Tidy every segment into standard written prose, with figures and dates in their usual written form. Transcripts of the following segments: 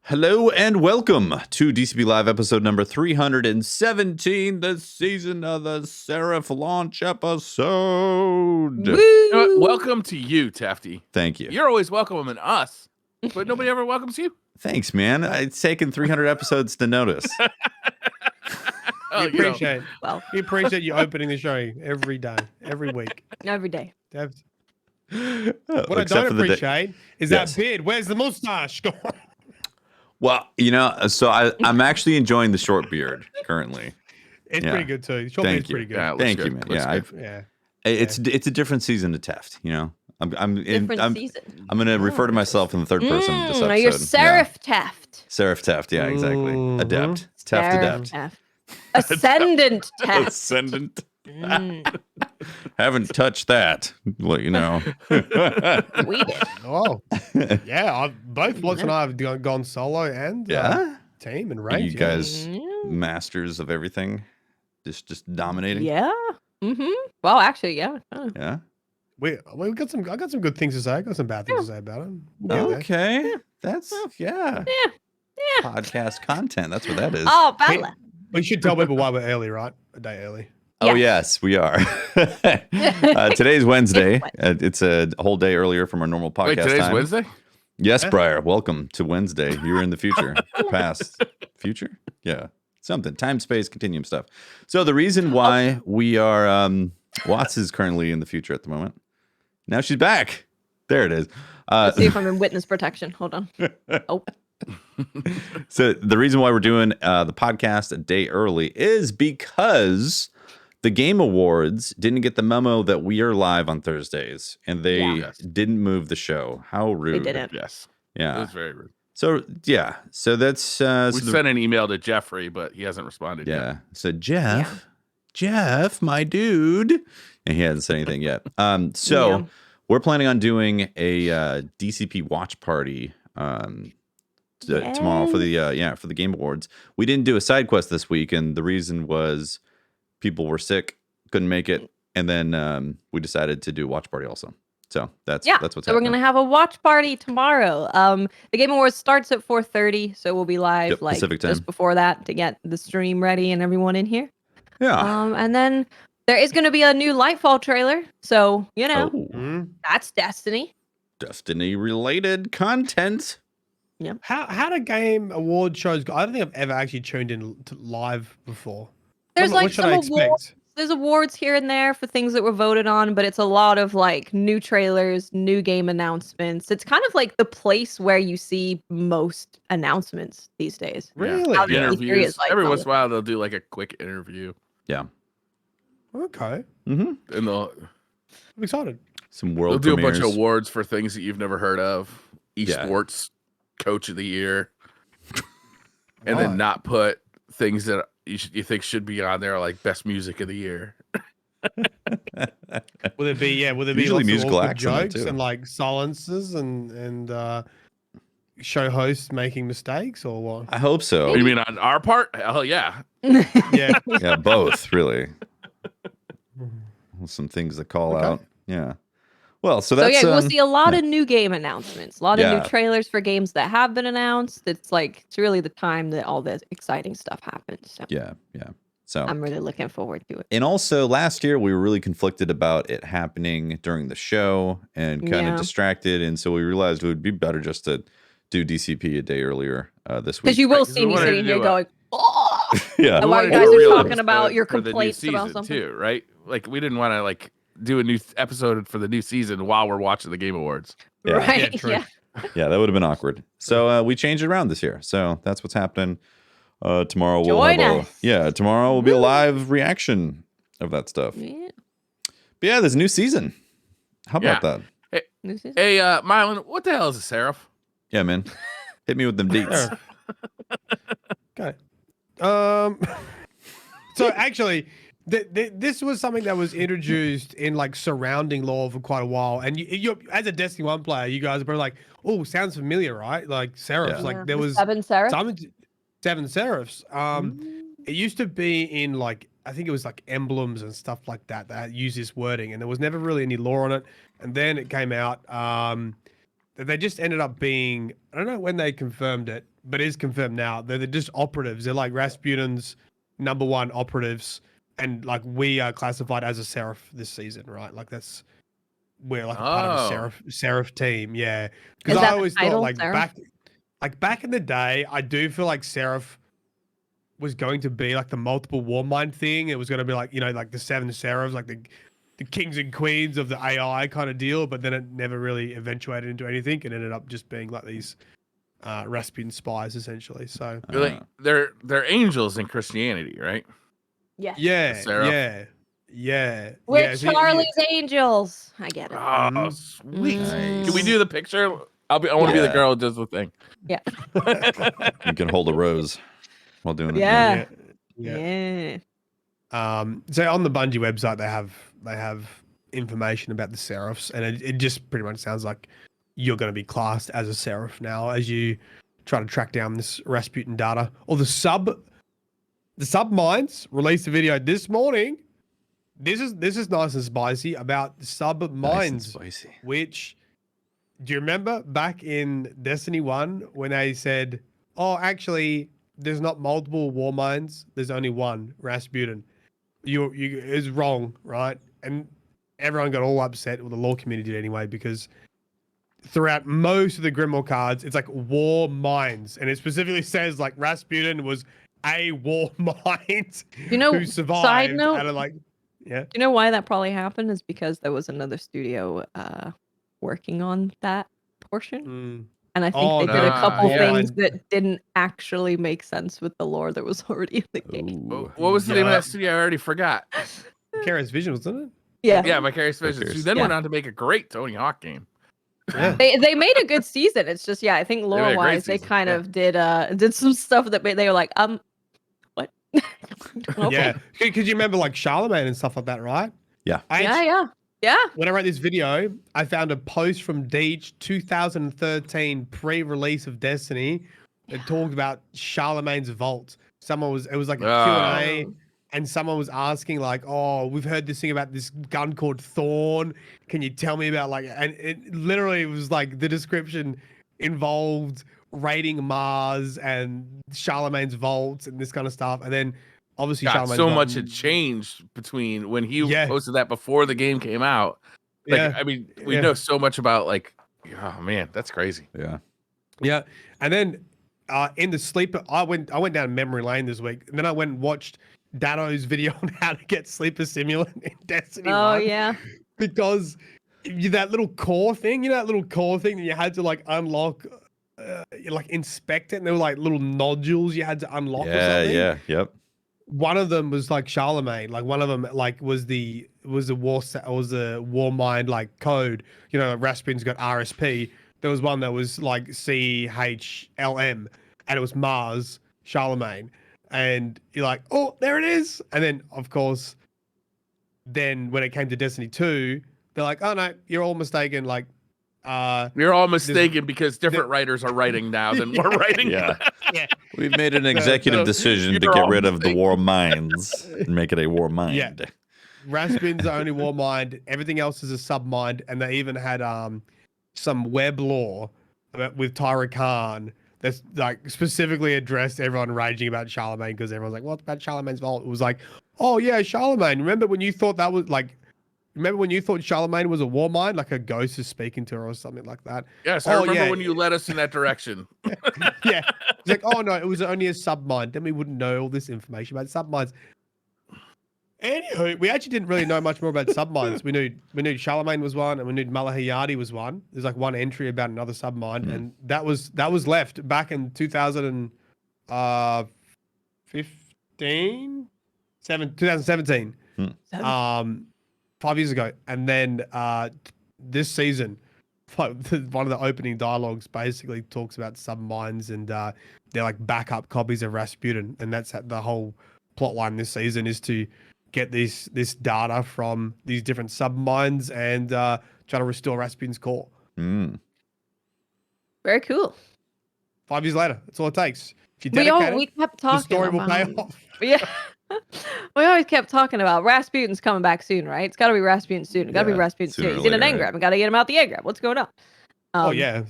Hello and welcome to DCP Live episode number 317, the season of the Seraph launch episode. Welcome to you, Tefty. Thank you. You're always welcoming us, but nobody ever welcomes you. Thanks, man. It's taken 300 episodes to notice. We appreciate you opening the show every day, every week. Every day. What I don't appreciate is that beard. Where's the mustache? Well, so I'm actually enjoying the short beard currently. It's pretty good too. Short beard's pretty good. Yeah, Thank you, man. It's a different season to Teft. I'm going to refer to myself in the third person this episode. No, you're Serif Teft. Seraph Teft, yeah, exactly. Adept. Teft adept. Ascendant Teft. Ascendant. Haven't touched that. Let you know. We did. Oh, yeah. Both Blocks and I have gone solo and team and raid. You guys masters of everything, just dominating. Yeah. Well, actually, yeah. Yeah. I got some good things to say. I got some bad things to say about it. Okay. That's podcast content. That's what that is. Oh, Bella. We should tell people why we're early, right? A day early. Oh, yes, we are. Today's Wednesday. It's a whole day earlier from our normal podcast. Wait, today's time. Wednesday? Yes, Briar. Welcome to Wednesday. You're in the future. Past. Future? Yeah. Something. Time, space, continuum stuff. So the reason why we are... Watts is currently in the future at the moment. Now she's back. There it is. Let's see if I'm in witness protection. Hold on. Oh. So the reason why we're doing the podcast a day early is because the Game Awards didn't get the memo that we are live on Thursdays, and they didn't move the show. How rude. They didn't. Yes. Yeah. It was very rude. So, yeah. So that's... we sent an email to Jeffrey, but he hasn't responded yet. Yeah. So Jeff, my dude. And he hasn't said anything yet. We're planning on doing a DCP watch party tomorrow for the Game Awards. We didn't do a side quest this week, and the reason was people were sick, couldn't make it, and then we decided to do a watch party also. So that's what's happening. We're gonna have a watch party tomorrow. The Game Awards starts at 4:30, so we'll be live Pacific time. Just before that to get the stream ready and everyone in here. Yeah. And then there is going to be a new Lightfall trailer, so that's Destiny. Destiny-related content. Yeah. How do Game Award shows go? I don't think I've ever actually tuned in to live before. There's what should I expect? There's awards here and there for things that were voted on, but it's a lot of like new trailers, new game announcements. It's kind of like the place where you see most announcements these days. Really? Yeah. Interviews. Every once in a while, they'll do like a quick interview. Yeah. Okay. And I'm excited. Some world they'll do premieres. a bunch of awards for things that you've never heard of. Esports Coach of the Year. And then not put things that you think should be on there, like best music of the year. Will it be Usually musical acts jokes and like silences and show hosts making mistakes or what? I hope so. You mean on our part? Hell yeah. Yeah, both really. Some things that call out. Yeah. Well, so that's we'll see a lot of new game announcements, a lot of new trailers for games that have been announced. It's really the time that all the exciting stuff happens. So. Yeah. So I'm really looking forward to it. And also last year we were really conflicted about it happening during the show and kind of distracted, and so we realized it would be better just to do DCP a day earlier this week. Because you will see me sitting here going, "Oh!" Yeah. While you guys are talking about your complaints about something too, right? Like we didn't want to do a new episode for the new season while we're watching the Game Awards. Yeah. Right? Yeah. Yeah, that would have been awkward. So we changed it around this year. So that's what's happening. Tomorrow tomorrow will be a live reaction of that stuff. Yeah. But yeah, there's a new season. How about that? Hey, Mylan, what the hell is a Seraph? Yeah, man. Hit me with them deets. Okay. So actually, this was something that was introduced in like surrounding lore for quite a while, and you as a Destiny 1 player, you guys are probably like, "Oh, sounds familiar, right?" Like Seraphs, like there was 7 Seraphs. Seven Seraphs. It used to be in like I think it was like emblems and stuff like that that used this wording, and there was never really any lore on it. And then it came out they just ended up being, I don't know when they confirmed it, but it is confirmed now. They're just operatives. They're like Rasputin's #1 operatives, and like we are classified as a Seraph this season, right? Like we're like a part of a Seraph team, yeah. Because I always thought like Seraph? back in the day, I do feel like Seraph was going to be like the multiple war mind thing. It was going to be like, you know, like the 7 Seraphs, like the kings and queens of the AI kind of deal, but then it never really eventuated into anything and ended up just being like these Rasputin spies essentially. So like they're angels in Christianity, right? Yeah. Yeah. We're Charlie's Angels. I get it. Oh, sweet. Nice. Can we do the picture? I want to be the girl who does the thing. Yeah. You can hold a rose while doing it. Yeah. So on the Bungie website, they have information about the Seraphs, and it just pretty much sounds like you're going to be classed as a Seraph now as you try to track down this Rasputin data. Or the sub mines released a video this morning. This is nice and spicy about sub mines, which do you remember back in Destiny 1 when they said, "Oh, actually, there's not multiple war mines. There's only one, Rasputin." You is wrong, right? And everyone got all upset. Well, the lore community did anyway, because throughout most of the Grimoire cards, it's like war mines, and it specifically says like Rasputin was a war mine. You know, who survived side note, out of like, yeah. You know why that probably happened is because there was another studio working on that portion. And I think they did a couple things that didn't actually make sense with the lore that was already in the game. What was the name of that studio? I already forgot. Vicarious Vision, wasn't it? Yeah, Vicarious Vision. Who then went on to make a great Tony Hawk game. Yeah. They made a good season. It's just, I think lore wise they kind of did some stuff that they were like, what? Okay. Yeah, because you remember like Charlemagne and stuff like that, right? Yeah. Yeah. When I wrote this video, I found a post from Deech 2013 pre-release of Destiny that talked about Charlemagne's vault. It was like a Q&A, and someone was asking like, "Oh, we've heard this thing about this gun called Thorn. Can you tell me about like?" And it literally was like the description involved raiding Mars and Charlemagne's vaults and this kind of stuff, and then obviously Charlemagne's so much had changed between when he posted that before the game came out. Like, I mean, we know so much about like, oh man, that's crazy. Yeah. And then in the sleeper, I went down memory lane this week, and then I went and watched Dano's video on how to get sleeper simulant in Destiny 1. Oh yeah. Because that little core thing, that you had to like unlock, like inspect it, and there were like little nodules you had to unlock or something. Yep. One of them was like Charlemagne. Like one of them, like was the war mind like code. You know, Rasputin's got RSP. There was one that was like CHLM, and it was Mars Charlemagne. And you're like, oh, there it is. And then of course, then when it came to Destiny 2, they're like, oh no, you're all mistaken. Like, you're all mistaken because different writers are writing now than we're writing. Yeah. We've made an executive decision to get rid of the war minds and make it a war mind. Yeah. Rasputin's the only war mind. Everything else is a sub mind. And they even had some web lore with Tyra Khan that's like specifically addressed everyone raging about Charlemagne, because everyone's like, what about Charlemagne's vault? It was like, oh yeah, Charlemagne. Remember when you thought Charlemagne was a war mind, like a ghost is speaking to her or something like that? Yes, I remember when you led us in that direction. Yeah. It's like, oh no, it was only a sub mind. Then we wouldn't know all this information about sub minds. Anywho, we actually didn't really know much more about sub minds. We knew Charlemagne was one, and we knew Malahayati was one. There's like one entry about another sub mind, and that was left back in 2017. 5 years ago. And then this season, one of the opening dialogues basically talks about sub mines, and they're like backup copies of Rasputin, and that's the whole plot line this season, is to get this data from these different sub mines and try to restore Rasputin's core. Very cool. 5 years later, that's all it takes. If you dedicate we kept talking. the story will pay off. Yeah. We always kept talking about Rasputin's coming back soon, right? It's got to be Rasputin soon. It's got to be Rasputin soon. He's in an engram. We got to get him out the engram. What's going on? Oh yeah,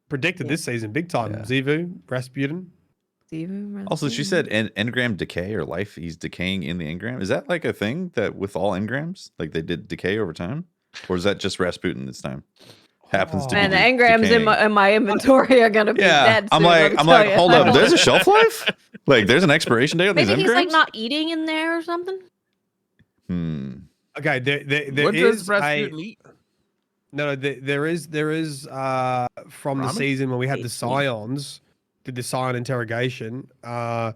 predicted this season big time. Yeah. Xivu, Rasputin. Also, she said engram decay or life. He's decaying in the engram. Is that like a thing that with all engrams, like they did decay over time, or is that just Rasputin this time? Happens to be. And the engrams decaying. in my inventory are gonna be dead. I'm soon, like, you. hold up. There's a shelf life. Like, there's an expiration date on these Maybe engrams. he's like not eating in there or something. Okay, there What is does Rasputin eat? No, there is from the season when we had the Scions, did the Scion interrogation. Anna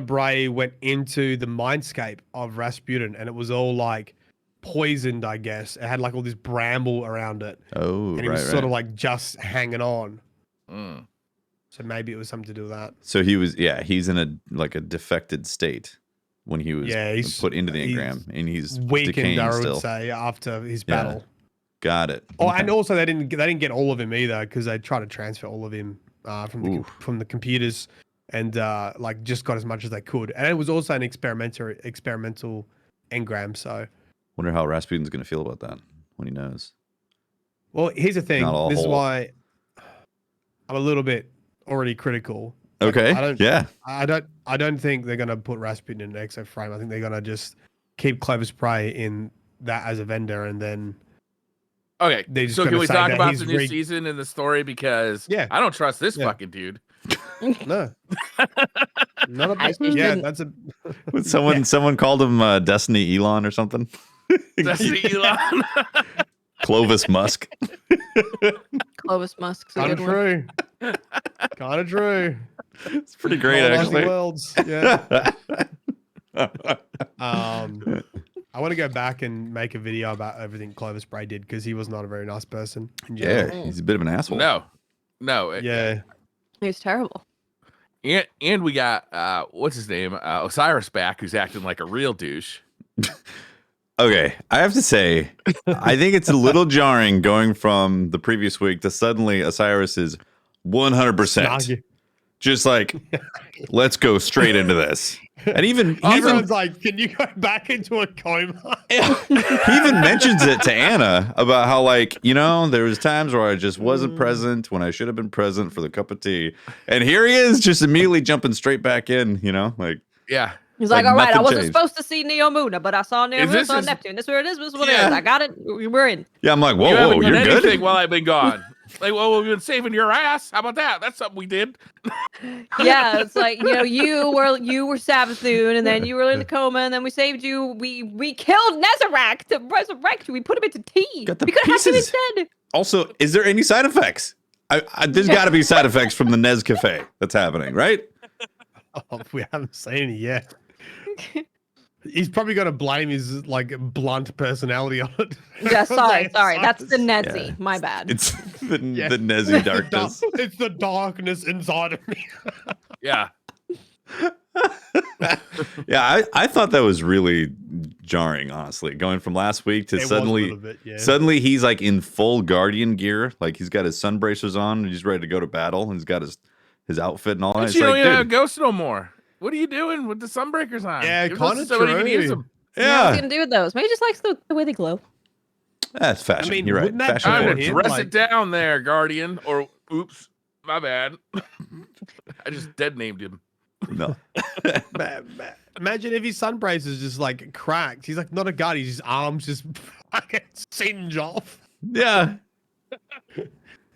Bray went into the mindscape of Rasputin, and it was all like poisoned, I guess. It had like all this bramble around it. Oh, and he was sort of like just hanging on. So maybe it was something to do with that. So he's in a defected state when he was put into the engram, and he's weakened, I would still. say, after his battle. Got it. Oh, and also they didn't get all of him either, because they tried to transfer all of him from the computers, and like just got as much as they could. And it was also an experimental engram. So, wonder how Rasputin's going to feel about that when he knows. Well, here's the thing. This is why I'm a little bit already critical. Okay. I don't think they're gonna put Rasputin in an exo frame. I think they're gonna just keep Clovis Bray in that as a vendor, and then. Okay, so can we talk about the new season and the story? Because I don't trust this fucking dude. No. None of that's a. Someone called him Destiny Elon or something. Destiny Elon. Clovis Musk. Clovis Musk's a good one. Kind of true. It's pretty great, actually. Worlds. Yeah. I want to go back and make a video about everything Clovis Bray did, because he was not a very nice person. Yeah, he's a bit of an asshole. No. Yeah. He's terrible. And we got what's his name? Osiris back, who's acting like a real douche. Okay, I have to say, I think it's a little jarring going from the previous week to suddenly Osiris is 100%. Just like, let's go straight into this. And everyone's like, can you go back into a coma? He even mentions it to Anna about how, like, there was times where I just wasn't present when I should have been present for the cup of tea. And here he is just immediately jumping straight back in, like. Yeah. He's like, all right, I wasn't supposed to see Neomuna, but I saw Neomuna, saw Neptune. This is where it is. This is what it is. I got it. We're in. Yeah, I'm like, whoa, you're good? Anything while I've been gone. Like, well, we've been saving your ass. How about that? That's something we did. Yeah, it's like, you were Savathun, and then you were in a coma, and then we saved you. We killed Nezarec to resurrect you. We put him into tea. We could have had him instead. Also, is there any side effects? There's got to be side effects from the Nez Cafe that's happening, right? Oh, we haven't seen any yet. He's probably going to blame his blunt personality on it. Yeah, sorry. That's the Nezzy. Yeah. My bad. It's the Nezzy darkness. It's the darkness inside of me. Yeah. Yeah, I thought that was really jarring, honestly. Going from last week to suddenly he's like in full Guardian gear. Like he's got his sun bracers on and he's ready to go to battle. And he's got his outfit and all that. You don't even have Ghost no more. What are you doing with the sunbreakers on? Yeah, kind of true. Can use them. Yeah. What's he gonna do with those? Maybe he just likes the way they glow. That's fashion. I mean, you're right. Fashion. I'm gonna dress it down there, Guardian. Or oops, my bad. I just dead named him. No. Imagine if his sun braces just like cracked. He's like not a guard. His arms just fucking singe off. Yeah.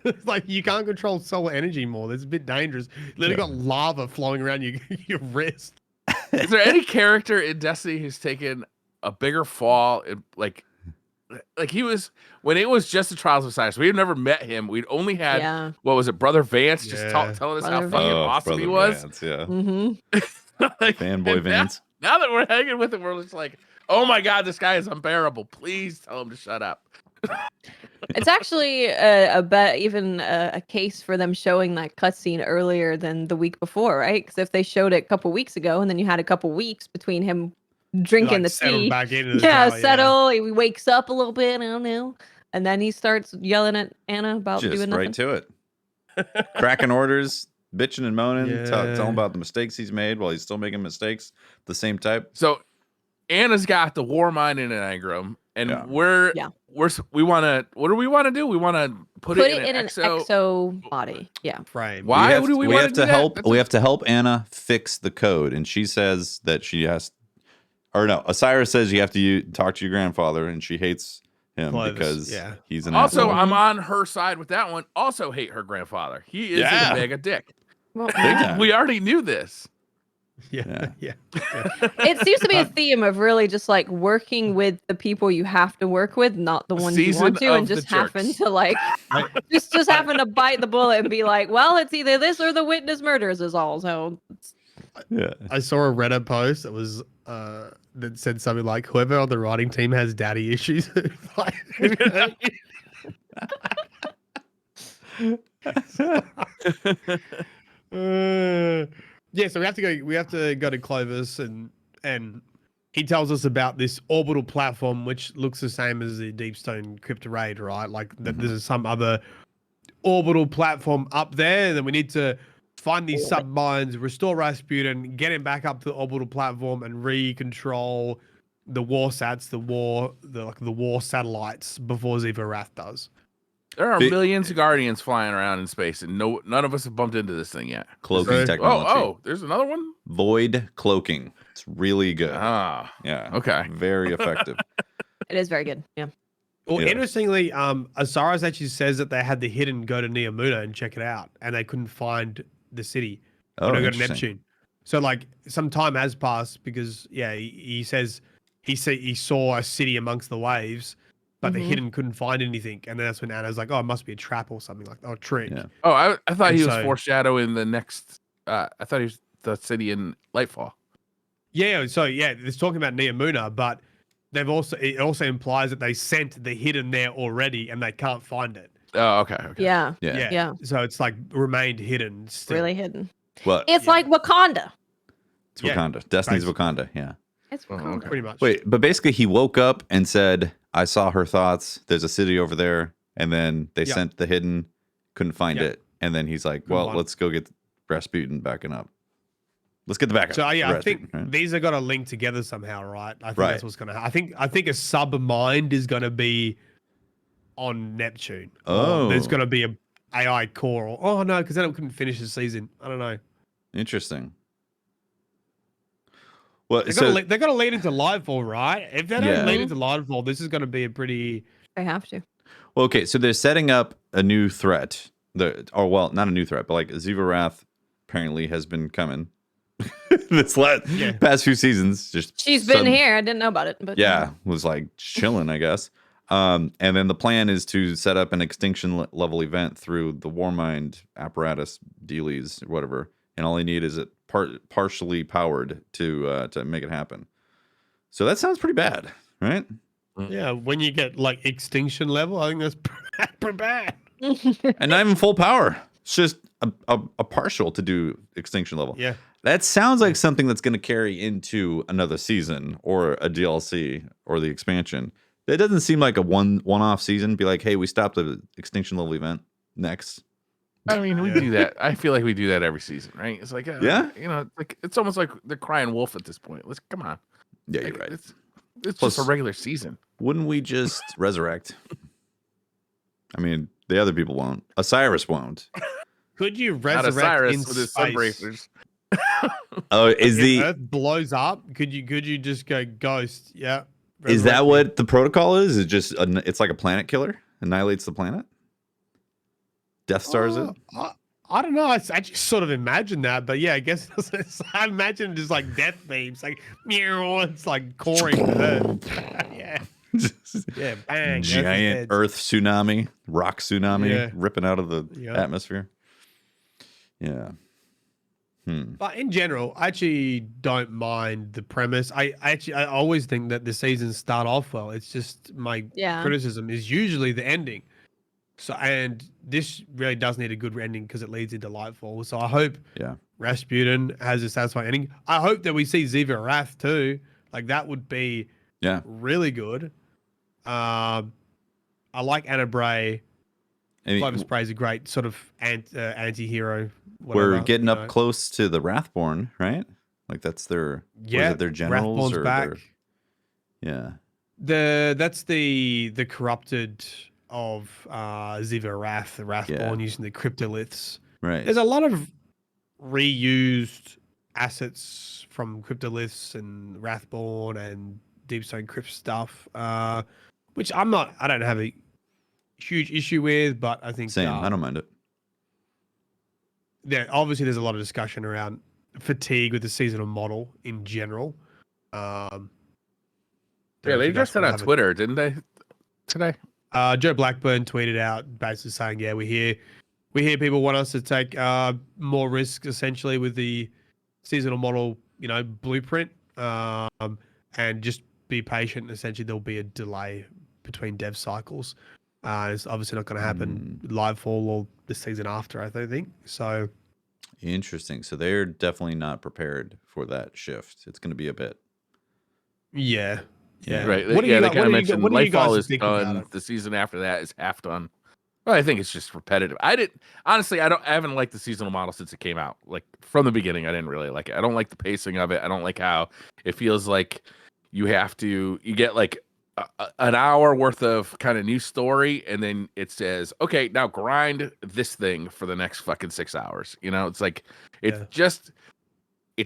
It's like you can't control solar energy more. That's a bit dangerous. Literally got lava flowing around your wrist. Is there any character in Destiny who's taken a bigger fall? In, like he was when it was just the Trials of Osiris. We had never met him. We'd only had what was it, Brother Vance, just telling us how fucking awesome he was. Vance, yeah. Mm-hmm. Fanboy Vance. Now that we're hanging with him, we're just like, oh my god, this guy is unbearable. Please tell him to shut up. It's actually a case for them showing that cutscene earlier than the week before, right? Because if they showed it a couple weeks ago, and then you had a couple weeks between him drinking the tea, settle. He wakes up a little bit, I don't know, and then he starts yelling at Anna about doing nothing. Right to it, cracking orders, bitching and moaning, telling about the mistakes he's made while he's still making mistakes, the same type. So Anna's got the war mind in an engram. And we want to. What do we want to do? We want to put it in an exo body. Yeah. Frame. Why do we want to do that? We have to help Anna fix the code, and she says that she has, or no, Osiris says you have to talk to your grandfather, and she hates him because he's an also asshole. I'm on her side with that one. Also hate her grandfather. He is a mega dick. Well, we already knew this. Yeah. It seems to be a theme of really just like working with the people you have to work with, not the ones you want to, and just happen to like just happen to bite the bullet and be like, well, it's either this or the witness murders is all. So I saw a Reddit post that was that said something like, whoever on the writing team has daddy issues. Yeah, so we have to go to Clovis, and he tells us about this orbital platform which looks the same as the Deepstone crypto raid, right? Like that there's some other orbital platform up there, and then we need to find these submines, restore Rasputin, get him back up to the orbital platform, and re-control the war sats, the war satellites before Ziva Wrath does. There are millions of Guardians flying around in space, and none of us have bumped into this thing yet. Cloaking technology. Oh, there's another one? Void cloaking. It's really good. Yeah. Okay. Very effective. it is very good. Yeah. Well, interestingly, Osiris actually says that they had the hidden go to Neomuna and check it out, and they couldn't find the city. Oh, go to Neptune. So like some time has passed because he says he saw a city amongst the waves, but the hidden couldn't find anything, and then that's when Anna's like, "Oh, it must be a trap or something like that, or a trick." Yeah. Oh, I thought he was foreshadowing the next. I thought he was the city in Lightfall. Yeah. So it's talking about Neomuna, but it also implies that they sent the hidden there already, and they can't find it. Oh, okay. Yeah. So it's like remained hidden still. Really hidden. Well, it's like Wakanda. It's Wakanda. Destiny's Wakanda. Yeah. It's Wakanda. Pretty much. Wait, but basically he woke up and said, I saw her thoughts. There's a city over there. And then they sent the hidden, couldn't find it. And then he's like, well, let's go get Rasputin backing up. Let's get the backup. So I think these are going to link together somehow, right? I think that's what's going to happen. I think a sub-mind is going to be on Neptune. Oh. There's going to be a AI core. Oh, no, because then it couldn't finish the season. I don't know. Interesting. Well, they're going to lead into Lightfall, right? If they don't lead into Lightfall, this is going to be a pretty... They have to. Well, okay, so they're setting up a new threat. Not a new threat, but like Ziva Wrath apparently has been coming. This past few seasons. She's been here. I didn't know about it. But was like chilling, I guess. And then the plan is to set up an extinction level event through the Warmind apparatus dealies or whatever. And all they need is it partially powered to make it happen. So that sounds pretty bad, right? Yeah, when you get like extinction level, I think that's pretty bad. And not even full power. It's just a partial to do extinction level. Yeah. That sounds like something that's going to carry into another season or a DLC or the expansion. That doesn't seem like a one-off season. Be like, hey, we stopped the extinction level event. Next. I mean, we do that. I feel like we do that every season, right? It's like, like it's almost like they're crying wolf at this point. Let's come on. Yeah, you're right. It's just a regular season. Wouldn't we just resurrect? I mean, the other people won't. Osiris won't. Could you resurrect in with his sunbracers? Oh, is the Earth blows up? Could you just go ghost? Yeah. Is that what the protocol is? It just it's like a planet killer, annihilates the planet. Death Stars it. I don't know. I just sort of imagined that, but yeah, I guess I imagine just like death beams, like meow. It's like coring Earth. Yeah, bang. Giant Earth tsunami, rock tsunami, ripping out of the atmosphere. Yeah. But in general, I actually don't mind the premise. I always think that the seasons start off well. It's just my criticism is usually the ending. So, and this really does need a good ending because it leads into Lightfall. So I hope Rasputin has a satisfying ending. I hope that we see Ziva Wrath too. Like that would be really good. I like Anna Bray. Clovis Bray is a great sort of anti-hero. We're getting up close to the Wrathborn, right? Like that's their their generals Wrathborn's or back. That's the corrupted of Ziva Wrath, the Wrathborn using the cryptoliths. Right. There's a lot of reused assets from cryptoliths and Wrathborn and Deepstone Crypt stuff, which I don't have a huge issue with, but I think same. I don't mind it. Obviously there's a lot of discussion around fatigue with the seasonal model in general. Yeah, they addressed that on Twitter, didn't they? Today, Joe Blackburn tweeted out basically saying, "Yeah, we hear people want us to take more risks, essentially, with the seasonal model, blueprint, and just be patient. Essentially, there'll be a delay between dev cycles. It's obviously not going to happen with Lightfall or the season after, I don't think. So interesting. So they're definitely not prepared for that shift. It's going to be a bit. Yeah. Right. They kind of mentioned Lightfall is done. The season after that is half done. Well, I think it's just repetitive. I haven't liked the seasonal model since it came out. Like from the beginning, I didn't really like it. I don't like the pacing of it. I don't like how it feels like you get like an hour worth of kind of new story, and then it says, okay, now grind this thing for the next fucking 6 hours. It's like it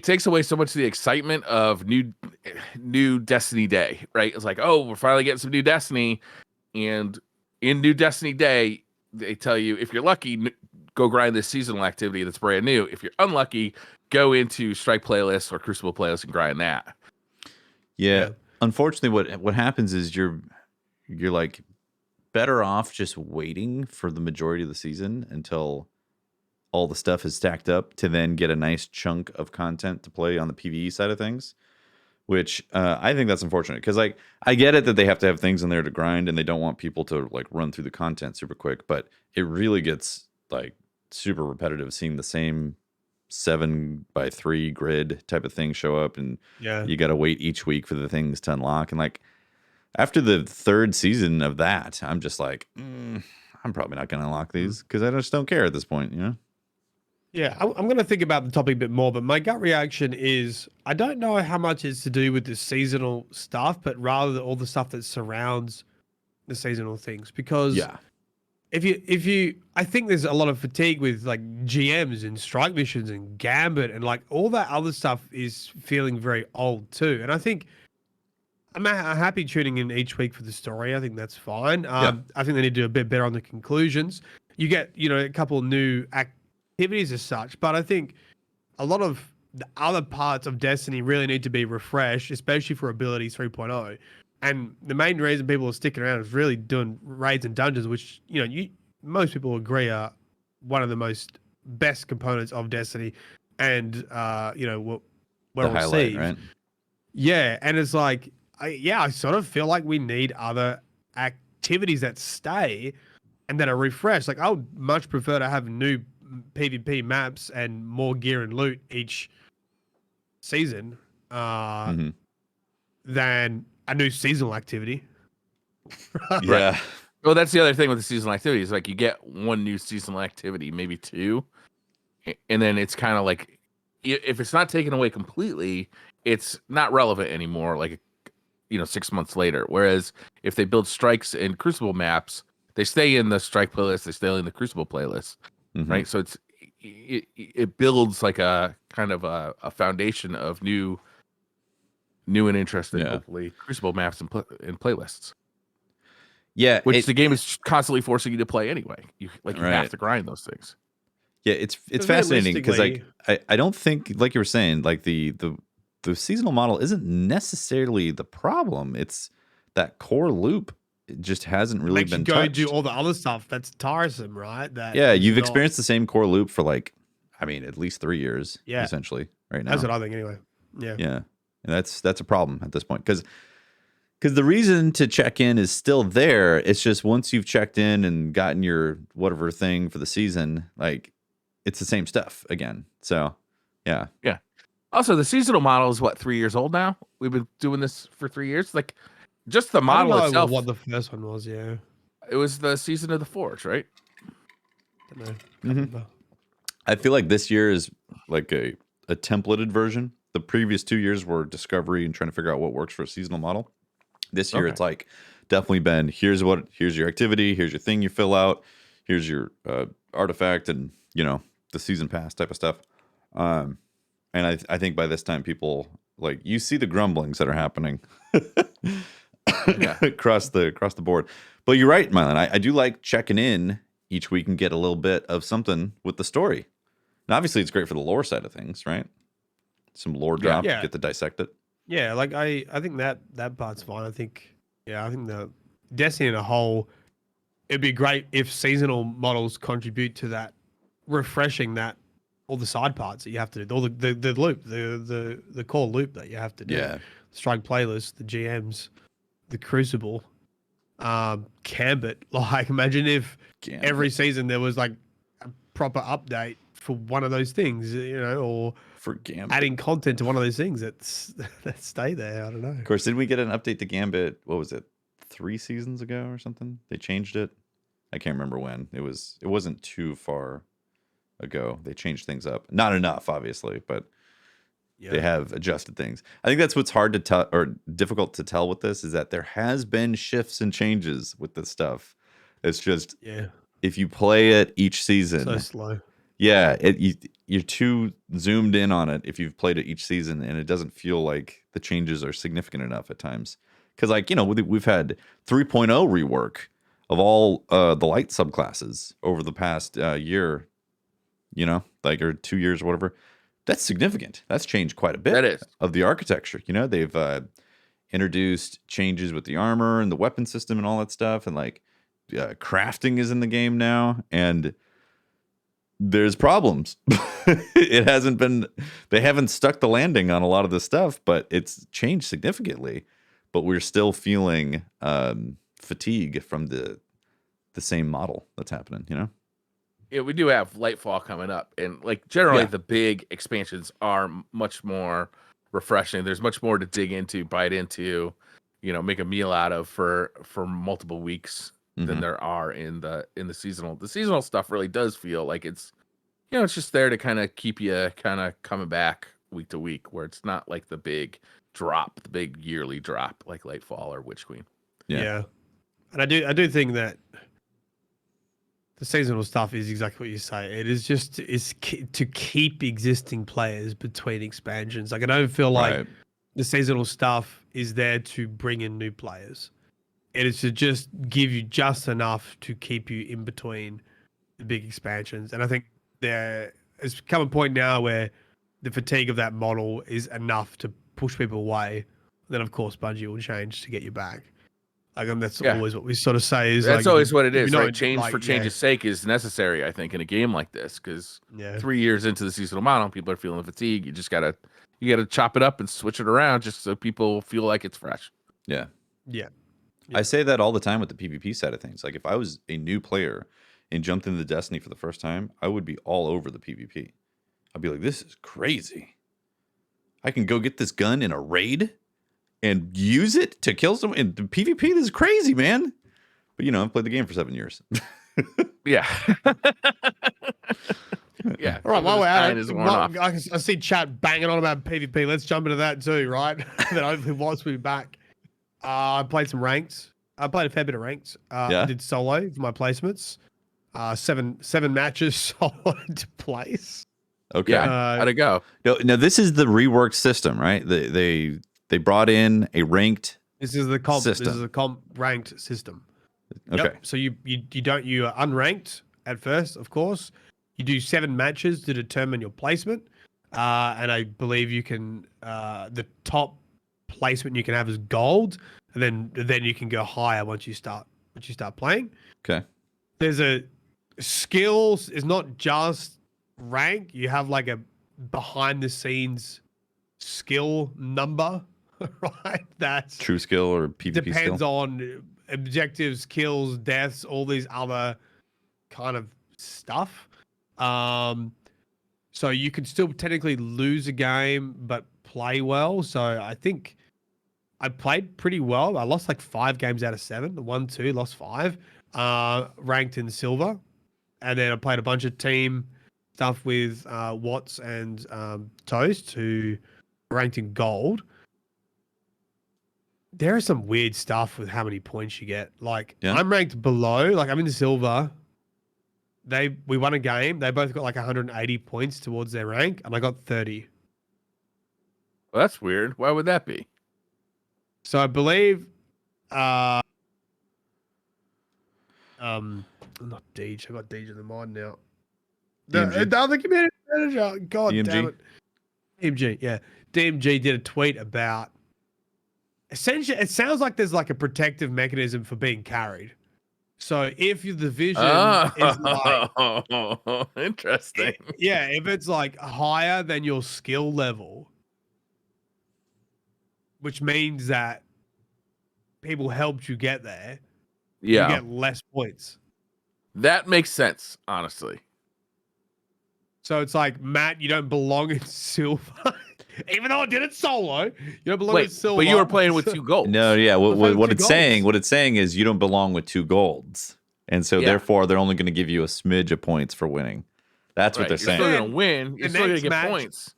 takes away so much of the excitement of new Destiny Day, right? It's like, oh, we're finally getting some new Destiny, and in New Destiny Day, they tell you, if you're lucky, go grind this seasonal activity that's brand new. If you're unlucky, go into Strike playlist or Crucible playlist and grind that. Yeah. Unfortunately, what happens is you're like better off just waiting for the majority of the season until all the stuff is stacked up to then get a nice chunk of content to play on the PvE side of things, which I think that's unfortunate because like I get it that they have to have things in there to grind and they don't want people to like run through the content super quick, but it really gets like super repetitive seeing the same 7x3 grid type of thing show up, and you got to wait each week for the things to unlock. And like after the third season of that, I'm just like, I'm probably not going to unlock these because I just don't care at this point, Yeah, I'm going to think about the topic a bit more, but my gut reaction is I don't know how much it's to do with the seasonal stuff, but rather all the stuff that surrounds the seasonal things. Because if you, I think there's a lot of fatigue with like GMs and strike missions and Gambit and like all that other stuff is feeling very old too. And I think I'm happy tuning in each week for the story. I think that's fine. I think they need to do a bit better on the conclusions. You get, a couple of new activities as such, but I think a lot of the other parts of Destiny really need to be refreshed, especially for abilities 3.0. And the main reason people are sticking around is really doing raids and dungeons, which most people agree are one of the most best components of Destiny, and well received. Right? Yeah, and it's like I sort of feel like we need other activities that stay and that are refreshed. Like I would much prefer to have new PvP maps and more gear and loot each season than a new seasonal activity. Right. Well, that's the other thing with the seasonal activities. Like you get one new seasonal activity, maybe two, and then it's kind of like if it's not taken away completely, it's not relevant anymore. Like 6 months later. Whereas if they build strikes and Crucible maps, they stay in the strike playlist, they stay in the Crucible playlist, right? So it builds like a kind of a foundation of new and interesting, hopefully, Crucible maps and playlists. Yeah, which the game is constantly forcing you to play anyway. You have to grind those things. Yeah, it's fascinating because like I don't think, like you were saying, like the seasonal model isn't necessarily the problem. It's that core loop. It just hasn't really been touched. Do all the other stuff that's tiresome, right? You've experienced the same core loop for at least 3 years, essentially, right now. That's what I think, anyway. Yeah, and that's a problem at this point because the reason to check in is still there. It's just once you've checked in and gotten your whatever thing for the season, like it's the same stuff again. So, yeah. Also, the seasonal model is 3 years old now. We've been doing this for 3 years. Like, just the model I don't know itself. What the first one was, It was the Season of the Forge, right? I don't know. I feel like this year is like a templated version. The previous 2 years were discovery and trying to figure out what works for a seasonal model. This year, it's like definitely been here's your activity, here's your thing you fill out, here's your artifact, and the season pass type of stuff. And I think by this time, people like you see the grumblings that are happening across the board. But you're right, Mylan. I do like checking in each week and get a little bit of something with the story. And obviously, it's great for the lore side of things, right? Some lore drop, get to dissect it. Yeah, like I think that part's fine. I think the Destiny in a whole, it'd be great if seasonal models contribute to that, refreshing that all the side parts that you have to do, all the loop, the core loop that you have to do. Yeah. Strike playlist, the GMs, the Crucible, Gambit. Like imagine if every season there was like a proper update for one of those things, or for Gambit, adding content to one of those things that stay there. I don't know. Of course, did we get an update to Gambit? What was it, 3 seasons ago or something? They changed it. I can't remember when. It wasn't too far ago. They changed things up. Not enough, obviously, but they have adjusted things. I think that's what's hard to tell or difficult to tell with this is that there has been shifts and changes with this stuff. It's just if you play it each season, so slow. Yeah, you're too zoomed in on it if you've played it each season, and it doesn't feel like the changes are significant enough at times. Because we've had 3.0 rework of all the light subclasses over the past year, or 2 years or whatever. That's significant. That's changed quite a bit. That is. Of the architecture. They've introduced changes with the armor and the weapon system and all that stuff, and crafting is in the game now, and there's problems. They haven't stuck the landing on a lot of this stuff, but it's changed significantly. But we're still feeling fatigue from the same model that's happening, Yeah, we do have Lightfall coming up, and generally the big expansions are much more refreshing. There's much more to dig into, bite into, make a meal out of for multiple weeks than there are in the seasonal. The seasonal stuff really does feel like it's it's just there to kind of keep you kind of coming back week to week, where it's not like the big drop, the big yearly drop like Lightfall or Witch Queen. Yeah. And I do think that the seasonal stuff is exactly what you say. It is just to keep existing players between expansions. I don't feel like the seasonal stuff is there to bring in new players. It is to just give you just enough to keep you in between the big expansions. And I think there has come a point now where the fatigue of that model is enough to push people away. Then, of course, Bungie will change to get you back. That's always what we sort of say. Is that's always what it is, right? Change for change's sake is necessary, I think, in a game like this, because 3 years into the seasonal model, people are feeling fatigue. You just gotta chop it up and switch it around just so people feel like it's fresh. Yeah. Yeah. I say that all the time with the PvP side of things. Like if I was a new player and jumped into Destiny for the first time, I would be all over the PvP. I'd be like, this is crazy. I can go get this gun in a raid and use it to kill someone. And the PvP, this is crazy, man. But I've played the game for 7 years. Yeah. Yeah. All right, while we're at it, I see chat banging on about PvP. Let's jump into that too, right? Then hopefully once we're back. I played some ranked. I played a fair bit of ranked. I did solo for my placements. 7 matches solo to place. Okay. How'd it go? No, this is the reworked system, right? They brought in a ranked This is the comp system. This is the comp ranked system. Okay. Yep. So you are unranked at first, of course. You do 7 matches to determine your placement. And I believe you can the top placement you can have is gold, and then you can go higher once you start playing. Okay. There's a skills is not just rank. You have like a behind the scenes skill number, right? That's true skill or PvP depends skill. on objectives, kills, deaths, all these other kind of stuff. So you can still technically lose a game but play well. So I think I played pretty well. I lost like 5 games out of 7. 1, 2, lost 5. Ranked in silver. And then I played a bunch of team stuff with Watts and Toast, who ranked in gold. there is some weird stuff with how many points you get. Like I'm ranked below, like I'm in the silver. We won a game. They both got like 180 points towards their rank, and I got 30. Well, that's weird. Why would that be? So I believe, not Deej. I got Deej in the mind now. The other community manager. God DMG? damn it. DMG, yeah. DMG did a tweet about. Essentially, it sounds like there's like a protective mechanism for being carried. So if the division is like interesting, if it's like higher than your skill level, which means that people helped you get there, you get less points. That makes sense, honestly. So it's like, Matt, you don't belong in silver. Even though I did it solo, you don't belong in silver. But you were playing with 2 golds. No, yeah. What it's saying is you don't belong with 2 golds. And so therefore they're only going to give you a smidge of points for winning. That's what they're saying. You're still going to win. You're still going to get points.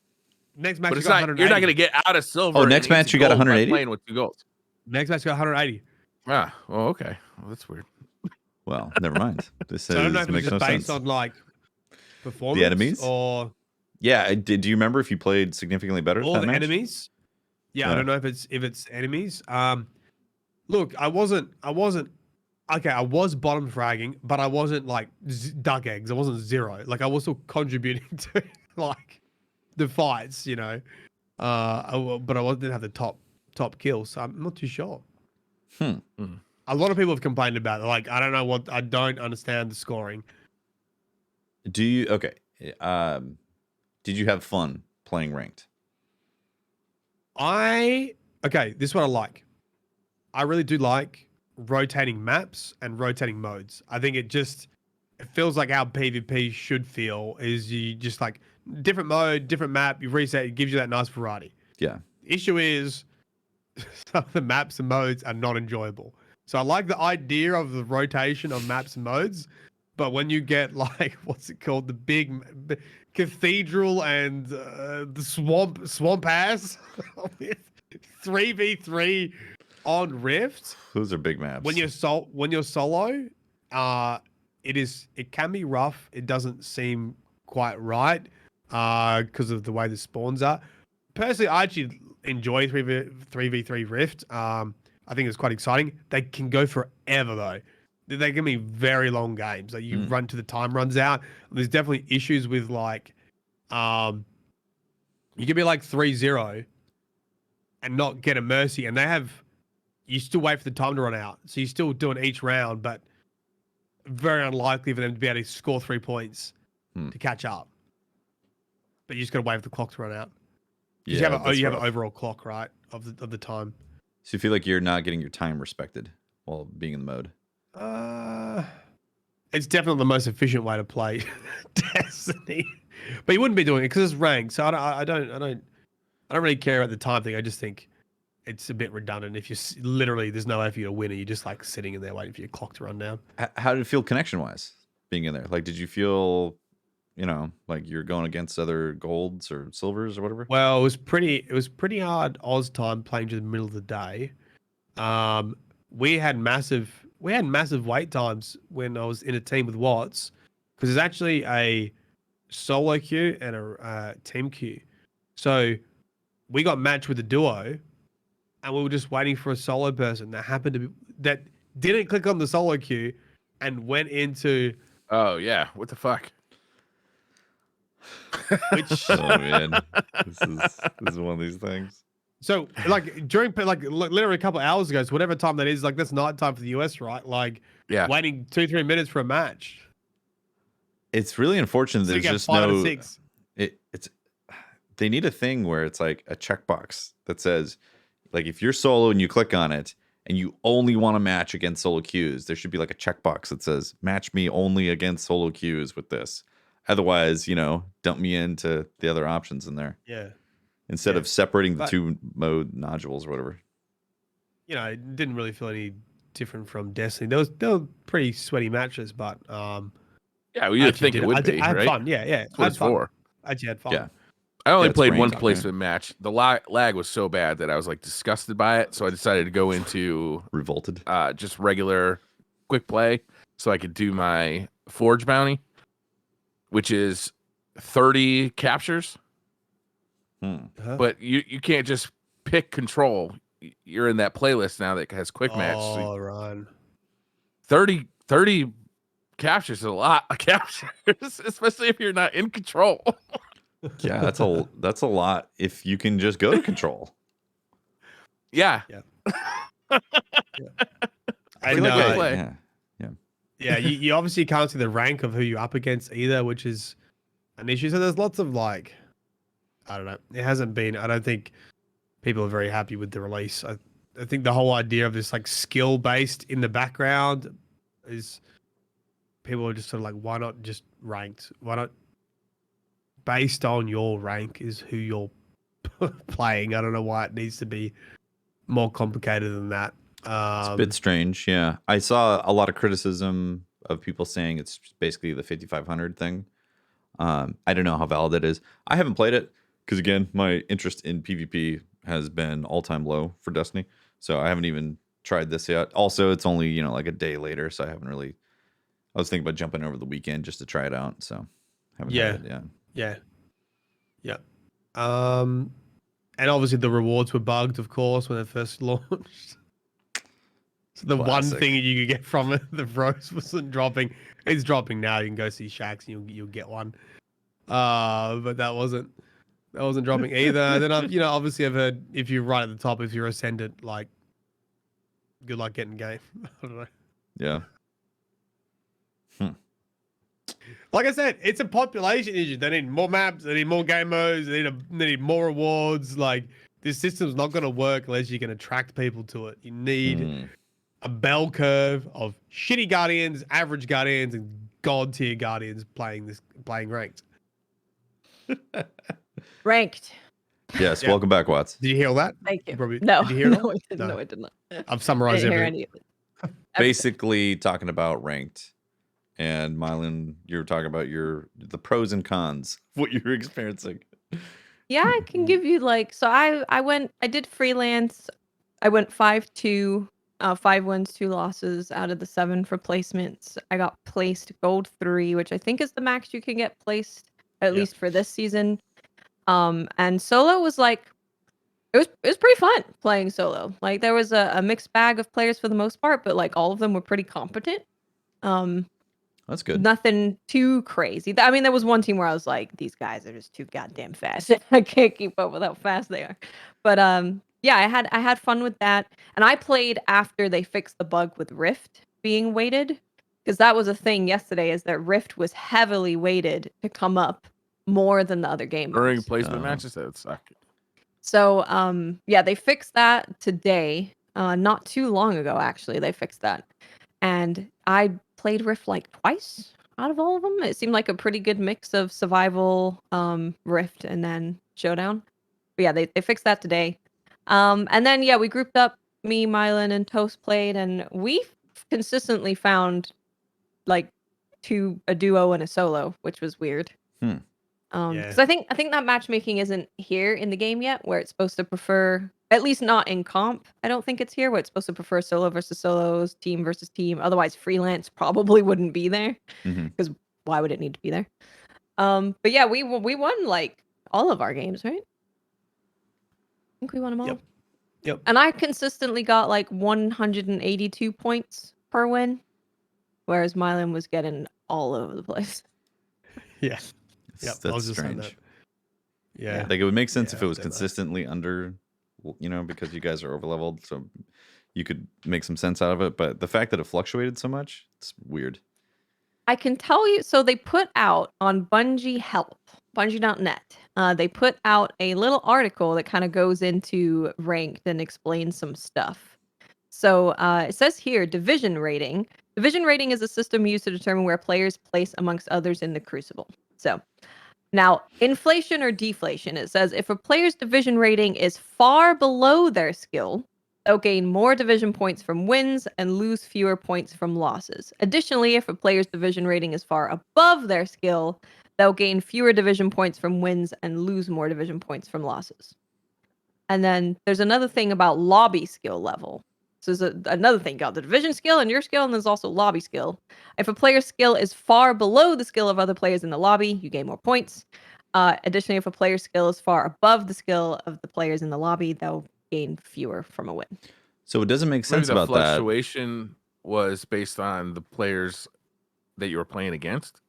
Next match, but you're not going to get out of silver. Oh, next match you got 180? Playing with 2 golds. Next match you got 180. Ah, well, okay. Well, that's weird. Well, never mind. This I don't know if makes it's no based sense. on like performance. The enemies? Or yeah, do you remember if you played significantly better? All that the match? enemies? Yeah, I don't know if it's enemies. Look, I wasn't. Okay, I was bottom fragging, but I wasn't like duck eggs. I wasn't 0. Like I was still contributing to like the fights, you know. But I didn't have the top kills, so I'm not too sure. A lot of people have complained about it. Like I don't understand the scoring. Do you did you have fun playing ranked? This is what I like. I really do like rotating maps and rotating modes. I think it feels like how PvP should feel is you just like different mode, different map, you reset, it gives you that nice variety. Yeah. The issue is some of the maps and modes are not enjoyable. So I like the idea of the rotation of maps and modes, but when you get like, what's it called? The big cathedral and the swamp ass 3v3 on Rift. Those are big maps. When you're solo, it can be rough. It doesn't seem quite right because of the way the spawns are. Personally, I actually enjoy 3v3 Rift. I think it's quite exciting. They can go forever though. They can be very long games. Like you run till the time runs out. There's definitely issues with like, you can be like 3-0 and not get a mercy, and you still wait for the time to run out. So you're still doing each round, but very unlikely for them to be able to score 3 points to catch up. But you just got to wait for the clock to run out. You have an overall clock, right, of the time. So you feel like you're not getting your time respected while being in the mode? It's definitely the most efficient way to play Destiny. But you wouldn't be doing it because it's ranked. So I don't really care about the time thing. I just think it's a bit redundant. If you literally, there's no way for you to win, and you're just like sitting in there waiting for your clock to run down. How did it feel connection wise being in there? Like, did you feel, like you're going against other golds or silvers or whatever? Well, it was pretty hard Oz time playing to the middle of the day. We had massive wait times when I was in a team with Watts, because there's actually a solo queue and a team queue. So we got matched with a duo, and we were just waiting for a solo person that didn't click on the solo queue and went into. Oh yeah, what the fuck? Oh man, this is one of these things. So like during literally a couple of hours ago, so whatever time that is, like that's night time for the US, right? Like waiting 2-3 minutes for a match. It's really unfortunate that there's just 5 out of no. 6. They need a thing where it's like a checkbox that says, like, if you're solo and you click on it and you only want to match against solo queues, there should be like a checkbox that says, match me only against solo queues with this. Otherwise, dump me into the other options in there. Yeah. Instead of separating the 2 mode nodules or whatever. It didn't really feel any different from Destiny. There were pretty sweaty matches, but yeah, we didn't think it would be. I had right? fun. Yeah. That's what it's for. I actually had fun. Yeah. I only played one placement match. The lag was so bad that I was like disgusted by it. So I decided to go into Revolted. Just regular quick play, so I could do my Forge bounty, which is 30 captures. But you can't just pick control. You're in that playlist now that has quick match. Oh, Ron. 30 captures is a lot of captures, especially if you're not in control. Yeah, that's a lot if you can just go to control. Yeah. I know. Yeah. You obviously can't see the rank of who you're up against either, which is an issue. So there's lots of like, I don't know. It hasn't been. I don't think people are very happy with the release. I think the whole idea of this like skill based in the background is people are just sort of like, why not just ranked? Why not based on your rank is who you're playing? I don't know why it needs to be more complicated than that. It's a bit strange. Yeah. I saw a lot of criticism of people saying it's basically the 5500 thing. I don't know how valid it is. I haven't played it because, again, my interest in PvP has been all-time low for Destiny. So I haven't even tried this yet. Also, it's only, like a day later. So I haven't really. I was thinking about jumping over the weekend just to try it out. So haven't had it yet. Yeah. And obviously the rewards were bugged, of course, when it first launched. So the one thing you could get from it, the rose wasn't dropping. It's dropping now. You can go see Shax and you'll get one. But that wasn't dropping either. And then obviously I've heard if you're right at the top, if you're Ascendant, like good luck getting game. I don't know. Yeah. Like I said, it's a population issue. They need more maps. They need more game modes. They need more rewards. Like this system's not going to work unless you can attract people to it. You need a bell curve of shitty Guardians, average Guardians, and god tier Guardians playing ranked. Ranked. Yes. Yeah. Welcome back, Watts. Did you hear all that? Thank you. Probably, no. Did you hear no, I didn't. No, I did not. I've summarized everything. Basically, talking about ranked. And Mylan, you were talking about the pros and cons of what you're experiencing. Yeah, I can give you I did freelance. I went 5-2, 5 wins, 2 losses out of the 7 for placements. I got placed gold 3, which I think is the max you can get placed, at least for this season. And solo was it was pretty fun playing solo. Like there was a mixed bag of players for the most part, but like all of them were pretty competent. That's good. Nothing too crazy. I mean, there was one team where I was like, these guys are just too goddamn fast. I can't keep up with how fast they are. But yeah, I had fun with that. And I played after they fixed the bug with Rift being weighted. Because that was a thing yesterday, is that Rift was heavily weighted to come up more than the other game. During placement matches, that would suck. So yeah, they fixed that today. Not too long ago, actually, they fixed that. And I played Rift like twice out of all of them. It seemed like a pretty good mix of survival, Rift, and then Showdown. But yeah, they fixed that today. And then yeah, we grouped up. Me, Mylan, and Toast played, and we consistently found like a duo and a solo, which was weird. Because I think that matchmaking isn't here in the game yet, where it's supposed to prefer. At least not in comp. I don't think it's here where it's supposed to prefer solo versus solos, team versus team. Otherwise, freelance probably wouldn't be there because why would it need to be there? But yeah, we won like all of our games, right? I think we won them all. Yep. And I consistently got like 182 points per win, whereas Mylan was getting all over the place. Yeah. That's strange. Yeah. Like it would make sense if it was consistently under. Because you guys are overleveled, so you could make some sense out of it. But the fact that it fluctuated so much, it's weird. I can tell you, so they put out on Bungie Help, Bungie.net, they put out a little article that kind of goes into ranked and explains some stuff. So it says here, division rating. Division rating is a system used to determine where players place amongst others in the Crucible. So now, inflation or deflation, it says if a player's division rating is far below their skill, they'll gain more division points from wins and lose fewer points from losses. Additionally, if a player's division rating is far above their skill, they'll gain fewer division points from wins and lose more division points from losses. And then there's another thing about lobby skill level. So there's another thing called the division skill and your skill, and there's also lobby skill. If a player's skill is far below the skill of other players in the lobby, you gain more points. Additionally, if a player's skill is far above the skill of the players in the lobby, they'll gain fewer from a win. So it doesn't make sense Maybe the about that. fluctuation was based on the players that you were playing against.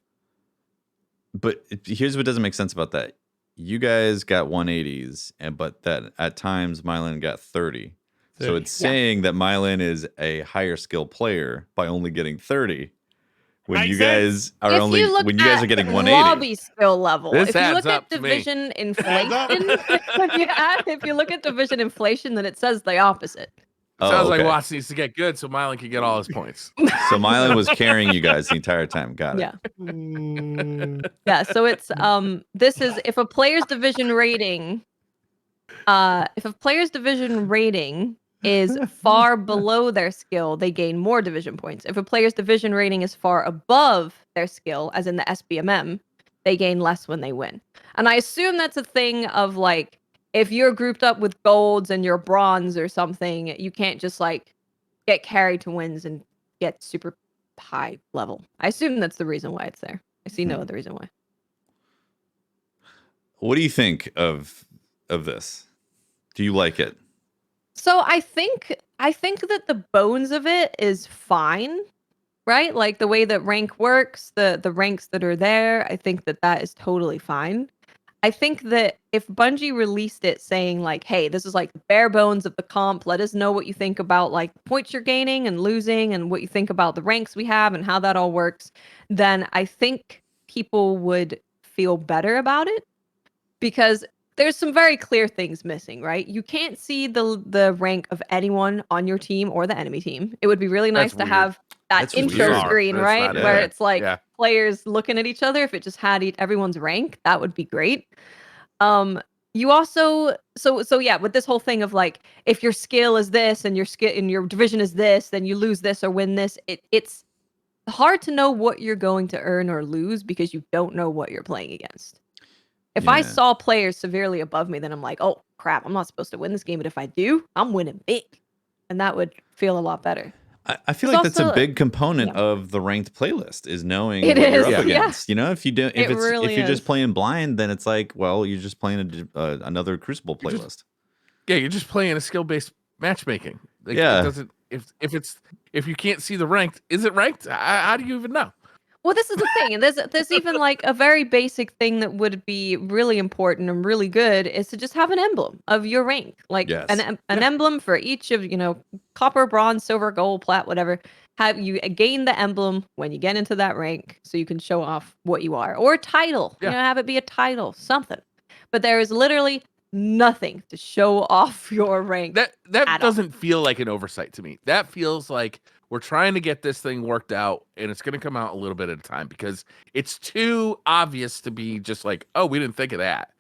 But here's what doesn't make sense about that. You guys got 180s, but that at times Mylan got 30. So it's saying that Mylan is a higher skill player by only getting 30. When you guys are getting 180. Lobby skill level. This if you adds look up at to me. division inflation, if you look at division inflation, then it says the opposite. Sounds like Watts needs to get good so Mylan can get all his points. So Mylan was carrying you guys the entire time. Got it. Yeah. Yeah. So it's this is if a player's division rating, is far below their skill, they gain more division points. If a player's division rating is far above their skill, as in the SBMM, they gain less when they win. And I assume that's a thing of like, if you're grouped up with golds and you're bronze or something, you can't just like get carried to wins and get super high level. I assume that's the reason why it's there. I see no other reason why. What do you think of this? Do you like it? So I think that the bones of it is fine, right? Like the way that rank works, the ranks that are there, I think that is totally fine. I think that if Bungie released it saying like, hey, this is like the bare bones of the comp, let us know what you think about like points you're gaining and losing and what you think about the ranks we have and how that all works, then I think people would feel better about it, because there's some very clear things missing, right? You can't see the rank of anyone on your team or the enemy team. It would be really nice to have that intro screen, right? Where it's like players looking at each other. If it just had everyone's rank, that would be great. You also with this whole thing of like, if your skill is this and your division is this, then you lose this or win this. It's hard to know what you're going to earn or lose because you don't know what you're playing against. If I saw players severely above me, then I'm like, oh crap, I'm not supposed to win this game. But if I do, I'm winning big. And that would feel a lot better. I feel like that's a big component of the ranked playlist, is knowing what you're up against. You know, if you don't, if you're just playing blind, then it's like, well, you're just playing another Crucible playlist. You're just playing a skill-based matchmaking. Like, it doesn't, if you can't see the ranked, is it ranked? How do you even know? Well, this is the thing, and there's even like a very basic thing that would be really important and really good is to just have an emblem of your rank, like an emblem for each of copper, bronze, silver, gold, plat, whatever. Have you gain the emblem when you get into that rank, so you can show off what you are, or a title. Have it be a title, something. But there is literally nothing to show off your rank. That doesn't feel like an oversight to me. That feels like we're trying to get this thing worked out, and it's going to come out a little bit at a time because it's too obvious to be just like, oh, we didn't think of that.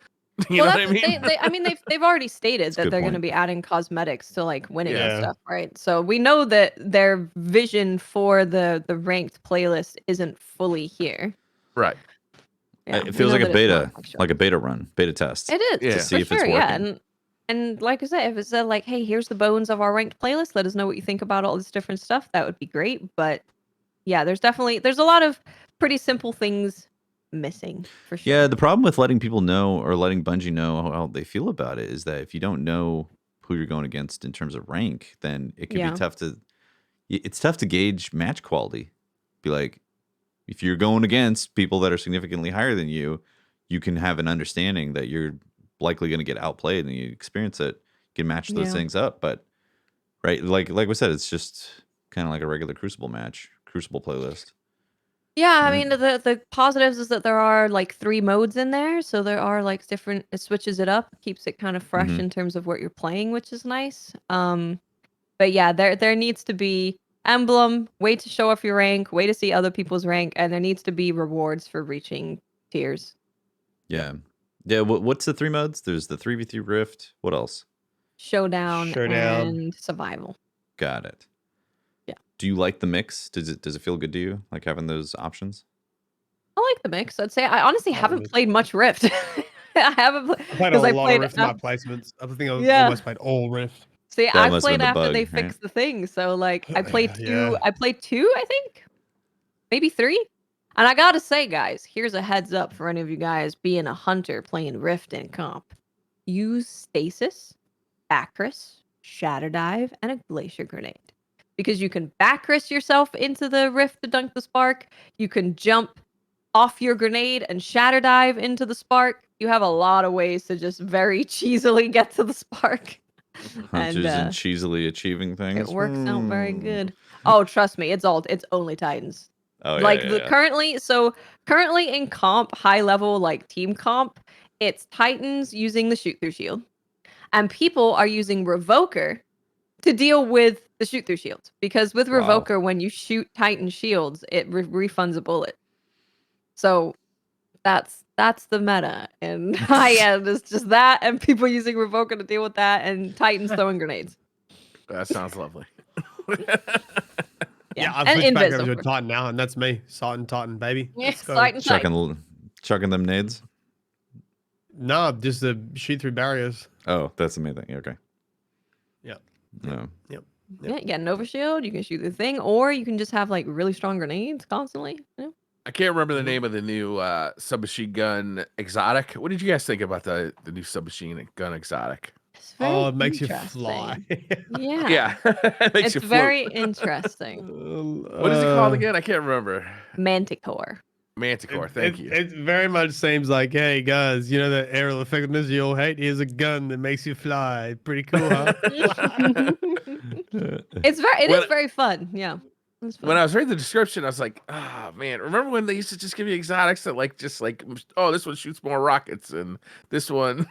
You know what I mean? They've already stated that they're going to be adding cosmetics to like winning and stuff, right? So we know that their vision for the ranked playlist isn't fully here. Right. Yeah, it feels like a beta run, beta test. It is, to see if it's working. And like I said, if it said like, hey, here's the bones of our ranked playlist, let us know what you think about all this different stuff, that would be great. But yeah, there's a lot of pretty simple things missing for sure. Yeah, the problem with letting people know or letting Bungie know how they feel about it is that if you don't know who you're going against in terms of rank, then it can be tough to gauge match quality. Be like, if you're going against people that are significantly higher than you, you can have an understanding that you're likely going to get outplayed, and you experience it. You can match those things up, but like we said, it's just kind of like a regular Crucible playlist. Yeah, I mean the positives is that there are like 3 modes in there, so there are like different. It switches it up, keeps it kind of fresh in terms of what you're playing, which is nice. But yeah, there needs to be emblem, way to show off your rank, way to see other people's rank, and there needs to be rewards for reaching tiers. Yeah. What's the 3 modes? There's the 3v3 Rift. What else? showdown, and survival. Got it. Yeah. Do you like the mix? Does it feel good to you, like having those options? I like the mix. I'd say I honestly haven't played much Rift. I haven't played a lot of Rift in my placements. I think I've almost played all Rift. See, I played after they fixed the thing, so like I played two. I played 2, I think, maybe 3. And I gotta say, guys, here's a heads up for any of you guys being a hunter playing Rift in comp. Use Stasis, Acris, Shatter Dive, and a Glacier Grenade. Because you can Bacris yourself into the Rift to dunk the Spark. You can jump off your grenade and Shatter Dive into the Spark. You have a lot of ways to just very cheesily get to the Spark. Hunters and cheesily achieving things. It works out very good. Oh, trust me, it's only Titans. Oh, like currently in comp, high level like team comp, it's Titans using the shoot through shield, and people are using Revoker to deal with the shoot through shields, because with Revoker, when you shoot Titan shields, it refunds a bullet. So that's the meta, and high end is just that, and people using Revoker to deal with that, and Titans throwing grenades. That sounds lovely. Yeah, I've switched back over to a Titan now, and that's me. Titan, baby. Yeah, Titan. Chucking them nades? No, just the shoot through barriers. Oh, that's the main thing. Okay. Yep. No. Yep. Yeah, you get an overshield, you can shoot the thing, or you can just have like really strong grenades constantly. Yeah. I can't remember the name of the new submachine gun exotic. What did you guys think about the new submachine gun exotic? It makes you fly. Yeah. Yeah. It's very interesting. What is it called again? I can't remember. Manticore. Thank you. It very much seems like, hey guys, you know that aerial effectiveness you all hate? Here's a gun that makes you fly. Pretty cool, huh? It is very fun. Yeah. When I was reading the description, I was like, oh man, remember when they used to just give you exotics that oh, this one shoots more rockets and this one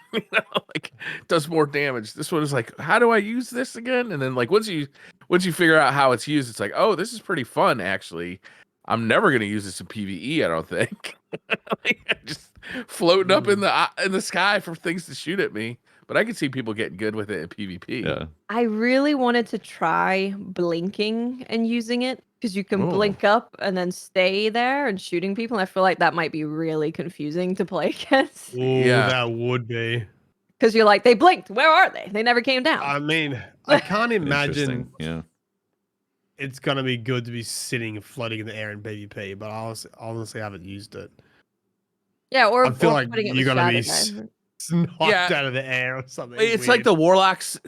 does more damage. This one is like, how do I use this again? And then like once you figure out how it's used, it's like, oh, this is pretty fun actually. I'm never gonna use this in PvE, I don't think. Just floating up in the sky for things to shoot at me. But I can see people getting good with it in PvP. Yeah. I really wanted to try blinking and using it, because you can blink up and then stay there and shooting people. And I feel like that might be really confusing to play against. Yeah, that would be. Because you're like, they blinked. Where are they? They never came down. I mean, I can't imagine. Yeah. It's gonna be good to be sitting and floating in the air in PvP, but I honestly haven't used it. Yeah, or I feel like you're gonna be knocked out of the air or something. It's like the warlocks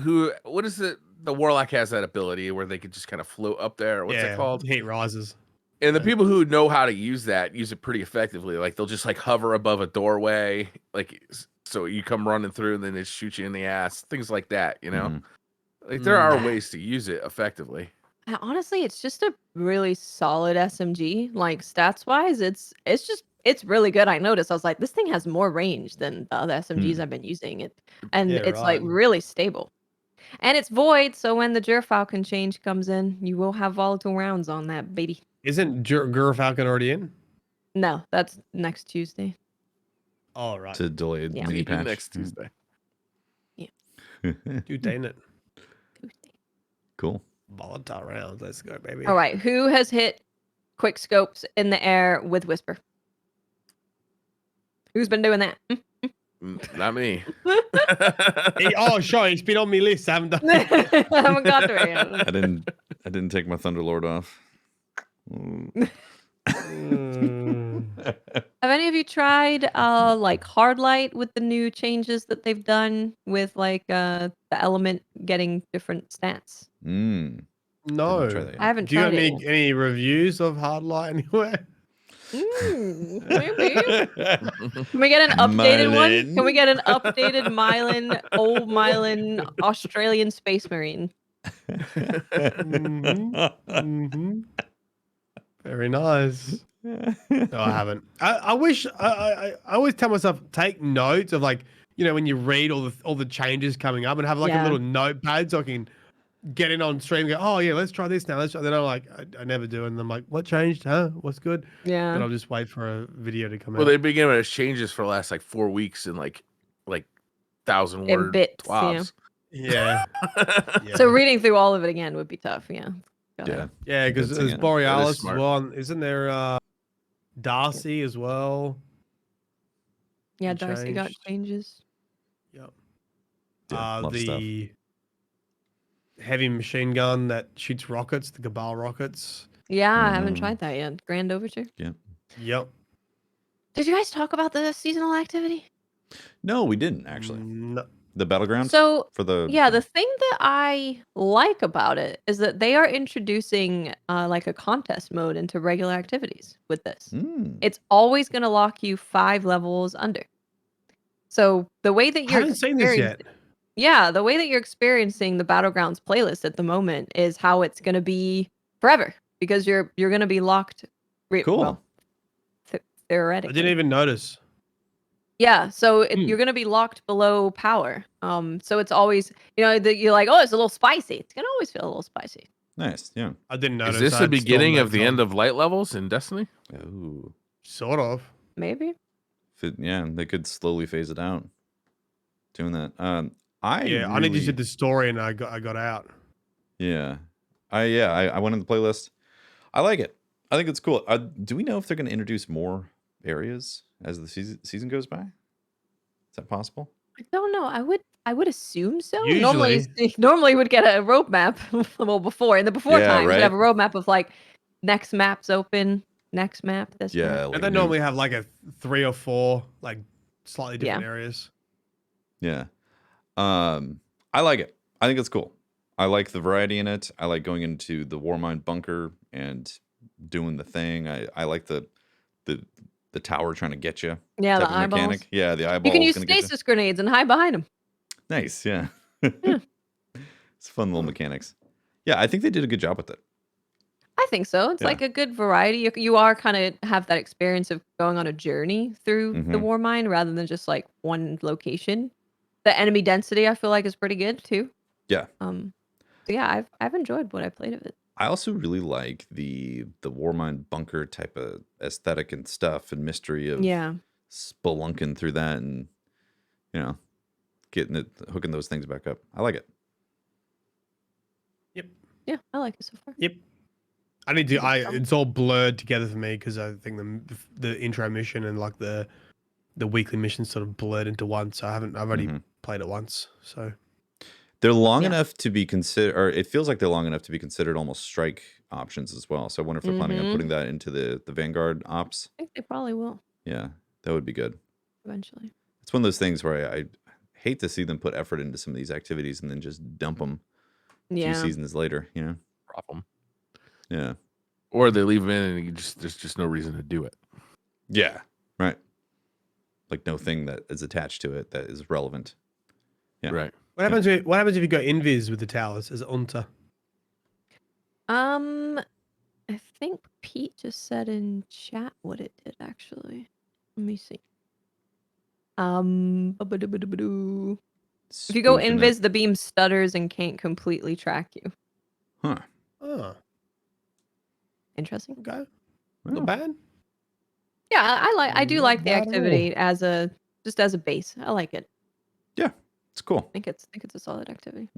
what is it? The warlock has that ability where they could just kind of float up there. What's it called? Heat rises. And the people who know how to use it pretty effectively. Like they'll just like hover above a doorway, like so you come running through and then they shoot you in the ass. Things like that, you know? Like there are ways to use it effectively. Honestly, it's just a really solid SMG. Like stats wise, it's really good. I noticed. I was like, this thing has more range than the other SMGs I've been using. It's like really stable. And it's void, so when the Gerfalcon change comes in, you will have volatile rounds on that baby. Isn't Gerfalcon already in? No, that's next Tuesday. Oh, right. To delayed mini patch. Next Tuesday. Yeah. Tuesday, ain't it? Tuesday. Cool. Volatile rounds. Let's go, baby. All right. Who has hit quick scopes in the air with Whisper? Who's been doing that? Not me. Sure. It's been on my list. I haven't done it. I haven't got to it yet. I didn't take my Thunderlord off. Have any of you tried like Hardlight with the new changes that they've done with like the element getting different stats? No, I haven't tried it. Do you have any reviews of Hardlight anywhere? Maybe. Can we get an updated one? Can we get an updated old Mylan Australian Space Marine? Very nice. No, I haven't. I wish. I always tell myself, take notes of like, you know, when you read all the changes coming up, and have like a little notepad so I can get in on stream and go, oh yeah, let's try this now. Then I'm like, I never do, and I'm like, what changed? Huh? What's good? Yeah. And I'll just wait for a video to come out. Well, they've been giving us changes for the last like 4 weeks in like 1,000 word bits, twabs. Yeah. So reading through all of it again would be tough. Yeah. Yeah, because there's Borealis as well. Isn't there Darcy as well? Yeah, Darcy got changes. Yep. Yeah, the heavy machine gun that shoots rockets, the Cabal rockets. Yeah, I haven't tried that yet. Grand Overture. Yeah. Yep. Did you guys talk about the seasonal activity? No, we didn't actually. No. The Battleground? So for the the thing that I like about it is that they are introducing like a contest mode into regular activities with this. It's always going to lock you 5 levels under. So the way that I haven't seen this yet. Yeah, the way that you're experiencing the Battlegrounds playlist at the moment is how it's going to be forever because you're going to be locked. Cool. Well, theoretically. I didn't even notice. Yeah, so you're gonna be locked below power. So it's always, you're like, oh, it's a little spicy. It's gonna always feel a little spicy. Nice, yeah. I didn't notice. Is this the beginning of the end of light levels in Destiny? Oh, sort of. Maybe. Yeah, they could slowly phase it out. Doing that. I need to see the story, and I got out. Yeah, I went in the playlist. I like it. I think it's cool. Do we know if they're going to introduce more areas as the season goes by? Is that possible? I don't know. I would assume so. Usually. Normally would get a roadmap. Well, before in the times, you'd have a roadmap of like next map's open, next map. This map. And they normally have like a 3 or 4 like slightly different areas. Yeah. I like it. I think it's cool. I like the variety in it. I like going into the Warmind bunker and doing the thing. I like the tower trying to get you. Yeah, the eyeballs. Mechanic. Yeah, the eyeballs. You can use stasis grenades and hide behind them. Nice, yeah. It's fun little mechanics. Yeah, I think they did a good job with it. I think so. It's like a good variety. You are kind of have that experience of going on a journey through the Warmind rather than just like one location. The enemy density I feel like is pretty good too. Yeah. So yeah, I've enjoyed what I played of it. I also really like the Warmind bunker type of aesthetic and stuff and mystery of spelunking through that and hooking those things back up. I like it. Yep. Yeah, I like it so far. Yep. I need to. It's all blurred together for me because I think the intro mission and like the weekly mission sort of blurred into one. So I've already played it once. So they're long enough to be considered, or it feels like they're long enough to be considered almost strike options as well. So I wonder if they're planning on putting that into the Vanguard ops. I think they probably will. Yeah, that would be good. Eventually. It's one of those things where I hate to see them put effort into some of these activities and then just dump them a few seasons later, Problem. Yeah. Or they leave them in and there's just no reason to do it. Yeah. Right. Like no thing that is attached to it that is relevant. Yeah. Right. What happens if you go invis with the towers as Unta? I think Pete just said in chat what it did actually. Let me see. If you go invis, the beam stutters and can't completely track you. Huh. Oh. Interesting. Okay. Not bad. Yeah, I do like the activity as a base. I like it. Yeah, it's cool. I think it's a solid activity.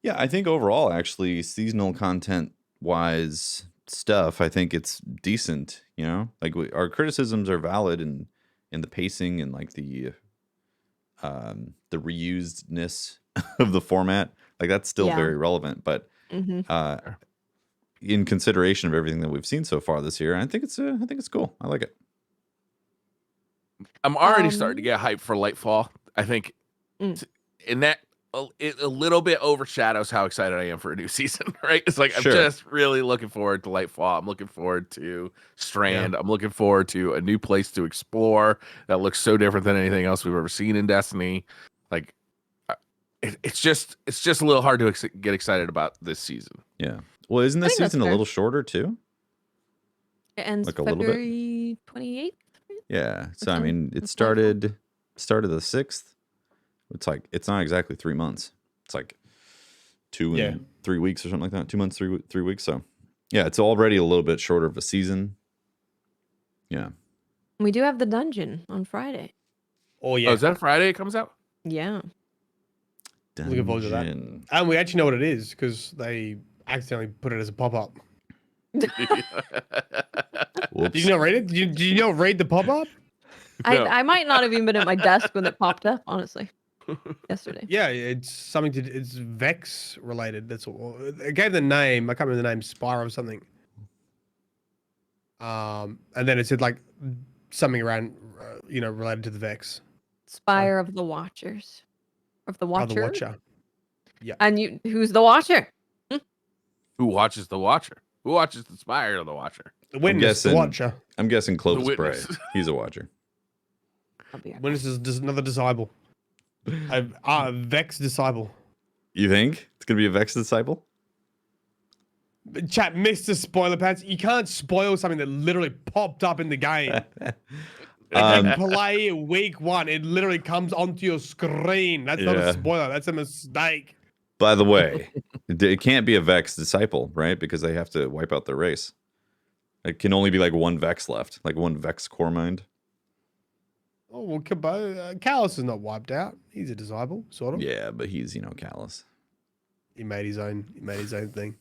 Yeah, I think overall, actually, seasonal content wise stuff, I think it's decent. Like our criticisms are valid in the pacing and like the reusedness of the format. Like that's still very relevant, but in consideration of everything that we've seen so far this year, I think it's cool. I like it. I'm already starting to get hyped for Lightfall. I think, and that it a little bit overshadows how excited I am for a new season. Right? It's like I'm just really looking forward to Lightfall. I'm looking forward to Strand. I'm looking forward to a new place to explore that looks so different than anything else we've ever seen in Destiny. Like, it's just a little hard to get excited about this season. Yeah. Well, isn't this season a little shorter too? It ends like February 28th. Yeah. So I mean, it started the 6th. It's like it's not exactly 3 months. It's like 2 and 3 weeks or something like that. 2 months, 3 weeks. So yeah, it's already a little bit shorter of a season. Yeah. We do have the dungeon on Friday. Oh yeah. Oh, is that Friday it comes out? Yeah. Looking forward to that. And we actually know what it is because they accidentally put it as a pop-up. Did you not read it? Did you not read the pop-up? No. I might not have even been at my desk when it popped up, honestly. Yesterday. Yeah, it's something it's Vex related. That's all. It gave the name. I can't remember the name. Spire or something. And then it said like something around, related to the Vex. Spire of the Watchers. Of the Watcher. The Watcher. Yeah. And who's the Watcher? Who watches the Watcher? Who watches the Spire of the Watcher? The Witness, the Watcher. I'm guessing Clovis Bray. He's a Watcher. Witness is another disciple. A Vex disciple. You think it's gonna be a Vex disciple? Chat, Mr. Spoiler Pants. You can't spoil something that literally popped up in the game. Play week 1. It literally comes onto your screen. That's not a spoiler. That's a mistake. By the way, it can't be a Vex disciple, right? Because they have to wipe out their race. It can only be like one Vex left, like one Vex core mind. Oh, well, Callus is not wiped out. He's a disciple, sort of. Yeah, but he's, Callus. He made his own thing.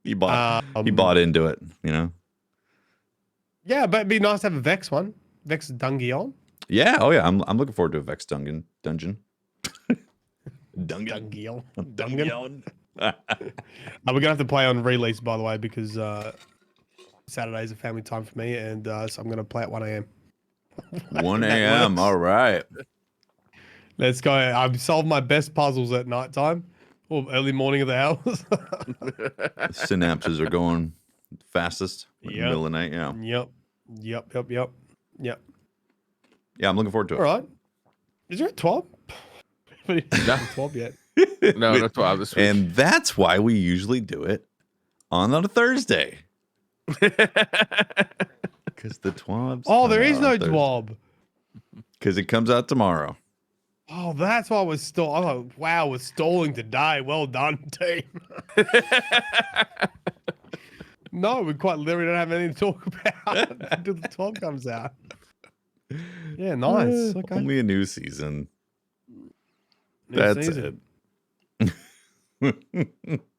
He bought into it, Yeah, but it'd be nice to have a Vex one. Vex Dungeon. Yeah, oh yeah. I'm looking forward to a Vex dungeon. Dungeon. We're gonna have to play on release, by the way, because Saturday's a family time for me, and so I'm gonna play at 1 a.m. 1 a.m. All right. Let's go. I've solved my best puzzles at night time or early morning of the hours. Synapses are going fastest in the middle of the night. Yeah. Yep. Yeah, I'm looking forward to it. All right. Is there a 12? Not 12 yet. No, not 12 this week. And that's why we usually do it on a Thursday. Because the TWABs. Oh, there is no TWAB. Because it comes out tomorrow. Oh, that's why we're stalling. I'm like, wow, we're stalling today. Well done, team. No, we quite literally don't have anything to talk about until the TWAB comes out. Yeah, nice. Okay. Only a new season. That's it.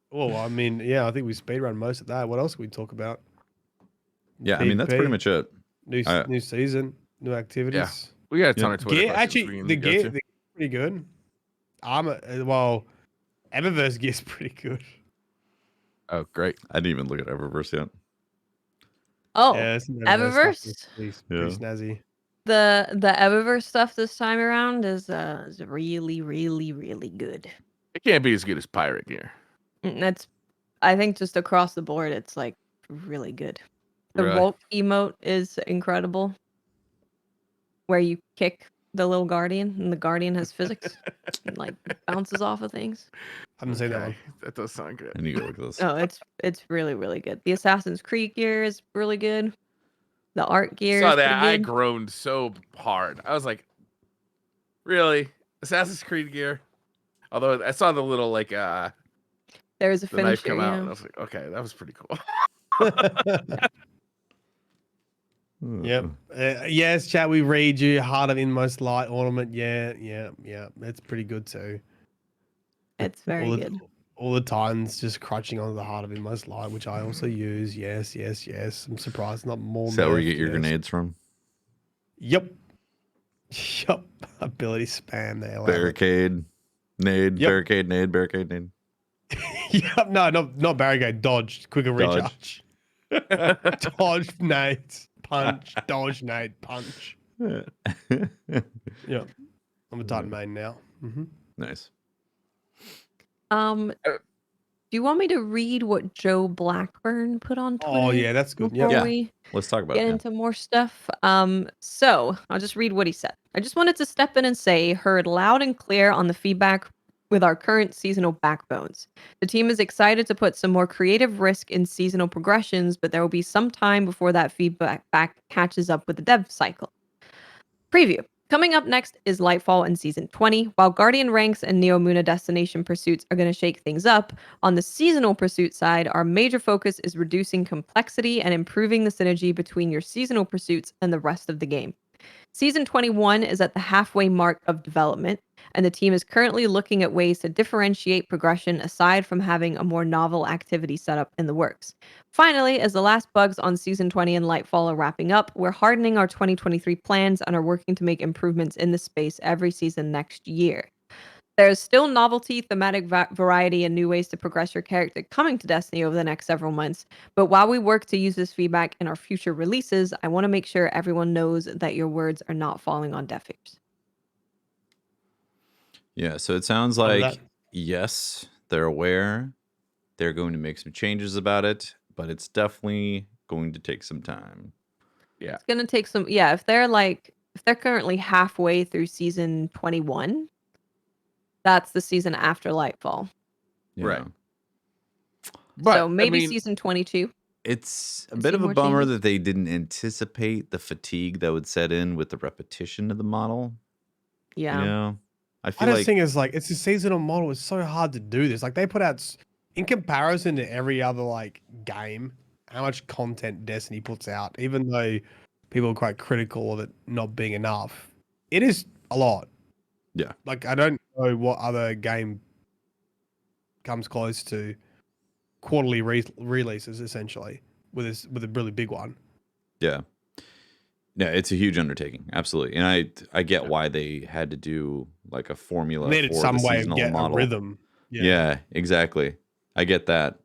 Well, I mean, yeah, I think we speedrun most of that. What else can we talk about? Yeah, I mean, that's pretty much it. New season, new activities. Yeah. We got a ton of Twitter gear. Actually, the gear pretty good. Eververse gear's pretty good. Oh, great. I didn't even look at Eververse yet. Oh, yeah, Eververse? Pretty snazzy. The Eververse stuff this time around is really, really, really good. It can't be as good as Pirate Gear. I think just across the board, it's like really good. The Volk emote is incredible, where you kick the little guardian and the guardian has physics and like bounces off of things. I haven't seen that one. That does sound good. I need to look at this. No, it's really, really good. The Assassin's Creed gear is really good. The art gear. I saw that. I groaned so hard. I was like, really? Assassin's Creed gear? Although I saw the little like there's a knife finisher. come out, and I was like, okay, that was pretty cool. Yep. Yes, chat. We read you. Heart of Inmost Light ornament. Yeah. That's pretty good too. It's very good. All the Titans just crutching onto the Heart of Inmost Light, which I also use. Yes. I'm surprised not more. Is that where you get your grenades from? Yep. Ability spam there. Barricade, nade, barricade, nade, barricade, nade. Yep. No, not barricade. Dodge. Quicker recharge. Dodge, nades, punch. Dodge, nade, punch. Yeah. I'm a Titan main now. Mm-hmm. Nice. Do you want me to read what Joe Blackburn put on Twitter? Oh yeah, that's good. Yeah. Let's talk about get into more stuff. So I'll just read what he said. I just wanted to step in and say, heard loud and clear on the feedback with our current seasonal backbones. The team is excited to put some more creative risk in seasonal progressions, but there will be some time before that feedback catches up with the dev cycle. Preview. Coming up next is Lightfall in Season 20. While Guardian Ranks and Neomuna Destination Pursuits are going to shake things up, on the seasonal pursuit side, our major focus is reducing complexity and improving the synergy between your seasonal pursuits and the rest of the game. Season 21 is at the halfway mark of development, and the team is currently looking at ways to differentiate progression aside from having a more novel activity setup in the works. Finally, as the last bugs on Season 20 and Lightfall are wrapping up, we're hardening our 2023 plans and are working to make improvements in the space every season next year. There's still novelty, thematic variety, and new ways to progress your character coming to Destiny over the next several months. But while we work to use this feedback in our future releases, I want to make sure everyone knows that your words are not falling on deaf ears. Yeah, so it sounds like, yes, they're aware. They're going to make some changes about it, but it's definitely going to take some time. Yeah. It's going to take some, if they're currently halfway through season 21, that's the season after Lightfall. Yeah. Right. But, so maybe season 22. It's a bit of a bummer that they didn't anticipate the fatigue that would set in with the repetition of the model. Yeah. You know, I just think it's a seasonal model. It's so hard to do this. Like they put out, in comparison to every other game, how much content Destiny puts out, even though people are quite critical of it not being enough, it is a lot. Yeah. Like I don't know what other game comes close to quarterly releases essentially with a really big one. Yeah. Yeah, it's a huge undertaking, absolutely, and I get why they had to do like a formula needed for some the way seasonal of get model. a rhythm. Yeah, exactly. I get that.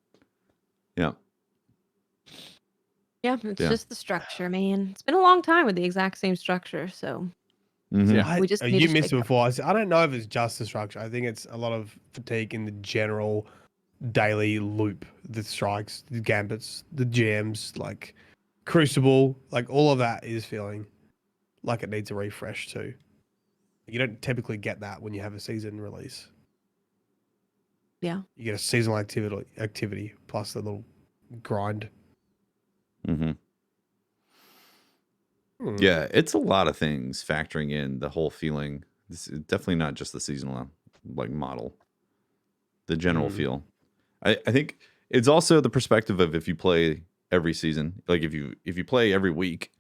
Yeah. Yeah, it's just the structure, man. It's been a long time with the exact same structure, so yeah. we just need you to missed it before. I don't know if it's just the structure. I think it's a lot of fatigue in the general daily loop, the strikes, the gambits, the jams, like Crucible, like all of that is feeling like it needs a refresh too. You don't typically get that when you have a season release. Yeah. You get a seasonal activity plus a little grind. Yeah, it's a lot of things factoring in the whole feeling. This is definitely not just the seasonal model. The general feel. I think it's also the perspective of if you play every season, like if you play every week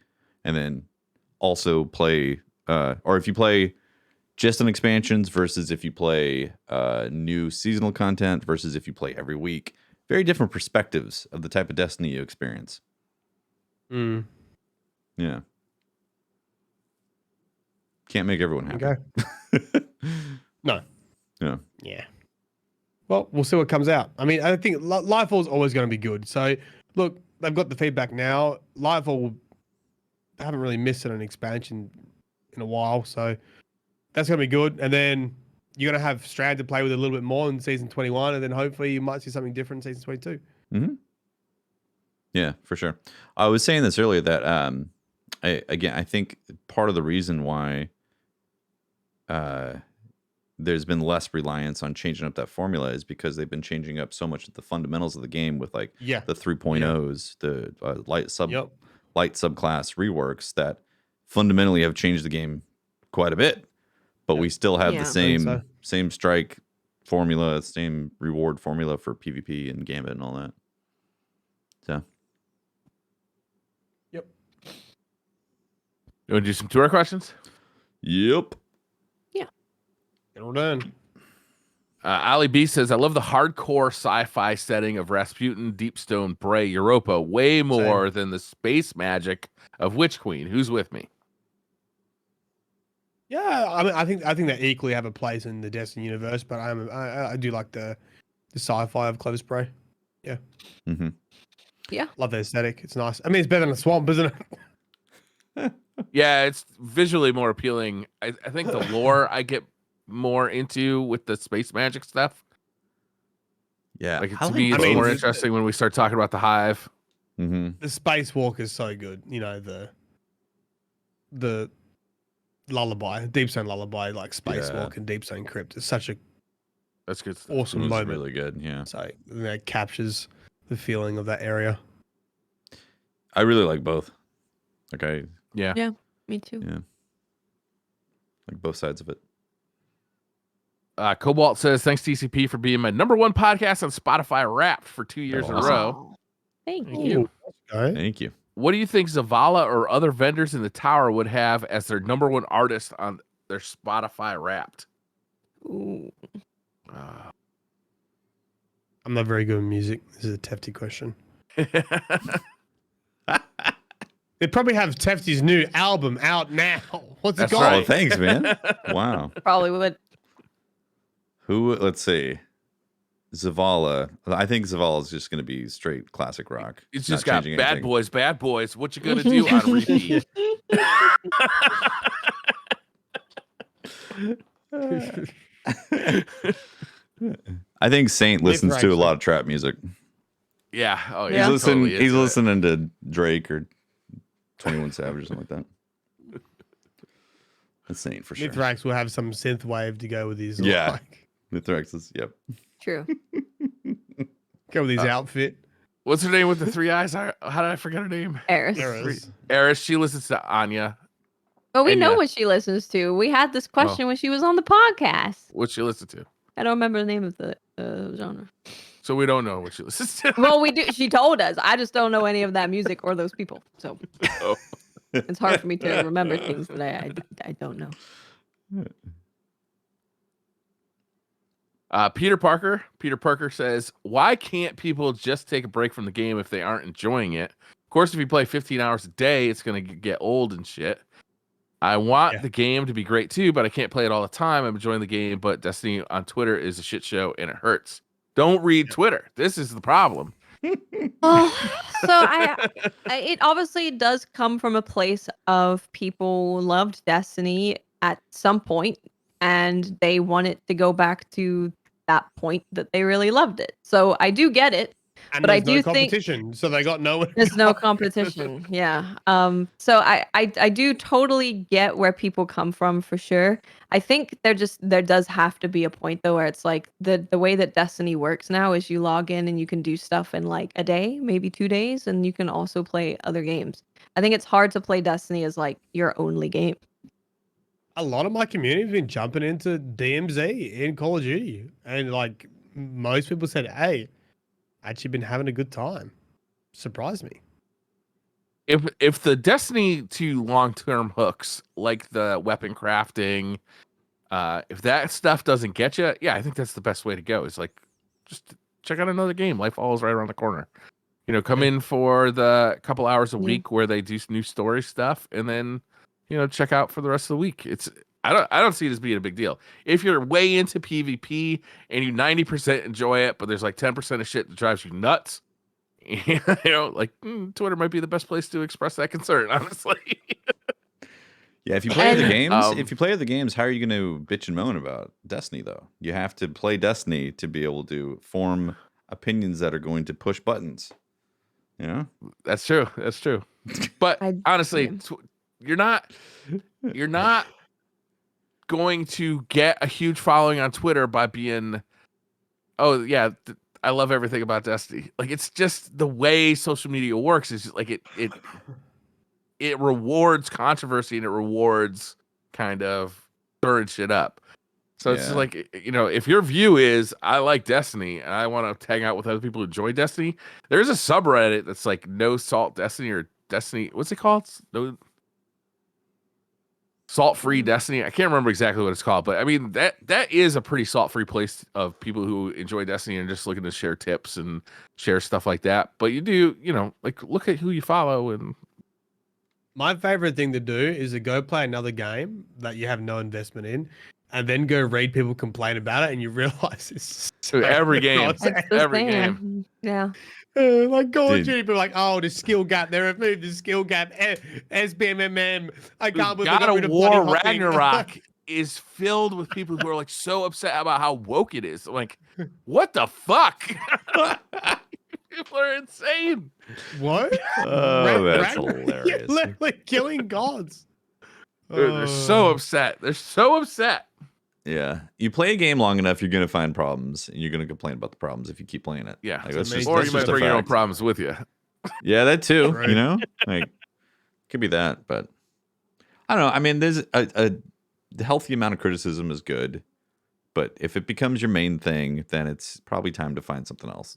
and then also play or if you play just on expansions versus if you play new seasonal content versus if you play every week. Very different perspectives of the type of Destiny you experience. Yeah. Can't make everyone happy. Okay. No. Yeah. Yeah. Well, we'll see what comes out. I mean, I think Lightfall is always going to be good. So, look, they've got the feedback now. Lightfall, they haven't really missed an expansion in a while, so that's going to be good. And then you're going to have Strand to play with a little bit more in season 21, and then hopefully you might see something different in season 22. Mm-hmm. Yeah, for sure. I was saying this earlier that I think part of the reason why there's been less reliance on changing up that formula is because they've been changing up so much of the fundamentals of the game with the 3.0s, the light subclass reworks that fundamentally have changed the game quite a bit. But we still have the same strike formula, same reward formula for PvP and Gambit and all that. So. Yep. You want to do some tour questions? Yep. Yeah. And we're done. Ali B says, I love the hardcore sci-fi setting of Rasputin, Deepstone, Bray, Europa way more than the space magic of Witch Queen. Who's with me? Yeah, I mean, I think they equally have a place in the Destiny universe, but I do like the sci-fi of Clovis Bray. Yeah. Mm-hmm. Yeah. Love the aesthetic. It's nice. I mean, it's better than a swamp, isn't it? Yeah, it's visually more appealing. I think the lore I get more into with the space magic stuff. Yeah. To me, it's more interesting when we start talking about the Hive. Mm-hmm. The spacewalk is so good. You know, the lullaby, Deepstone lullaby, like spacewalk and Deepstone crypt is such a good stuff. Awesome moment. Really good. Yeah. So that captures the feeling of that area. I really like both. Okay. Yeah. Yeah, me too. Yeah. Like both sides of it. Cobalt says, thanks DCP for being my #1 podcast on Spotify Wrapped for 2 years in a row. Thank you. Thank you. what do you think Zavala or other vendors in the tower would have as their #1 artist on their Spotify Wrapped? Ooh. I'm not very good with music. This is a Tefty question. They probably have Tefty's new album out now. What's it called? Right. Oh, thanks, man. Wow. Probably would. Who? Let's see. Zavala. I think Zavala is just going to be straight classic rock. It's just got bad boys, bad boys. What you gonna do on repeat? I think Saint listens to a lot of trap music. Yeah. Oh yeah. He's listening to Drake or 21 Savage or something like that. That's Saint for sure. Mithrax will have some synth wave to go with his. Yeah. Mithrax is, yep. True. Go with his outfit. What's her name with the 3 eyes? How did I forget her name? Eris. She listens to Anya. But we know what she listens to. We had this question when she was on the podcast. What she listens to? I don't remember the name of the genre. So we don't know what she listens to. Well, we do. She told us. I just don't know any of that music or those people. So it's hard for me to remember things that I don't know. Peter Parker says, why can't people just take a break from the game if they aren't enjoying it? Of course, if you play 15 hours a day, it's going to get old and shit. I want the game to be great too, but I can't play it all the time. I'm enjoying the game, but Destiny on Twitter is a shit show and it hurts. Don't read Twitter. This is the problem. So it obviously does come from a place of people loved Destiny at some point and they want it to go back to that point that they really loved it. So I do get it. And but I do do competition, think so they got no. There's no competition. Yeah. So I do totally get where people come from for sure. I think there does have to be a point though where it's like the way that Destiny works now is you log in and you can do stuff in like a day, maybe 2 days, and you can also play other games. I think it's hard to play Destiny as like your only game. A lot of my community has been jumping into DMZ in Call of Duty, and like most people said, "Hey, actually been having a good time." Surprised me. If the Destiny 2 long-term hooks, like the weapon crafting, if that stuff doesn't get you, I think that's the best way to go. It's like, just check out another game. Lightfall is right around the corner. Come in for the couple hours a week where they do new story stuff, and then, check out for the rest of the week. I don't see it as being a big deal. If you're way into PvP and you 90% enjoy it, but there's like 10% of shit that drives you nuts, Twitter might be the best place to express that concern, honestly. Yeah, if you play the games, how are you going to bitch and moan about Destiny though? You have to play Destiny to be able to form opinions that are going to push buttons. That's true. But honestly, you're not going to get a huge following on Twitter by being, I love everything about Destiny. Like, it's just the way social media works is just, like it rewards controversy and it rewards kind of stirring shit up. So it's just like, if your view is I like Destiny and I want to hang out with other people who enjoy Destiny, there's a subreddit that's like No Salt Destiny or Destiny. What's it called? No Salt-free Destiny. I can't remember exactly what it's called, but I mean that is a pretty salt-free place of people who enjoy Destiny and just looking to share tips and share stuff like that. But you do, like look at who you follow. And my favorite thing to do is to go play another game that you have no investment in, and then go read people complain about it, and you realize it's every game. Every game. Yeah. Like Call of Duty, people are like, oh, the skill gap. They removed the skill gap. SBMMM. I can't believe God of War Ragnarok is filled with people who are like so upset about how woke it is. I'm like, what the fuck? People are insane. What? Oh, that's hilarious. You're literally killing gods. They're so upset. They're so upset. Yeah, you play a game long enough, you're gonna find problems, and you're gonna complain about the problems if you keep playing it. Yeah, like, or you might bring your own problems with you. Yeah, that too. Right. Like could be that, but I don't know. I mean, there's a healthy amount of criticism is good, but if it becomes your main thing, then it's probably time to find something else.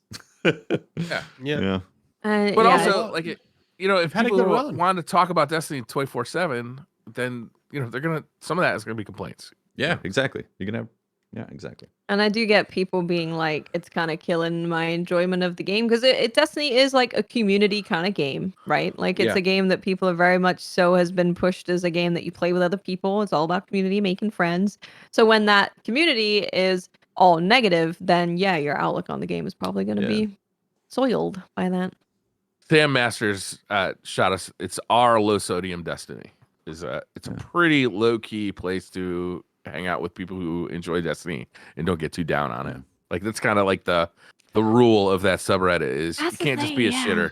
Yeah. Yeah. But also, like if people want to talk about Destiny 24/7, then some of that is gonna be complaints. Yeah, exactly. You can have. Yeah, exactly. And I do get people being like, it's kind of killing my enjoyment of the game because Destiny is like a community kind of game, right? Like it's a game that people are very much so has been pushed as a game that you play with other people. It's all about community, making friends. So when that community is all negative, then yeah, your outlook on the game is probably going to be soiled by that. Sam Masters shot us. It's our low sodium Destiny. It's a pretty low key place to hang out with people who enjoy Destiny and don't get too down on it. Like that's kind of like the rule of that subreddit is you can't just be a shitter.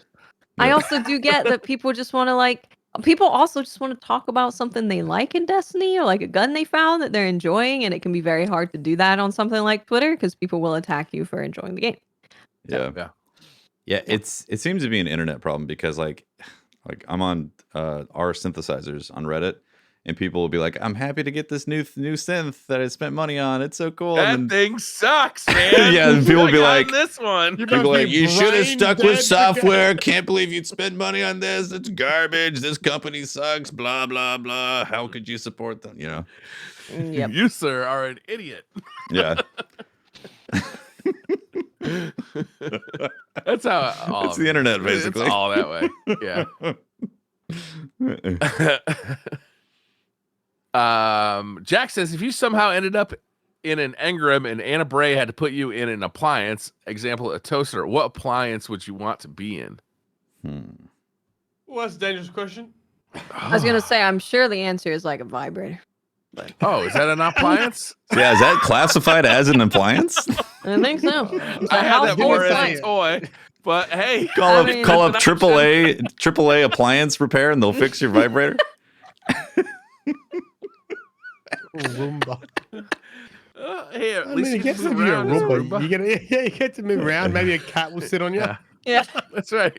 I also do get that people just want to talk about something they like in Destiny or like a gun they found that they're enjoying, and it can be very hard to do that on something like Twitter because people will attack you for enjoying the game. Yeah. It seems to be an internet problem because like I'm on our synthesizers on Reddit. And people will be like, "I'm happy to get this new synth that I spent money on. It's so cool." That thing sucks, man. Yeah, and people will be like, "This one." People like, "You should have stuck with software. Can't believe you'd spend money on this. It's garbage. This company sucks. Blah blah blah. How could you support them?" Yep. You, sir, are an idiot. Yeah. That's how it's the internet, basically. It's all that way. Yeah. Jack says, if you somehow ended up in an engram and Anna Bray had to put you in an appliance, example, a toaster, what appliance would you want to be in? Well, that's a dangerous question. I was going to say, I'm sure the answer is like a vibrator. But... Oh, is that an appliance? Yeah, is that classified as an appliance? I think so. I had that more as a toy, but hey. Call up AAA appliance repair and they'll fix your vibrator. Roomba. Hey, at I least mean, you get to move around. Roomba. You get to move around. Maybe a cat will sit on you. Yeah. That's right.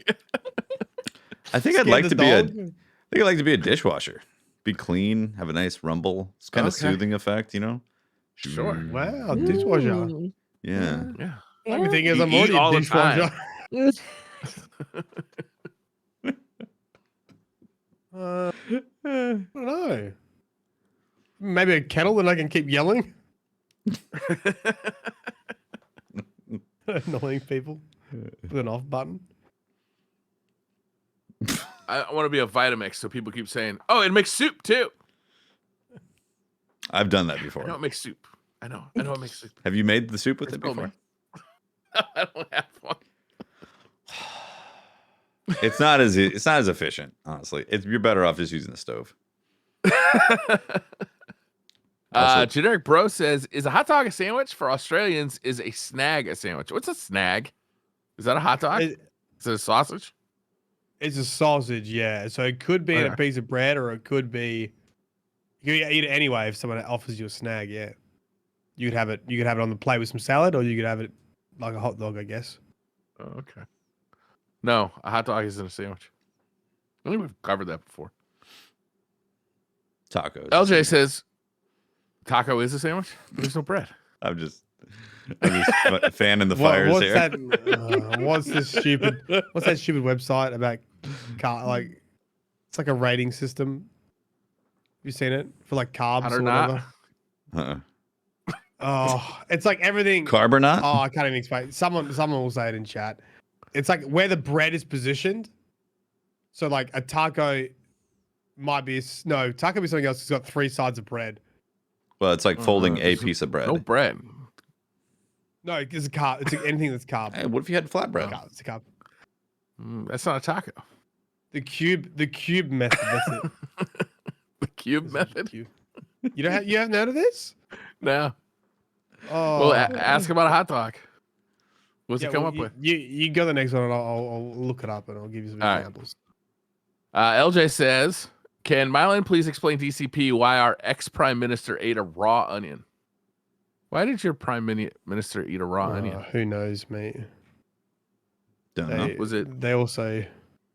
I think I'd like to be a dishwasher. Be clean, have a nice rumble. It's kind of soothing effect, Sure. Wow, dishwasher. Yeah. The thing is, I'm already a dishwasher. I don't know. Maybe a kettle that I can keep yelling. Annoying people with an off button. I want to be a Vitamix, so people keep saying, "Oh, it makes soup too." I've done that before. I know it makes soup. I know it makes soup. Have you made the soup with it before? I don't have one. It's not as efficient, honestly. You're better off just using the stove. Generic Bro says, is a hot dog a sandwich? For Australians, is a snag a sandwich? What's a snag? Is that a hot dog? Is it a sausage? It's a sausage, yeah. So it could be in a piece of bread, or it could be you can eat it anyway if someone offers you a snag, yeah. You could have it on the plate with some salad, or you could have it like a hot dog, I guess. Oh, okay. No, a hot dog isn't a sandwich. I think we've covered that before. Tacos. LJ says taco is a sandwich, but there's no bread. I'm just fanning the fires here. What's that stupid website about it's like a rating system. Have you seen it for like carbs or whatever? Oh, it's like everything. Carb or not? Oh, I can't even explain. Someone will say it in chat. It's like where the bread is positioned. So like a taco might be taco be something else. It's got 3 sides of bread. Well, it's like folding a piece of bread. No bread. No, it's a carb. It's anything that's carb. Hey, what if you had flatbread? It's a carb. That's not a taco. The cube method. That's it. The cube method. You haven't heard of this? No. Oh. Well, ask about a hot dog. What's it come up with? You go the next one, and I'll look it up, and I'll give you some examples. LJ says, can Mylan please explain DCP why our ex-prime minister ate a raw onion? Why did your prime minister eat a raw onion? Who knows, mate? Don't know. Was it? They all say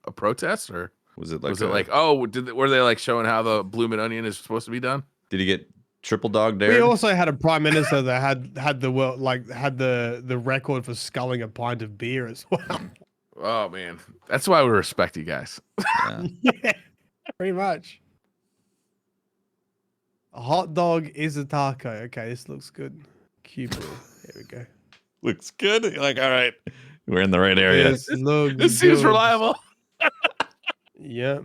a protest, or was it like? Were they like showing how the blooming onion is supposed to be done? Did he get triple dog dared? We also had a prime minister that had the record for sculling a pint of beer as well. Oh man, that's why we respect you guys. Yeah. Yeah, pretty much. A hot dog is a taco. Okay, this looks good. Cube rule. There we go. Looks good. You're like, all right, we're in the right area. This looks This seems good. reliable. Yep.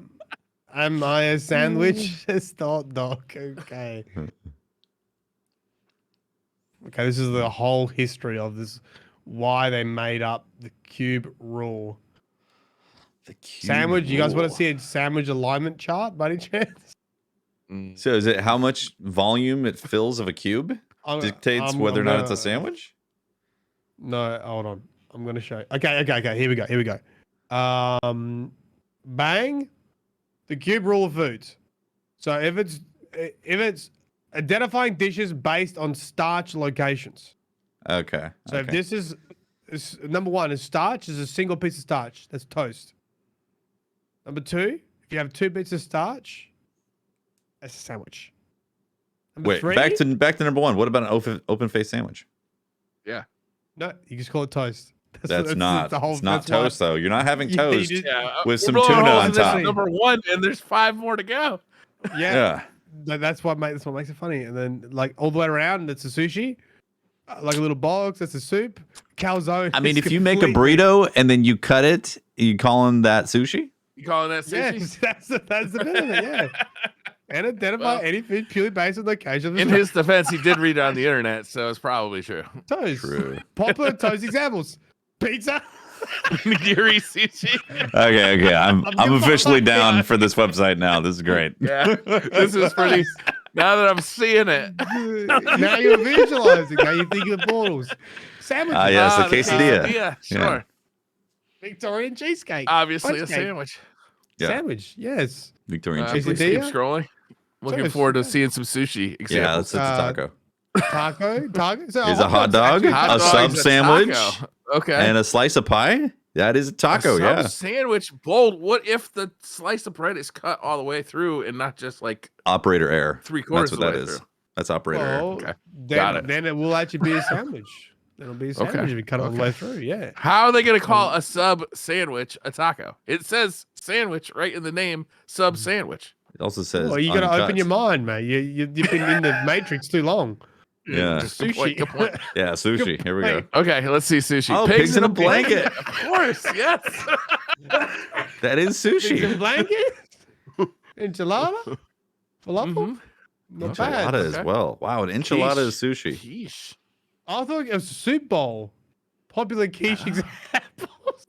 Am I a sandwich? It's the hot dog. Okay. Okay, this is the whole history of this. Why they made up the cube rule. The cube Sandwich. You guys want to rule. see a sandwich alignment chart by any chance? So is it how much volume it fills of a cube dictates whether or not it's a sandwich? No, hold on. I'm gonna show you. Okay. Here we go. Bang. The cube rule of foods. So if it's identifying dishes based on starch locations. Okay. So if this is number one, is starch is a single piece of starch. That's toast. Number two, if you have 2 bits of starch, that's a sandwich. Number Wait, three, back to number one. What about an open face sandwich? Yeah. no, you just call it toast. That's not the it's not that's why- toast though. You're not having You toast just- with some We're blowing tuna holes on in this top. Number 1, and there's 5 more to go. Yeah, Yeah. that's what makes it funny. And then like all the way around, it's a sushi, like a little box. That's a soup. Calzone. I mean, is if you make a complete- burrito and then you cut it, you call them that sushi? You calling that sushi? Yes, that's the bit of it. Yeah, and identify any food purely based on location. Of the In his defense, he did read it on the internet, so it's probably true. toast. True. Popular toast examples: pizza. Nigiri sushi. Okay. I'm I'm officially fine. down for this website now. This is great. Yeah, this is pretty. Now that I'm seeing it, Now you're visualizing. Now you're thinking of portals. Sandwiches. Ah, yes, the quesadilla. Yeah, sure. Victorian cheesecake. Obviously, a Fudge cake. sandwich. Yeah. Sandwich. Yes. Victorian Please cheese. keep Quesadilla? scrolling. Looking Toast, forward to yeah. seeing some sushi Yeah, examples. that's a taco. Taco. So Is a hot dog, actually- Hot a dog's sub sandwich, taco. Okay. and a slice of pie. That is a taco. A Yeah. sub sandwich bold. What if the slice of bread is cut all the way through and not just like Operator error. 3/4 That's of what the that way is. through? That's operator error. Well, Okay. then, Got it. then it will actually be a sandwich. It'll be a sandwich Okay. if you cut it all the way through. Yeah. How are they going to call a sub sandwich a taco? It says sandwich right in the name, sub sandwich. It also says. Well, you got to uncut. open your mind, mate. You've been in the matrix too long. Yeah. Just good point, good point. Yeah, sushi. Here we go. point. Okay, let's see sushi. Oh, pigs in a blanket. Of course, yes. That is Pigs in sushi. blanket. Enchilada. Falafel. Mhm. Not bad. Enchilada as Okay. well. Wow, an enchilada is sushi. Sheesh. I thought it was a soup bowl. Popular quiche examples.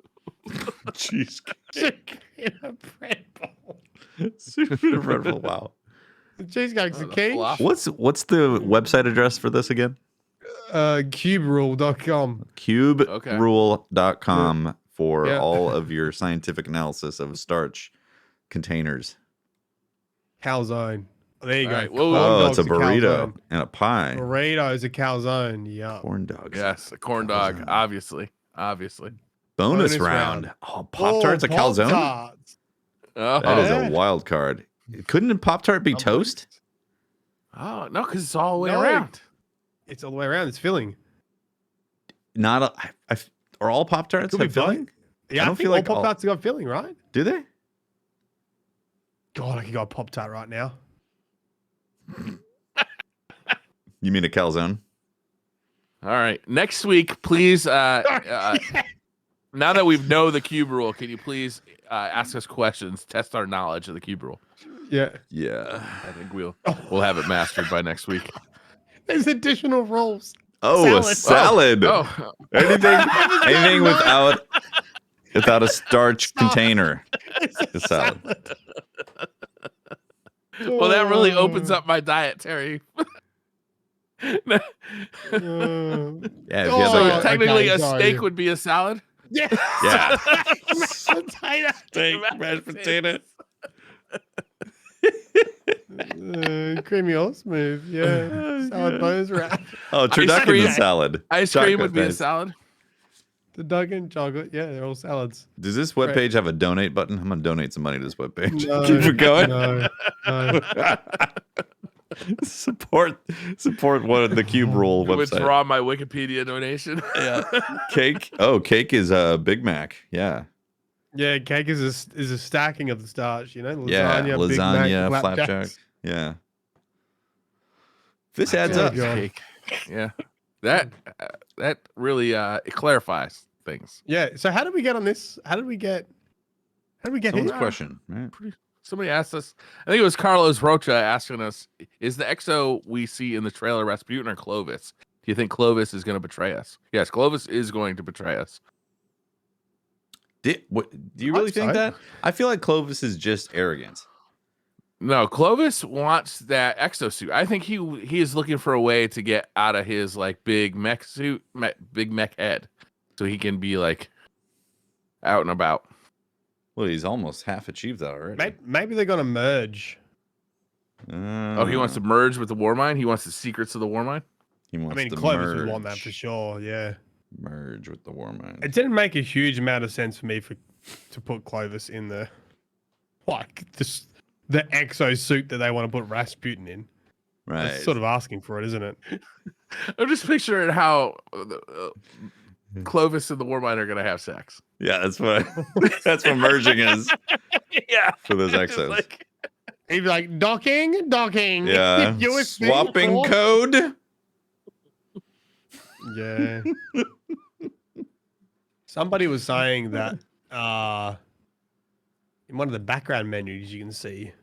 Cheesecake. Chicken in a bread bowl. Super incredible. Wow. The cheesecake's a the quiche. falafel. What's the website address for this again? Cuberule.com. Cuberule.com for Yeah. all of your scientific analysis of starch containers. Calzone. There you All go. right, well, Corn Oh, it's a dog's burrito calzone. and a pie. Burrito is a calzone. Yeah. Corn dogs. Yes, a corn dog, Calzone. obviously. Bonus Bonus round. round. Oh, Pop Tart's a calzone? Pop-Tarts. Oh, That is Yeah. a wild card. Couldn't a Pop Tart be toast? oh no, because it's all the way No. around. It's all the way around. It's filling. Not a. Are all Pop Tarts Could be have filling? Yeah, I, don't think feel all like all- Pop-Tarts have got filling, right? Do they? God, I could go a Pop-Tart right now. You mean a calzone? All right, next week, please. Now that we know the cube rule, can you please ask us questions, test our knowledge of the cube rule? Yeah. Yeah. I think we'll have it mastered by next week. There's additional rules. Oh, Salad. a salad. Oh, Anything without a starch container. It's A salad. well, that really Oh. opens up my diet, Terry. Uh, Yeah, if you have Oh, So like okay, technically, a sorry. steak would be a salad. yeah. Yeah. Mashed potato. Steak, mashed potato. Creamy or smooth. Yeah. Salad bones wrap. Oh, turducken cream. is salad. Ice cream Chocolate, would be a nice. salad. The Duggan chocolate. Yeah, they're all salads. Does this webpage have a donate button? I'm gonna donate some money to this webpage. No, Keep it going. No. support one of the Cube Rule website. Withdraw my Wikipedia donation. Yeah. Cake. Oh, cake is a Big Mac. Yeah. Yeah, cake is a stacking of the starch, lasagna, Yeah, Big lasagna, Mac, flapjack. Yeah. This adds up. Cake. Yeah. That really it clarifies things. Yeah. So how did we get on this? How did we get Someone's here? question, right? Somebody asked us, I think it was Carlos Rocha asking us, is the EXO we see in the trailer Rasputin or Clovis? Do you think Clovis is going to betray us? Yes, Clovis is going to betray us. Do you really think that? I feel like Clovis is just arrogant. No, Clovis wants that exosuit. I think he is looking for a way to get out of his like big mech suit, big mech head, so he can be like out and about. Well, he's almost half achieved that already. Maybe they're gonna merge. He wants to merge with the Warmind. He wants the secrets of the Warmind. He wants to Clovis would want that for sure. Yeah, merge with the Warmind. It didn't make a huge amount of sense for me to put Clovis in the exo suit that they want to put Rasputin in. Right, it's sort of asking for it, isn't it? I'm just picturing how Clovis and the Warmind are gonna have sex. Yeah, that's what merging is. Yeah, for those exos. He'd be like docking. Yeah, USB swapping port. code. Yeah. Somebody was saying that in one of the background menus you can see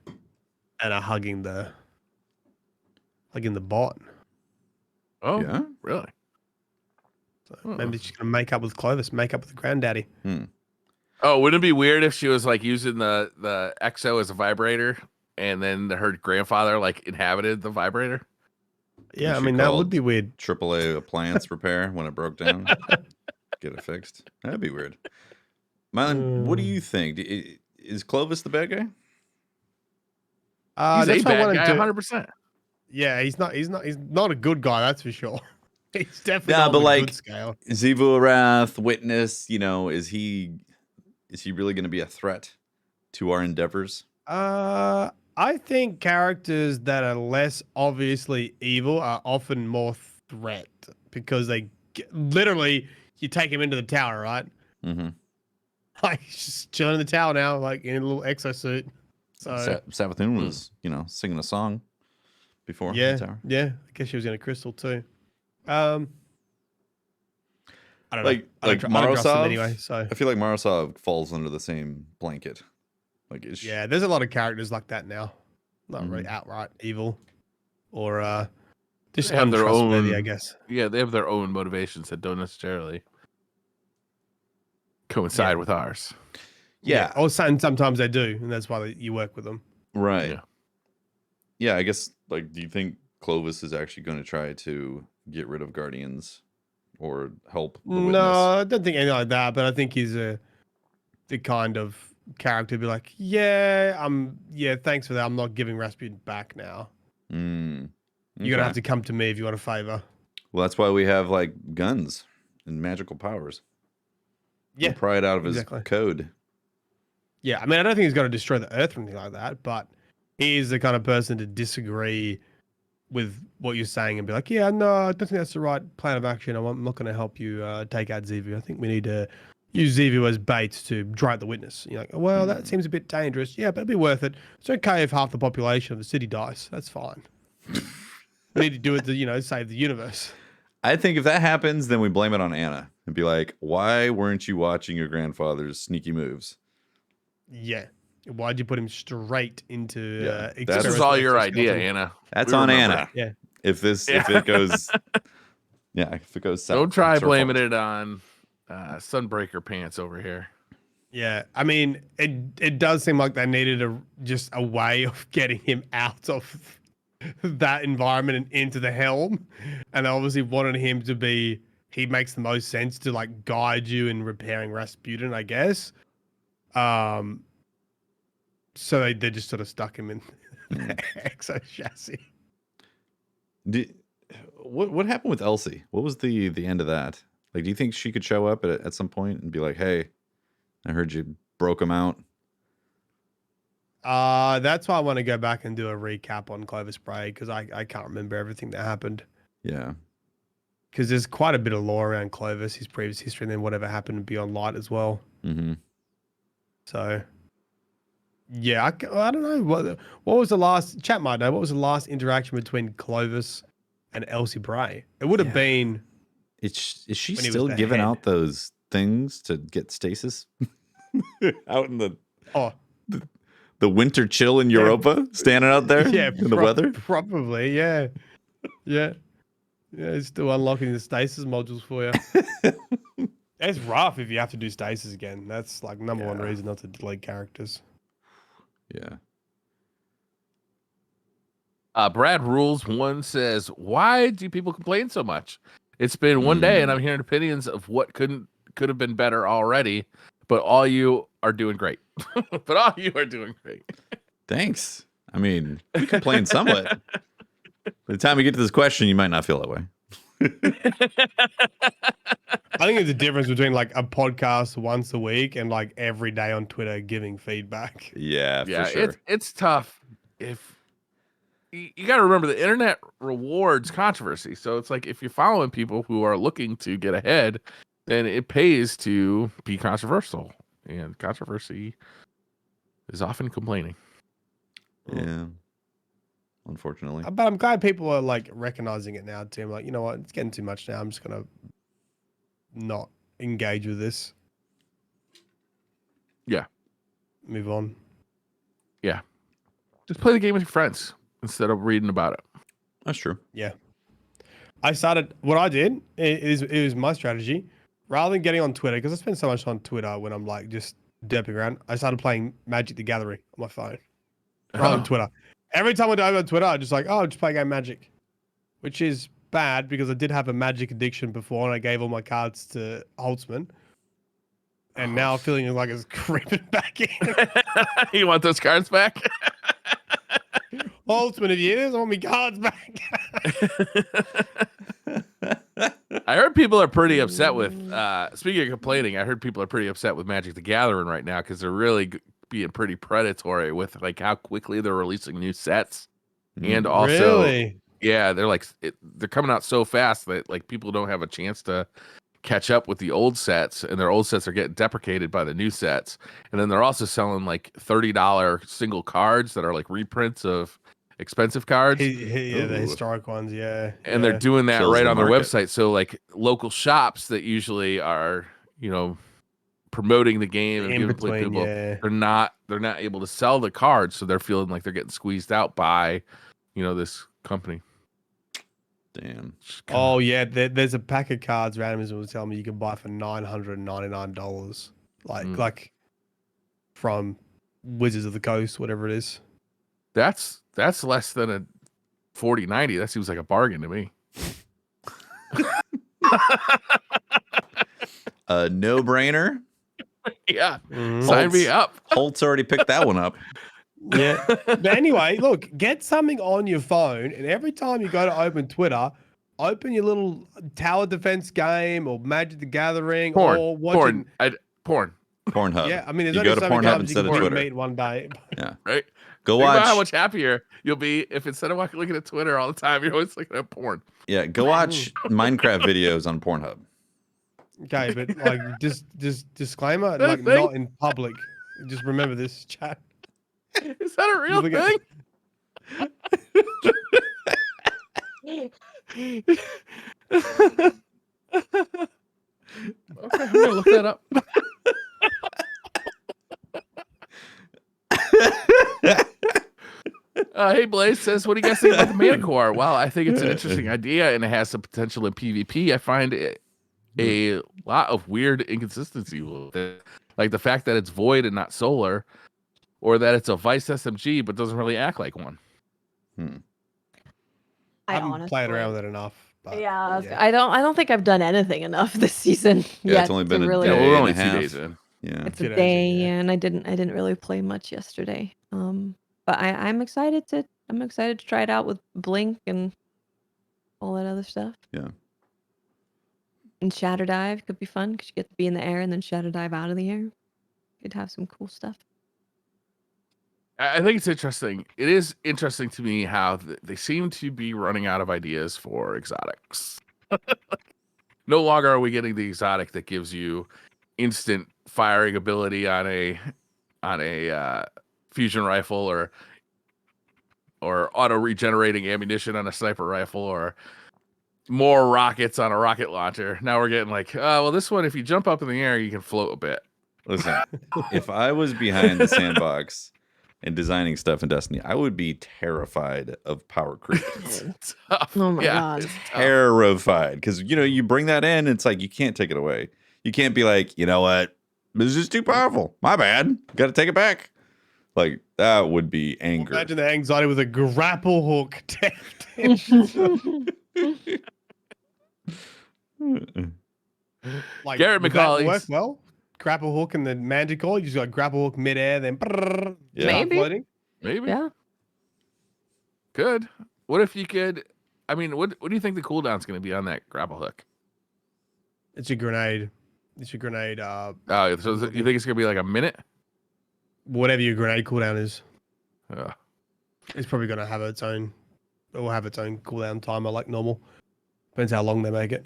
Anna hugging the bot. Oh, yeah, really? So maybe she's gonna make up with Clovis, make up with the granddaddy. Oh, wouldn't it be weird if she was like using the EXO as a vibrator, and then her grandfather like inhabited the vibrator? Yeah, I mean that would be weird. AAA appliance repair when it broke down. Get it fixed. That'd be weird. Mylan, what do you think? Is Clovis the bad guy? He's a bad guy, 100%. Yeah, he's not a good guy, that's for sure. He's definitely not on the good scale. Xivu Arath, Witness, is he really going to be a threat to our endeavors? I think characters that are less obviously evil are often more threat because they literally you take him into the tower, right? Mm-hmm. Like he's just chilling in the tower now, like in a little exosuit. So Savathun was, singing a song before the tower. Yeah. I guess she was in a crystal too. I don't know. Like Marosov. Anyway, so I feel like Marosov falls under the same blanket. Yeah, there's a lot of characters like that now. Not really outright evil, or just have their own. I guess. Yeah, they have their own motivations that don't necessarily coincide with ours. Yeah. Or sometimes they do, and that's why you work with them. Right. Yeah, I guess. Do you think Clovis is actually going to try to get rid of Guardians or help the Witness? No, I don't think anything like that. But I think he's the kind of character to be like, thanks for that. I'm not giving Rasputin back now. Okay. You're gonna have to come to me if you want a favor. Well, that's why we have guns and magical powers. Yeah, we'll pry it out of his code. Yeah, I mean, I don't think he's going to destroy the Earth or anything like that, but he is the kind of person to disagree with what you're saying and be like, yeah, no, I don't think that's the right plan of action. I'm not going to help you take out Xivu. I think we need to use Xivu as bait to dry out the Witness. You're like, well, that seems a bit dangerous. Yeah, but it'll be worth it. It's okay if half the population of the city dies. That's fine. We need to do it to, save the universe. I think if that happens, then we blame it on Anna and be like, why weren't you watching your grandfather's sneaky moves? Yeah. Why'd you put him straight into this is all your idea, Anna. That's on Anna. Yeah. If it goes if it goes south. Don't try blaming it on Sunbreaker Pants over here. Yeah. I mean, it does seem like they needed just a way of getting him out of that environment and into the helm. And they obviously wanted him to be he makes the most sense to guide you in repairing Rasputin, I guess. So they just sort of stuck him in the exo chassis. What happened with Elsie? What was the end of that? Do you think she could show up at some point and be like, hey, I heard you broke him out? That's why I want to go back and do a recap on Clovis Bray because I can't remember everything that happened. Yeah. Because there's quite a bit of lore around Clovis, his previous history, and then whatever happened beyond Light as well. Mm-hmm. So, yeah, I don't know what was the last chat might know. What was the last interaction between Clovis and Elsie Bray? It would have been. Is she when he was still the giving head. out those things to get stasis out in the the winter chill in Europa, standing out there in the weather? Probably, yeah. It's still unlocking the stasis modules for you. It's rough if you have to do stasis again. That's like number one reason not to delete characters. Yeah. Brad Rules 1 says, why do people complain so much? It's been one day and I'm hearing opinions of what could have been better already, but all you are doing great. Thanks. I mean, we complain somewhat. By the time we get to this question, you might not feel that way. I think there's a difference between like a podcast once a week and like every day on Twitter giving feedback. Yeah, for sure. It's tough. If you got to remember, the internet rewards controversy. So it's like if you're following people who are looking to get ahead, then it pays to be controversial. And controversy is often complaining. Yeah. Unfortunately. But I'm glad people are like recognizing it now too. I'm like, you know what? It's getting too much now. I'm just going to not engage with this. Yeah. Move on. Yeah. Just play the game with your friends instead of reading about it. That's true. Yeah. What I did it was my strategy. Rather than getting on Twitter, because I spend so much on Twitter when I'm like just derping around, I started playing Magic the Gathering on my phone. Rather than Twitter. Every time I go on Twitter, I'm just like, I'll just play game Magic. Which is bad because I did have a Magic addiction before and I gave all my cards to Holtzman. And now I'm feeling like it's creeping back in. You want those cards back? Holtzman, if you I want my cards back. I heard people are pretty upset with, speaking of complaining, I heard people are pretty upset with Magic the Gathering right now because they're really being pretty predatory with like how quickly they're releasing new sets. And also, yeah, they're coming out so fast that like people don't have a chance to catch up with the old sets, and their old sets are getting deprecated by the new sets. And then they're also selling like $30 single cards that are like reprints of expensive cards. Yeah, the historic ones, yeah. And they're doing that right on their website. So like local shops that usually are, promoting the game and giving play people, they're not able to sell the cards, so they're feeling like they're getting squeezed out by, this company. Damn. Oh yeah, there's a pack of cards randomly will tell me you can buy for $999. Like from Wizards of the Coast, whatever it is. That's less than a 4090. That seems like a bargain to me. A no-brainer. Yeah. Sign me up. Holtz already picked that one up. Yeah. But anyway, look, get something on your phone, and every time you go to open Twitter, open your little tower defense game or Magic the Gathering or watching Pornhub. Yeah, I mean, there's you only go to so many Pornhub times you instead can of Twitter. meet one day. Yeah. Right? Go Think watch. about how much happier you'll be if instead of looking at Twitter all the time, you're always looking at porn. Yeah, go watch Minecraft videos on Pornhub. Okay, but like just disclaimer, like not in public. Just remember this, chat. Is that a real thing? Okay, I'm gonna look that up. Hey, Blaze says, what do you guys think about the Mana Core? Well, I think it's an interesting idea and it has some potential in PvP. I find it a lot of weird inconsistency with it. Like the fact that it's void and not solar, or that it's a Vice SMG but doesn't really act like one. I haven't played around with it enough. But, yeah. I don't think I've done anything enough this season. Yeah, it's only been really, a day we're only and a 2 half. days in. Yeah, it's a day, and I didn't really play much yesterday. But I'm excited to try it out with Blink and all that other stuff. Yeah. And Shatter Dive could be fun because you get to be in the air and then Shatter Dive out of the air. Could have some cool stuff. I think it's interesting. It is interesting to me how they seem to be running out of ideas for exotics. No longer are we getting the exotic that gives you instant firing ability on a fusion rifle or auto regenerating ammunition on a sniper rifle or more rockets on a rocket launcher. Now we're getting like, well, this one, if you jump up in the air, you can float a bit. Listen, if I was behind the sandbox and designing stuff in Destiny, I would be terrified of power creep. Oh my God. Terrified. Because, you bring that in, it's like, you can't take it away. You can't be like, you know what? This is too powerful. My bad. Got to take it back. Like, that would be anger. Imagine the anxiety with a grapple hook. Like, Garrett McCauley. Work well? Grapple hook and the Manticore. You just got grapple hook midair, then Maybe. floating. Maybe. Yeah. Good. What if you could? I mean, what do you think the cooldown's going to be on that grapple hook? It's a grenade. So you think it's going to be like a minute? Whatever your grenade cooldown is. Yeah. It's probably going to have its own. It will have its own cooldown timer like normal. Depends how long they make it.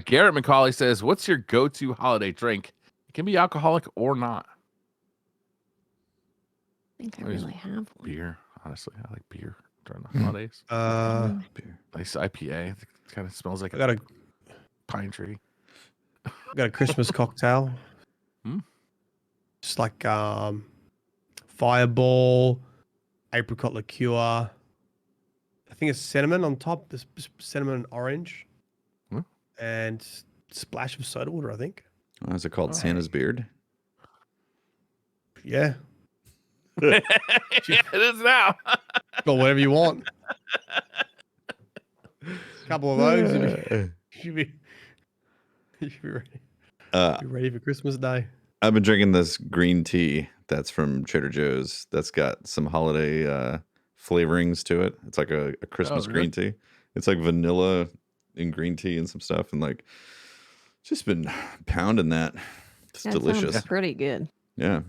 Garrett McCauley says, "What's your go-to holiday drink? It can be alcoholic or not." I think I really have one. Beer. Honestly, I like beer during the holidays. Beer. Nice IPA. It kind of smells like a pine tree. Got a Christmas cocktail. Just like Fireball, apricot liqueur. I think it's cinnamon on top. This cinnamon and orange, and splash of soda water. I think. Oh, is it called Santa's beard? Yeah. Yeah, it is now. Got whatever you want. A couple of those. You should be ready. Be ready for Christmas Day. I've been drinking this green tea that's from Trader Joe's. That's got some holiday flavorings to it. It's like a Christmas green tea. It's like vanilla and green tea and some stuff. And like, just been pounding that. It's delicious. Sounds pretty good. Yeah.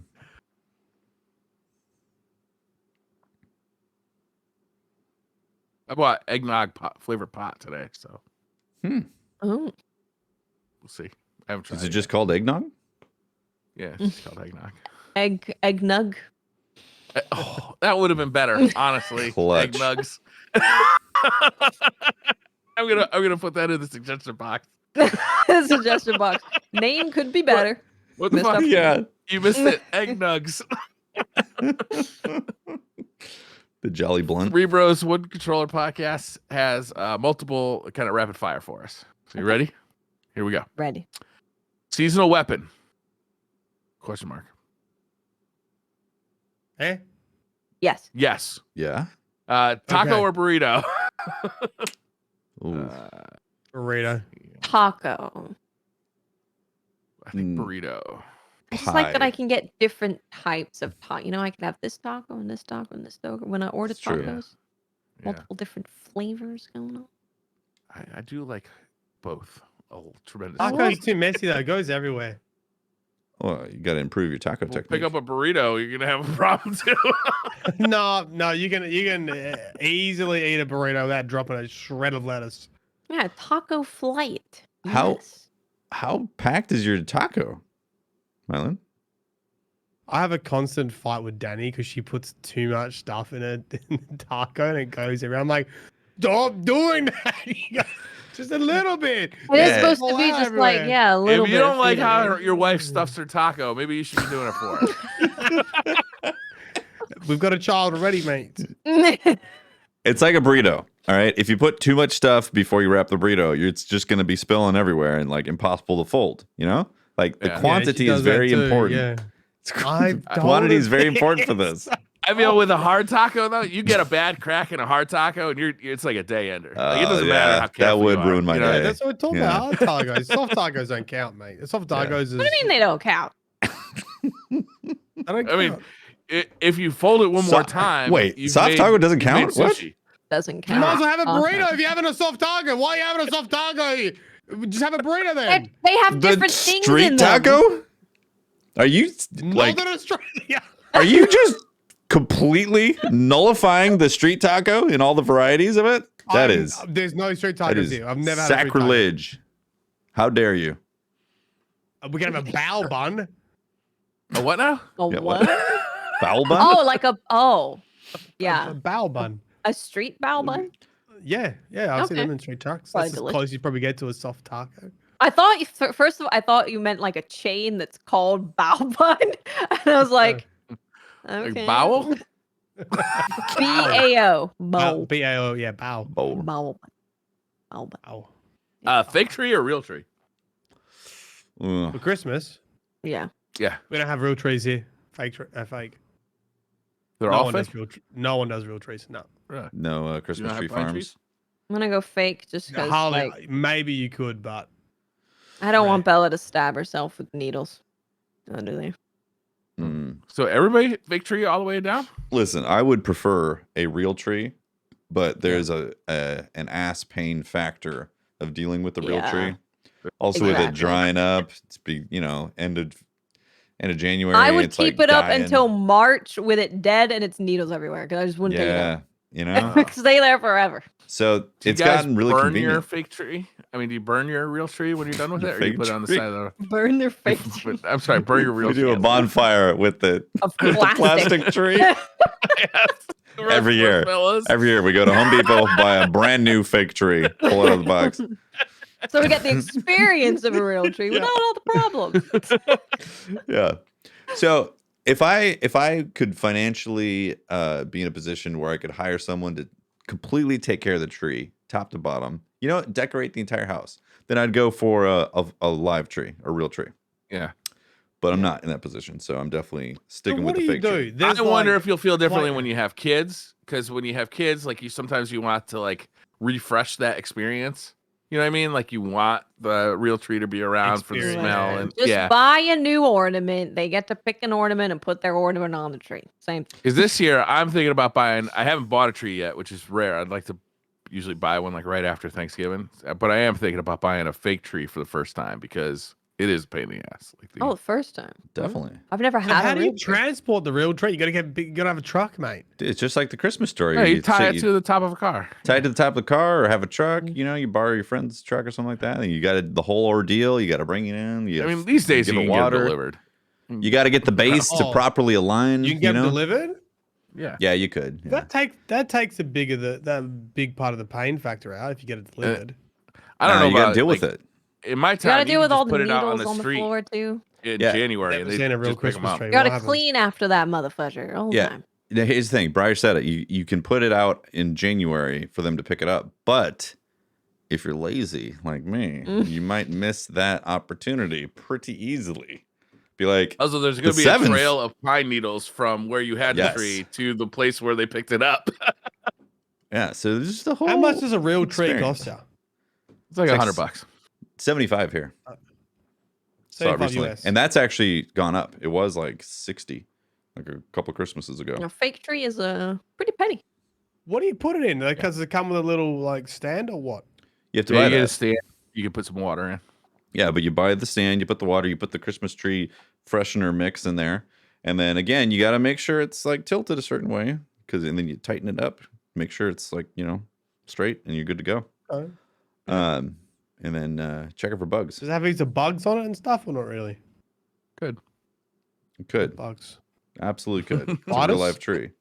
I bought eggnog flavored pot today, so Oh. we'll see. I haven't tried. Is it just called eggnog? Yeah, it's just called eggnog. Eggnug. Oh, that would have been better, honestly. Clutch. Eggnugs. I'm gonna put that in the suggestion box. Suggestion box. Name could be better. What the fuck? Yeah. You missed it. Eggnugs. The Jolly Blunt. Rebros Wood Controller Podcast has multiple kind of rapid fire for us. So you ready? Here we go. Ready. Seasonal weapon? Question mark. Eh? Yes. Yes. Yeah. Taco or burrito? Burrito. Taco. I think burrito. I just like that I can get different types of taco. I can have this taco and this taco and this taco. When I order tacos, multiple different flavors going on. I do like both. Oh, tremendous. Taco's too messy though. It goes everywhere. Well, you got to improve your taco technique. Pick up a burrito, you're gonna have a problem too. No, you can easily eat a burrito without dropping a shred of lettuce. Yeah, taco flight. How Yes. how packed is your taco, Mylan? I have a constant fight with Danny because she puts too much stuff in a taco and it goes everywhere. I'm like, stop doing that. Just a little bit. It is supposed to be just everywhere. like, a little If bit. you don't like how your wife stuffs her taco, maybe you should be doing it for her. We've got a child already, mate. It's like a burrito. All right. If you put too much stuff before you wrap the burrito, it's just going to be spilling everywhere and like impossible to fold. Like the quantity is very important. Yeah. Quantity is very important for this. I mean, with a hard taco though, you get a bad crack in a hard taco, and it's like a day ender. Like, it doesn't matter how careful that would you are, ruin my day. That's what we're talking about. Hard tacos. Soft tacos don't count, mate. The soft tacos is. What do you mean they don't count? I mean, if you fold it one more time, soft taco doesn't count. What? Doesn't count. You might as well have a burrito if you're having a soft taco. Why are you having a soft taco? Just have a burrito then. They have different things street in them. taco? Are you like? Northern Australia. Are you just completely nullifying the street taco in all the varieties of it? There's no street tacos here. I've never had sacrilege. How dare you? We can have a bao bun. A what now? A Yeah, what? Foul bun? Oh, like a yeah. A bow bun. A street bow bun? Yeah, I've seen Okay. them in street trucks. Probably That's as delicious. close you probably get to a soft taco. I thought first of all, I thought you meant like a chain that's called bow bun, and I was like, okay. Like bowel? B-A-O. Bow. B-A-O, yeah, bow. Bowl. Bow bun. Bow bun. Bow. Fake tree or real tree? For Christmas, Yeah. Yeah. we don't have real trees here. Fake. They're no all one fake? does real. No one does real trees. No. Really? No Christmas not tree have pine farms. trees? I'm gonna go fake just because Harley, like, maybe you could, but I don't want Right. Bella to stab herself with needles. Oh, do they? So everybody fake tree all the way down? Listen, I would prefer a real tree, but there's an ass pain factor of dealing with the real Yeah. tree. Also with it Exactly. drying up, it's end of January. I would it's keep like it up dying. until March with it dead and its needles everywhere because I just wouldn't Yeah, you take know. it out. Stay there forever. So Do you it's guys gotten really burn convenient. your fake tree? I mean, do you burn your real tree when you're done with Your it, or do you fake put it on the tree? side of Burn their face the? I'm sorry, burn your real We tree. do a bonfire with the of with the plastic tree. Yes. Every year. Marshmallows. Every year we go to Home Depot, buy a brand new fake tree, pull it out of the box. So we get the experience of a real tree without all the problems. Yeah. So if I could financially be in a position where I could hire someone to completely take care of the tree, top to bottom, decorate the entire house, then I'd go for a live tree, a real tree. Yeah. But I'm not in that position, so I'm definitely sticking with what the do you fake do? tree. I wonder if you'll feel differently like- when you have kids, because when you have kids, like sometimes you want to like refresh that experience. You know what I mean? Like you want the real tree to be around for the Experience. smell and Just buy a new ornament. They get to pick an ornament and put their ornament on the tree. Same thing. Because this year I'm thinking about buying. I haven't bought a tree yet, which is rare. I'd like to usually buy one like right after Thanksgiving, but I am thinking about buying a fake tree for the first time because it is a pain in the ass. Like Oh, the first time. Definitely. I've never So had how a do you real tree. transport the real tree? You gotta have a truck, mate. It's just like the Christmas story. Yeah, you tie it sit- to the top of a car. tie it to the top of the car or have a truck, you borrow your friend's truck or something like that. And you got the whole ordeal. You got to bring it in. I mean, these days you give can it get it water. delivered. You got to get the base to Oh. properly align. You can get them delivered. Yeah. Yeah, you could. Yeah. That takes a that big part of the pain factor out if you get it delivered. I don't know you got to about deal like, with it. In my You time, gotta deal could with all just the put it out on needles the on the street floor too. in Yeah. January, Never and they seen a real just pick 'em Christmas up. tree. You gotta What happens? clean after that motherfucker all the Yeah. time. Now, here's the thing. Briar said it. You can put it out in January for them to pick it up. But if you're lazy like me, you might miss that opportunity pretty easily. Be like, Also, there's going to The be 7th. a trail of pine needles from where you had Yes. the tree to the place where they picked it up. yeah. So there's just a whole. How much does a real tree experience. cost you? It's like It's like $100. 75 here. Saw it 75 recently. US. And that's actually gone up. It was like 60, like a couple Christmases ago. A fake tree is a pretty penny. What do you put it in? Does it come with a little like stand or what? You have to Yeah, buy you get a that. stand. You can put some water in. Yeah, but you buy the stand, you put the water, you put the Christmas tree freshener mix in there, and then again, you got to make sure it's like tilted a certain way, and then you tighten it up, make sure it's like straight, and you're good to go. Okay. And then check it for bugs. Does it have heaps of bugs on it and stuff, or not really? Good. It could, Bugs. absolutely could. It's a real Spiders? life tree.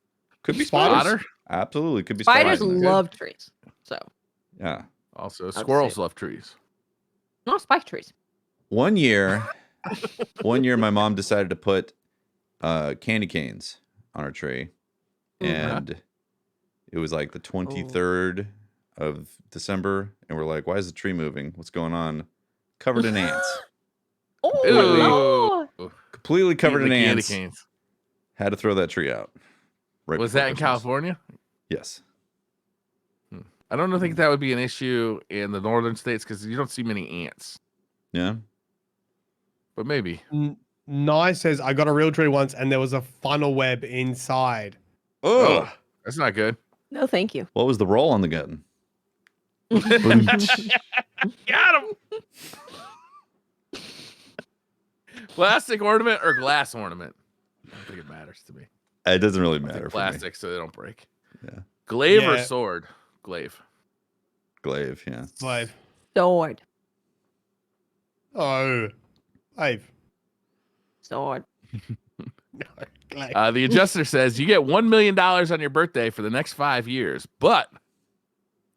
Could be Spiders? spiders. Absolutely, could be Spiders spiders. in there. love trees. So, Yeah. Also, say squirrels it. love trees. not spike trees. One year, my mom decided to put candy canes on her tree, and it was like the 23rd of December, and we're like, "Why is the tree moving? What's going on?" Covered in ants, Oh, Ew. my Lord. completely covered in Eating the candy ants. canes. Had to throw that tree out. Right Was before that in Christmas. California? Yes. I don't think that would be an issue in the northern states because you don't see many ants. Yeah. But maybe. Nye says I got a real tree once, and there was a funnel web inside. Oh, That's not good. No, thank you. what was the roll on the gun? Got him. Plastic ornament or glass ornament? I don't think it matters to me. It doesn't really I matter. think For me. plastic so they don't break. Yeah. Glaive or Yeah. sword? Glaive. Glaive. Yeah. Slave. Sword. Oh, Ave. Sword. The adjuster says you get $1 million on your birthday for the next 5 years, but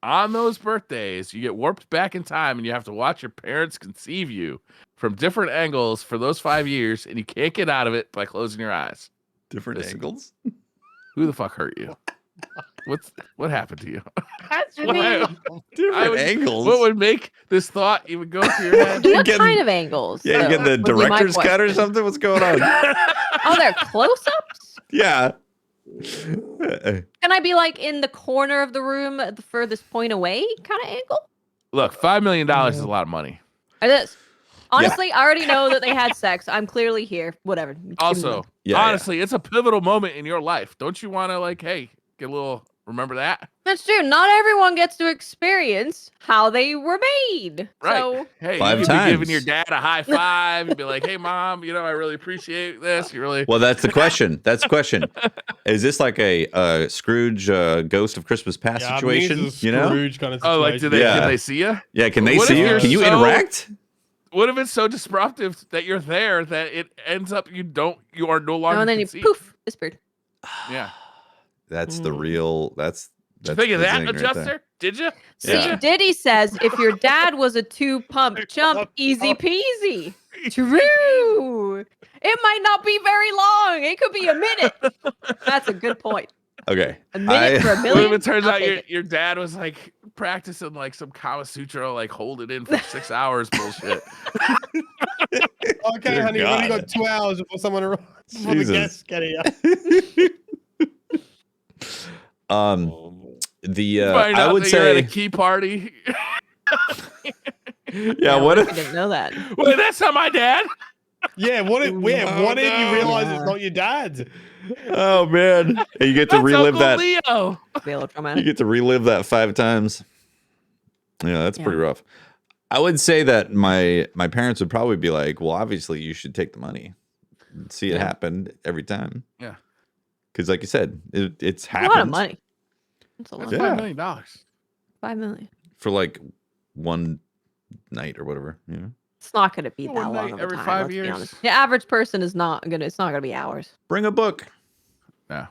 on those birthdays, you get warped back in time and you have to watch your parents conceive you from different angles for those 5 years, and you can't get out of it by closing your eyes. Different angles? Who the fuck hurt you? What happened to you? Different angles. What would make this thought even go through your head? What kind of angles? Yeah, you get the director's cut or something? What's going on? Oh, they're close-ups? Yeah. Can I be like in the corner of the room at the furthest point away kind of angle? Look, $5 million is a lot of money. It is. Honestly, I already know that they had sex. I'm clearly here. Whatever. Also, honestly, it's a pivotal moment in your life. Don't you want to hey, get a little remember that? That's true. Not everyone gets to experience how they were made. Right. So, hey, 5 you could times. be giving your dad a high five and be like, "Hey, mom, I really appreciate this. You really." Well, that's the question. Is this like a Scrooge Ghost of Christmas Past situation? Scrooge kind of situation. Oh, like can they see you? Yeah, can they see you? Can you interact? What if it's so disruptive that you're there that it ends up you are no longer? and then you poof, disappeared. Yeah. That's the real. That's Did you think of that, right adjuster? there. Did you? See, Diddy says if your dad was a 2-pump chump, easy peasy. True. It might not be very long. It could be a minute. That's a good point. Okay. A minute for a What million? if it turns I'll out take your dad was practicing some Kama Sutra, hold it in for 6 hours bullshit? Okay, honey, we only got 2 hours before someone arrives. Before the guests get here. I would say you're at a key party. Yeah, what if I didn't know that. Wait, that's not my dad. Yeah, what if you realize it's not your dad's? Oh man. And you get to relive Uncle that. Leo. You get to relive that 5 times. Yeah, that's pretty rough. I would say that my parents would probably be like, well, obviously you should take the money. See it happen every time. Yeah. Because like you said, it's happened. A lot of money. That's a lot. That's $5 million. $5 million. For one night or whatever, It's not going to be that One long night of a every time, 5 let's be years. honest. The average person is not going to. It's not going to be hours. Bring a book. Yeah.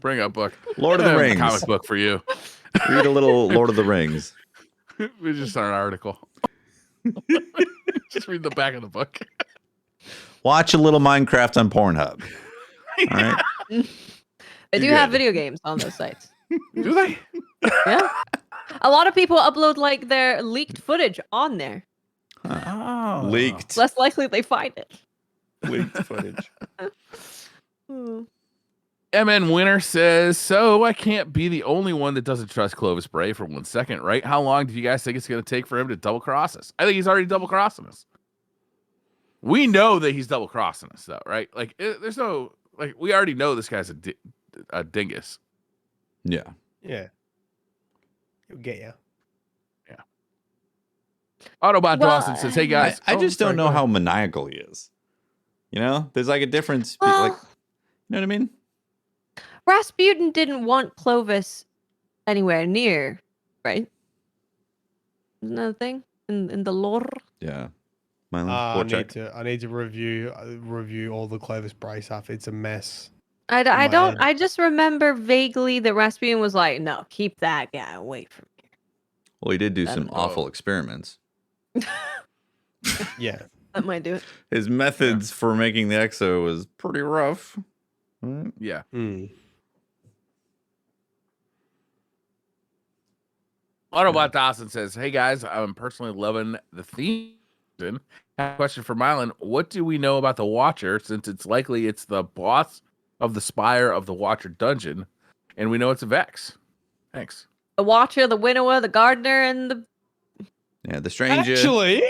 Bring a book. Lord of the Rings. Comic book for you. Read a little Lord of the Rings. We just start an article. Just read the back of the book. Watch a little Minecraft on Pornhub. All right. They do have video games on those sites. Do they? Yeah. A lot of people upload their leaked footage on there. Oh. Leaked. It's less likely they find it. Leaked footage. MN Winner says, so I can't be the only one that doesn't trust Clovis Bray for 1 second, right? How long do you guys think it's going to take for him to double cross us? I think he's already double crossing us. We know that he's double crossing us, though, right? There's no, we already know this guy's a dingus. Yeah. Yeah. He'll get you. Yeah. Autobot Dawson says, hey guys. I just don't know how maniacal he is. There's a difference. You know what I mean? Rasputin didn't want Clovis anywhere near, right? Isn't that a thing in the lore? Yeah. I need to review all the Clovis Bray stuff. It's a mess. I don't. I just remember vaguely that Rasputin was like, "No, keep that guy away from here." Well, he did do some awful experiments. Yeah, that might do it. His methods for making the Exo was pretty rough. Yeah. Autobot Dawson says, hey guys, I'm personally loving the theme. I have a question for Mylan. What do we know about the Watcher, since it's likely it's the boss of the Spire of the Watcher dungeon, and we know it's a Vex? Thanks. The Watcher, the Winnower, the Gardener, and the Stranger. Actually,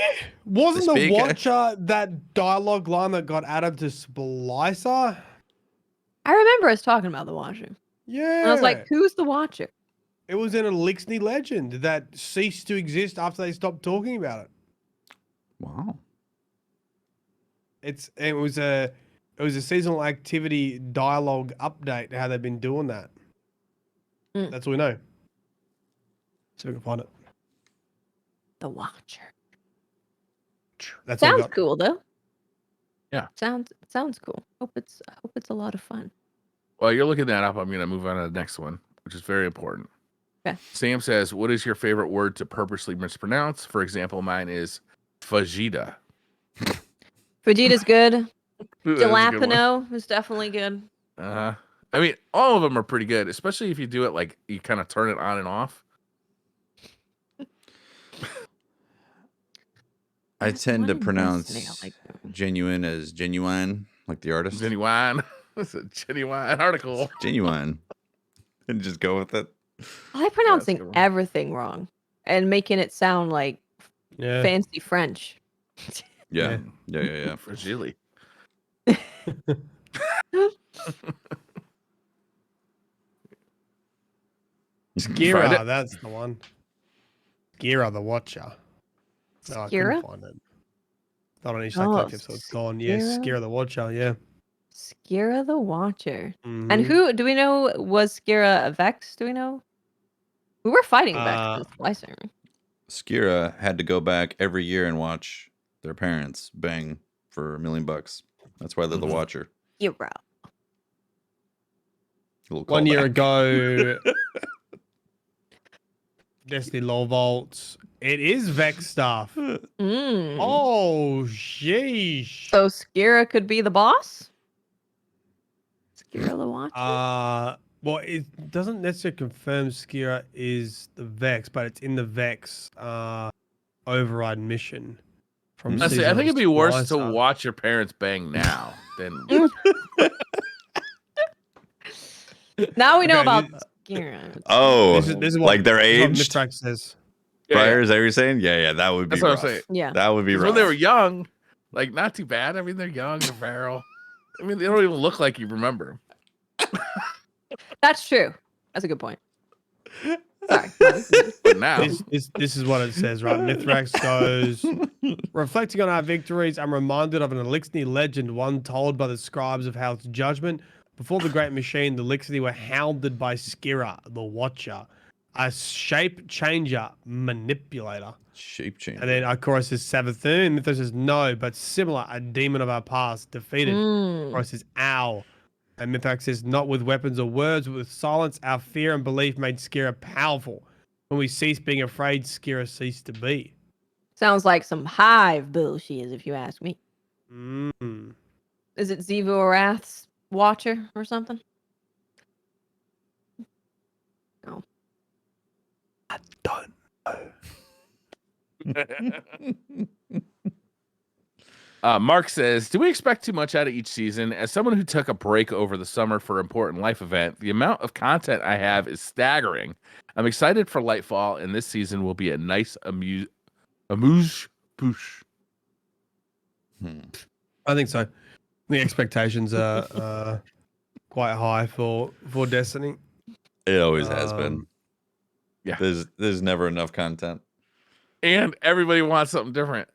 wasn't the Watcher that dialogue line that got added to Splicer? I remember us talking about the Watcher. Yeah. And I was like, who's the Watcher? It was in a Lixney legend that ceased to exist after they stopped talking about it. Wow. It was a seasonal activity dialogue update, how they've been doing that. That's what we know. So we can find it. The Watcher. That's sounds cool though. Sounds cool. Hope it's a lot of fun. While you're looking that up, I'm going to move on to the next one, which is very important. Okay. Sam says, what is your favorite word to purposely mispronounce? For example, mine is Fajita. Vegeta's good. That is a good one. Jalapeno is definitely good. I mean, all of them are pretty good, especially if you do it like you kind of turn it on and off. I tend to pronounce genuine as genuine, like the artist. Genuine. It's a genuine article. Genuine. And just go with it. I like pronouncing everything wrong and making it sound like fancy French. Yeah. Fragile. Skira, that's the one. Skira the Watcher. No, I couldn't find it. Not on each collective, so it's gone. Yes, Skira the Watcher, yeah. Skira the Watcher. And who do we know was Skira a Vex? Do we know? We were fighting Vex this Slicer. Skira had to go back every year and watch their parents bang for $1 million. That's why they're the Watcher. Skira. 1 year ago, Destiny Lore Vaults. It is Vex stuff. Oh, sheesh. So Skira could be the boss? Skira the Watcher? Well, it doesn't necessarily confirm Skira is the Vex, but it's in the Vex override mission. From I think it'd be worse to watch your parents bang now than. Now we know about Skira. Oh, this is like their age? Mithrax says. Briar, is that what you're saying? Yeah, that would be rough. What I'm saying. Yeah. That would be rough. When they were young, like not too bad. I mean, they're young, they're feral. I mean, they don't even look like you remember. That's true. That's a good point. Sorry. But now, this is what it says, right? Mithrax goes, reflecting on our victories, I'm reminded of an Elixir legend, one told by the scribes of Howl's judgment. Before the Great Machine, the Elixir were hounded by Skira, the Watcher, a shape changer manipulator. Shape changer. And then Ikoros says Savathun. Mithras says no, but similar, a demon of our past, defeated. Ikoros says ow. And Mithrax says, not with weapons or words, but with silence, our fear and belief made Skira powerful. When we ceased being afraid, Skira ceased to be. Sounds like some hive bullshit, if you ask me. Is it Zivu Arath's Watcher or something? No. I don't know. Mark says, do we expect too much out of each season? As someone who took a break over the summer for an important life event, the amount of content I have is staggering. I'm excited for Lightfall, and this season will be a nice amuse-bouche. I think so. The expectations are quite high for Destiny. It always has been. Yeah. There's never enough content. And everybody wants something different.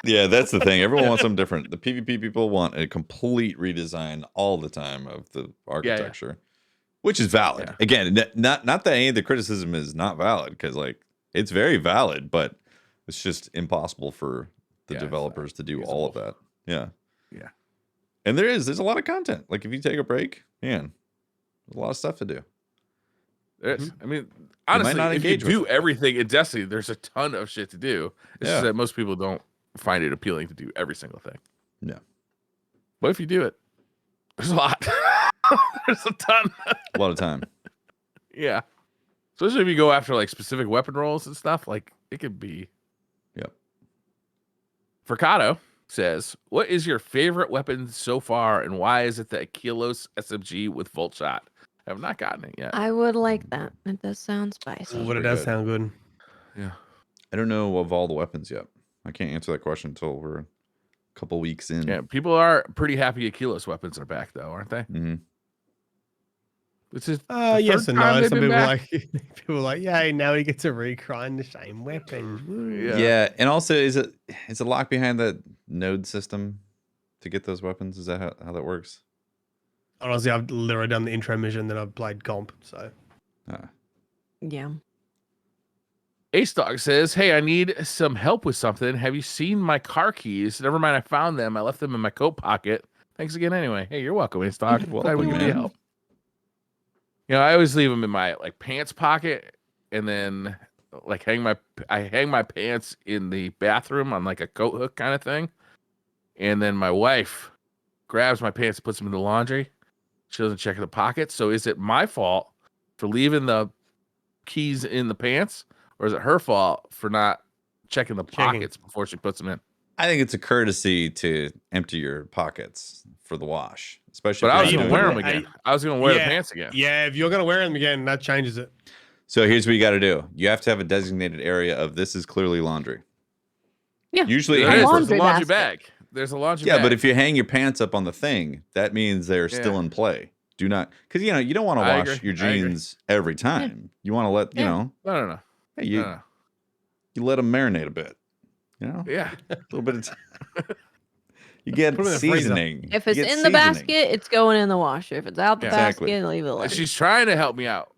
Yeah, that's the thing. Everyone wants something different. The PvP people want a complete redesign all the time of the architecture, which is valid. Yeah. Again, not that any of the criticism is not valid, because like it's very valid, but it's just impossible for the developers to do all of that. Yeah. And there's a lot of content. Like if you take a break, man, there's a lot of stuff to do. I mean, honestly, if you do everything in Destiny, there's a ton of shit to do. It's just that most people don't find it appealing to do every single thing. Yeah. But if you do it, there's a lot. There's a ton. A lot of time. Yeah. Especially if you go after like specific weapon rolls and stuff, like it could be. Yep. Furcado says, what is your favorite weapon so far, and why is it the Aquilos SMG with Volt Shot? I have not gotten it yet. I would like that. It does sound spicy. But it does sound good. Yeah. I don't know of all the weapons yet. I can't answer that question until we're a couple weeks in. Yeah, people are pretty happy Aquilos weapons are back, though, aren't they? Mm-hmm. This is yes and no. Some people are like, yay, now he gets to regrind the same weapon. Yeah, and also is it locked behind that node system to get those weapons? Is that how that works? Honestly, I've literally done the intro mission, then I've played comp, so. Yeah. Ace Dog says, "Hey, I need some help with something. Have you seen my car keys? Never mind, I found them. I left them in my coat pocket. Thanks again anyway. Hey, you're welcome, Ace Dog. Glad we can help. You know, I always leave them in my like pants pocket, and then like I hang my pants in the bathroom on like a coat hook kind of thing, and then my wife grabs my pants and puts them in the laundry. She doesn't check the pockets. So is it my fault for leaving the keys in the pants, or is it her fault for not checking the pockets before she puts them in? I think it's a courtesy to empty your pockets for the wash, especially. But I was going to wear them again. I was going to wear the pants again. Yeah, if you're going to wear them again, that changes it. So here's what you got to do. You have to have a designated area of this is clearly laundry. Yeah. Usually there's a laundry bag. There's a laundry bag. Yeah, but if you hang your pants up on the thing, that means they're still in play. Do not, because you don't want to wash your jeans every time. You want to let No. Hey, you let them marinate a bit. Yeah, a little bit of time. You get seasoning. If it's in the basket, it's going in the washer. If it's out the basket, leave it alone. She's trying to help me out,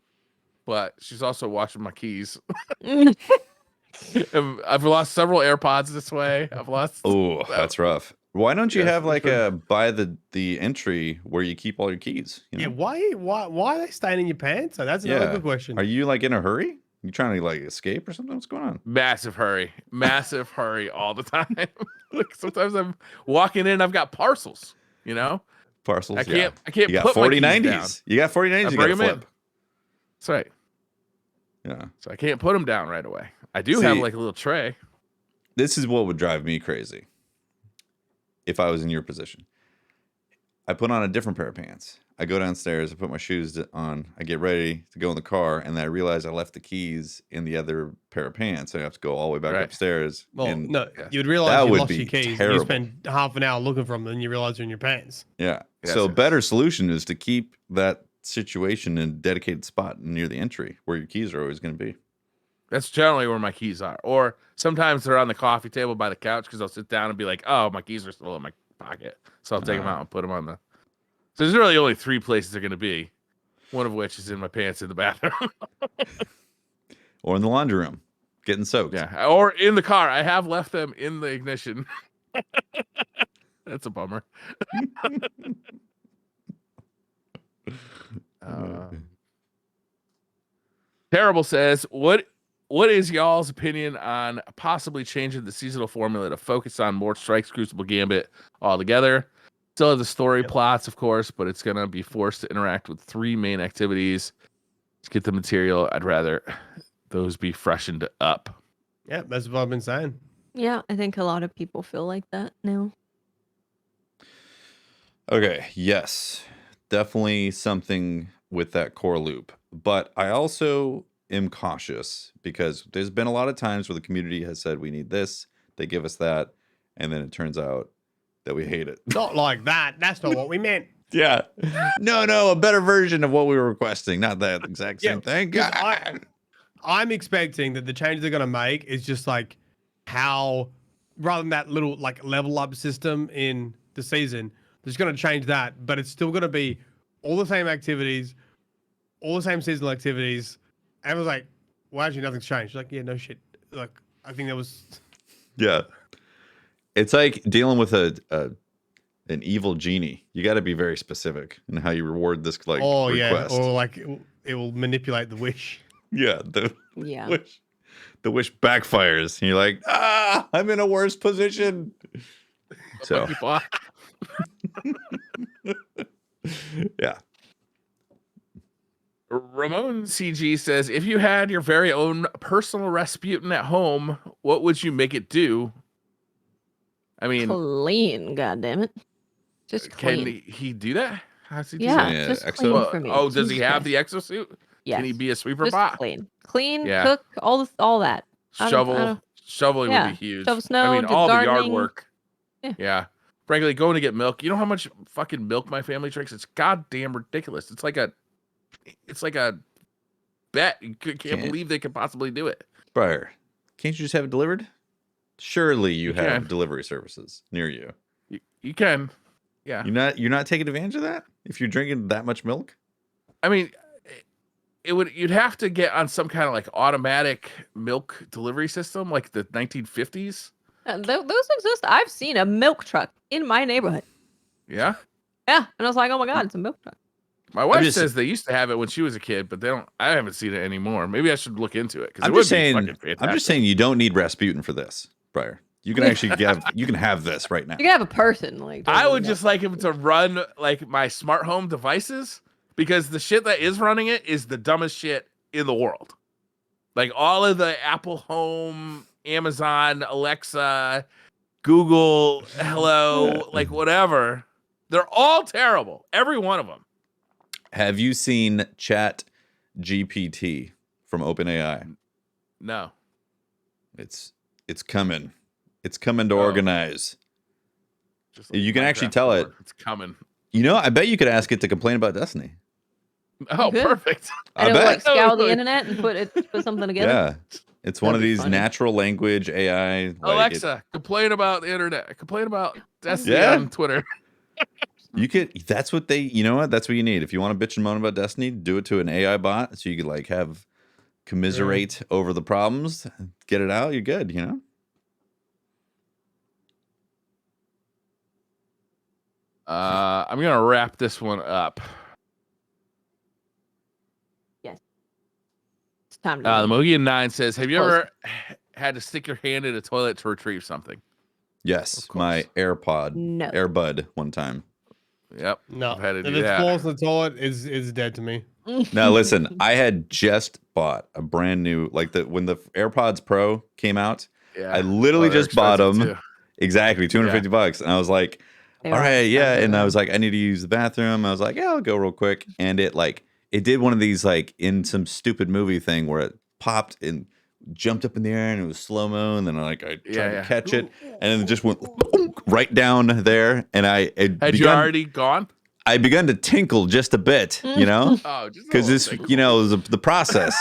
but she's also washing my keys. I've lost several AirPods this way. Oh, that's rough. Why don't you have like by the entry where you keep all your keys? Yeah, why are they staying in your pants? So that's another good question. Are you like in a hurry? You trying to like escape or something? What's going on? Massive hurry all the time. Like sometimes I'm walking in, I've got parcels. Parcels. I can't. You got put 4090s. You got 4090s. You got to flip. That's right. Yeah. So I can't put them down right away. I do have like a little tray. This is what would drive me crazy if I was in your position. I put on a different pair of pants. I go downstairs, I put my shoes on, I get ready to go in the car, and then I realize I left the keys in the other pair of pants. I have to go all the way back upstairs. Well, no, you'd realize you lost your keys. You spend half an hour looking for them, and you realize they're in your pants. Yeah. So a better solution is to keep that situation in a dedicated spot near the entry where your keys are always going to be. That's generally where my keys are. Or sometimes they're on the coffee table by the couch because I'll sit down and be like, oh, my keys are still in my pocket. So I'll take them out and put them on the... So there's really only 3 places they're going to be. One of which is in my pants in the bathroom. Or in the laundry room, getting soaked. Yeah, or in the car. I have left them in the ignition. That's a bummer. Terrible says, what is y'all's opinion on possibly changing the seasonal formula to focus on more Strikes Crucible Gambit altogether? Still have the story plots, of course, but it's going to be forced to interact with 3 main activities to get the material. I'd rather those be freshened up. Yeah, that's what I've been saying. Yeah, I think a lot of people feel like that now. Okay, yes. Definitely something with that core loop. But I also am cautious because there's been a lot of times where the community has said we need this, they give us that, and then it turns out that we hate it. Not like that. That's not what we meant. Yeah. No, a better version of what we were requesting. Not that exact same thing. I'm expecting that the change they're going to make is just like how, rather than that little like level up system in the season, they're just going to change that, but it's still going to be all the same activities, all the same seasonal activities. And I was like, well, actually nothing's changed. Like, yeah, no shit. Like, I think that was... Yeah. It's like dealing with an evil genie. You got to be very specific in how you reward this request. Or like it will manipulate the wish. Yeah, the wish backfires, and you're like, I'm in a worse position. So, yeah. Ramon CG says, if you had your very own personal Rasputin at home, what would you make it do? I mean, clean, goddammit. Just clean. Can he do that? How's he do that? Just clean for me. Oh, does he have the exosuit? Yes. Can he be a sweeper just bot? Clean, cook, all that. Shoveling would be huge. Shovel snow, I mean, all gardening. The yard work. Yeah. Frankly, going to get milk. You know how much fucking milk my family drinks? It's goddamn ridiculous. It's like a bet. You can't believe they could possibly do it. Briar, can't you just have it delivered? Surely you have delivery services near you. You can. Yeah. You're not taking advantage of that if you're drinking that much milk? I mean, you'd have to get on some kind of like automatic milk delivery system, like the 1950s. And those exist. I've seen a milk truck in my neighborhood. Yeah. Yeah, and I was like, oh my god, it's a milk truck. My wife says they used to have it when she was a kid, but they don't. I haven't seen it anymore. Maybe I should look into it. I'm just saying you don't need Rasputin for this, Briar. You can actually have this right now. You can have a person like. I would just like him to run like my smart home devices, because the shit that is running it is the dumbest shit in the world. Like all of the Apple Home, Amazon, Alexa, Google, Hello, like whatever. They're all terrible. Every one of them. Have you seen Chat GPT from OpenAI? No. It's coming. It's coming to organize. Like you can actually tell it. It's coming. You know, I bet you could ask it to complain about Destiny. Oh, perfect. I bet. Like scour the internet and put something together. Yeah. It's one of these natural language AI. Like Alexa, complain about the internet. Complain about Destiny on Twitter. You could. That's what they. You know what? That's what you need. If you want to bitch and moan about Destiny, do it to an AI bot, so you could like have commiserate over the problems, get it out. You're good. You know. I'm gonna wrap this one up. Yes. It's time to. The Mogian9 says, "Have you ever had to stick your hand in a toilet to retrieve something?" Yes, my AirBud one time. Yep. No. I've had to If do it that. falls in the toilet, is dead to me. Now listen, I had just bought a brand new, like when the AirPods Pro came out. Yeah. I literally just bought them. Too. Exactly, $250, and I was like, all right, yeah. And I was like, I need to use the bathroom. I was like, yeah, I'll go real quick. And it did one of these like in some stupid movie thing where it popped and jumped up in the air and it was slow-mo, and then I tried to catch it, and then it just went right down there, and had you already gone? I begun to tinkle just a bit, you know, because this, you know, was the process.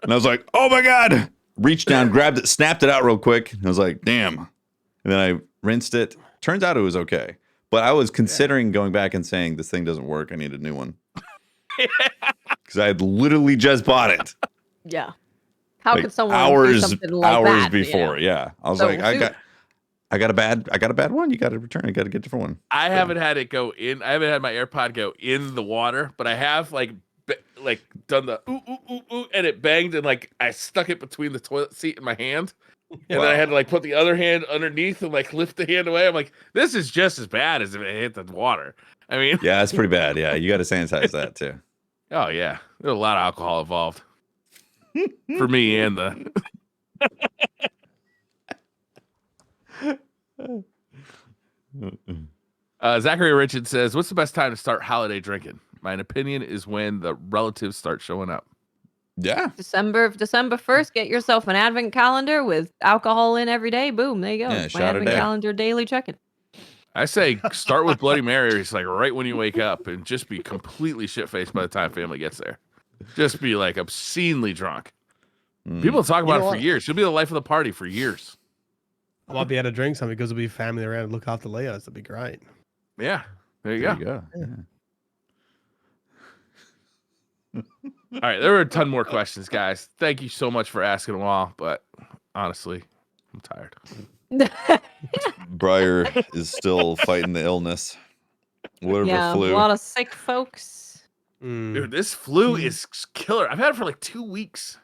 And I was like, oh my god, reached down, grabbed it, snapped it out real quick, and I was like, damn. And then I rinsed it. Turns out it was okay, but I was considering going back and saying this thing doesn't work, I need a new one, because I had literally just bought it. Yeah. How could someone hours do something like that, before? Yeah, I was like, I got a bad one. You got to return. I got to get a different one. I haven't had it go in. I haven't had my AirPod go in the water, but I have like done the ooh ooh ooh ooh, and it banged, and like I stuck it between the toilet seat and my hand, and then I had to like put the other hand underneath and like lift the hand away. I'm like, this is just as bad as if it hit the water. I mean, yeah, it's pretty bad. Yeah, you got to sanitize that too. Oh yeah, there's a lot of alcohol involved. For me and the Zachary Richard says, what's the best time to start holiday drinking? My opinion is when the relatives start showing up. Yeah. December 1st, get yourself an advent calendar with alcohol in every day. Boom, there you go. Yeah, my advent calendar daily check-in. I say start with Bloody Marys like right when you wake up, and just be completely shit-faced by the time family gets there. Just be like obscenely drunk. People talk about it for years. She'll be the life of the party for years. I might be able to drink something because there'll be family around and look after Leos. That'd be great. Yeah. There you go. Yeah. All right. There were a ton more questions, guys. Thank you so much for asking them all. But honestly, I'm tired. Briar is still fighting the illness. Whatever flu. A lot of sick folks. Dude, this flu is killer. I've had it for like 2 weeks.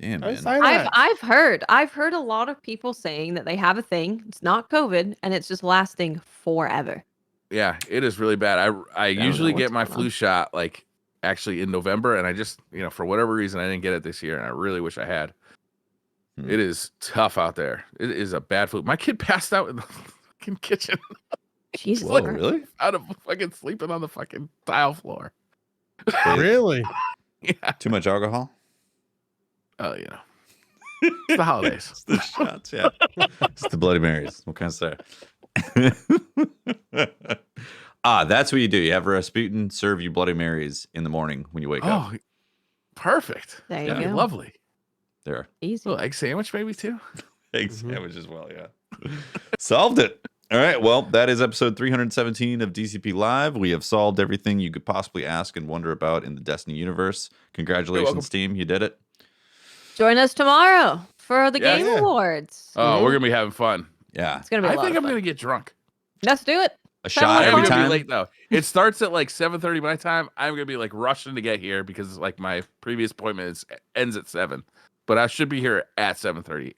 Damn, man. I've heard a lot of people saying that they have a thing. It's not COVID, and it's just lasting forever. Yeah, it is really bad. I usually get my flu shot like actually in November, and I just, for whatever reason I didn't get it this year, and I really wish I had. It is tough out there. It is a bad flu. My kid passed out in the fucking kitchen. Jesus, whoa, really? Out of fucking sleeping on the fucking tile floor. Really? Yeah. Too much alcohol? Oh, it's the holidays. It's the shots, yeah. It's the Bloody Marys. What can I say? That's what you do. You have Rasputin serve you Bloody Marys in the morning when you wake up. Oh, perfect. There you go. Lovely. There. Easy. A little egg sandwich maybe too? Egg sandwich as well, yeah. Solved it. All right. Well, that is episode 317 of DCP Live. We have solved everything you could possibly ask and wonder about in the Destiny universe. Congratulations, team. You did it. Join us tomorrow for the Game Awards. Oh, we're going to be having fun. Yeah. It's going to be I think I'm going to get drunk. Let's do it. A shot every time. Be late, though. It starts at like 7:30 my time. I'm going to be like rushing to get here because like my previous appointment ends at 7. But I should be here at 7:30.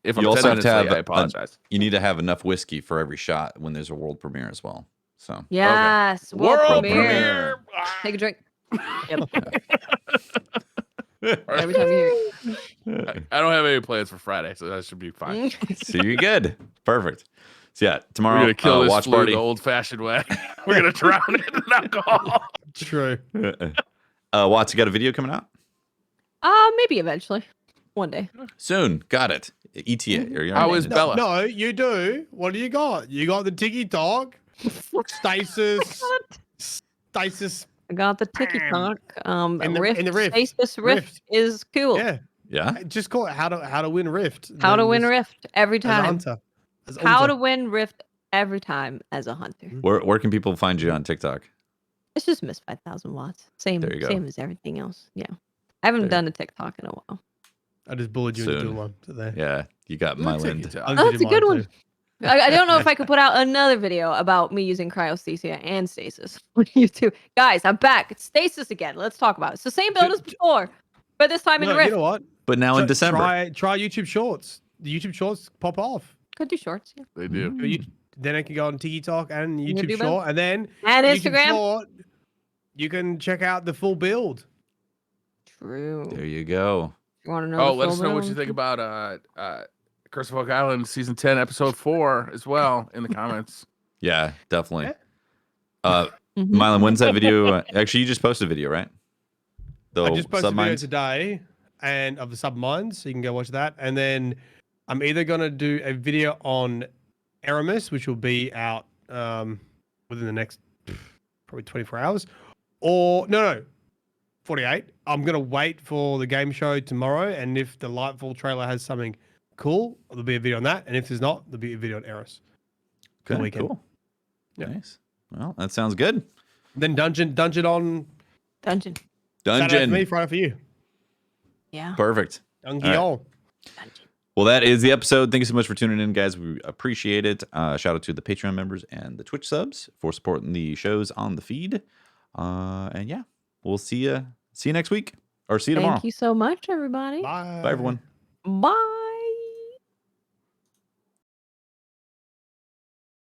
If I'm you 10 also have minutes to have late, I apologize. You need to have enough whiskey for every shot when there's a world premiere as well. So yes, okay. World premiere. Take a drink. Yep. Every time you hear it. I don't have any plans for Friday, so that should be fine. So you're good. Perfect. So yeah, tomorrow we're gonna kill this watch flu party the old-fashioned way. We're gonna drown it in alcohol. True. Watts, you got a video coming out? Maybe eventually. One day. Soon. Got it. ETA. How is Bella? No, you do. What do you got? You got the TikTok, stasis. I got the TikTok. In the Rift. Stasis Rift is cool. Yeah. Yeah. Just call it how to win Rift. How to win Rift every time. Hunter. How to win Rift every time as a hunter. Where can people find you on TikTok? It's just Miss 5,000 watts. Same as everything else. Yeah. I haven't done a TikTok in a while. I just bullied you into doing one today. Yeah, you got Myland. Oh, that's a good one. I don't know if I could put out another video about me using cryosthesia and stasis on YouTube. Guys, I'm back. It's stasis again. Let's talk about it. It's the same build as before, but this time in Rift. You know what? But now in December. Try YouTube Shorts. The YouTube Shorts pop off. Could do shorts. Yeah. They do. Then I can go on TikTok and YouTube Short, and then Instagram. Short, you can check out the full build. True. There you go. You want to know? Oh, let us know what you think about Curse of Oak Island season 10 episode 4 as well in the comments. Yeah, definitely. Mylan, when's that video? Actually, you just posted a video, right? I just posted a video today and of the submines, so you can go watch that. And then I'm either gonna do a video on Aramis, which will be out within the next probably 24 hours, or no, 48. I'm gonna wait for the game show tomorrow, and if the Lightfall trailer has something cool, there'll be a video on that, and if there's not, there'll be a video on Eris. Okay, cool. Yeah. Nice. Well, that sounds good. Then Dungeon on Dungeon. Saturday for me, Friday for you. Yeah. Perfect. Dungeon. Well, that is the episode. Thank you so much for tuning in, guys. We appreciate it. Shout out to the Patreon members and the Twitch subs for supporting the shows on the feed. And yeah, we'll see you next week or see you tomorrow. Thank you so much, everybody. Bye. Bye, everyone. Bye.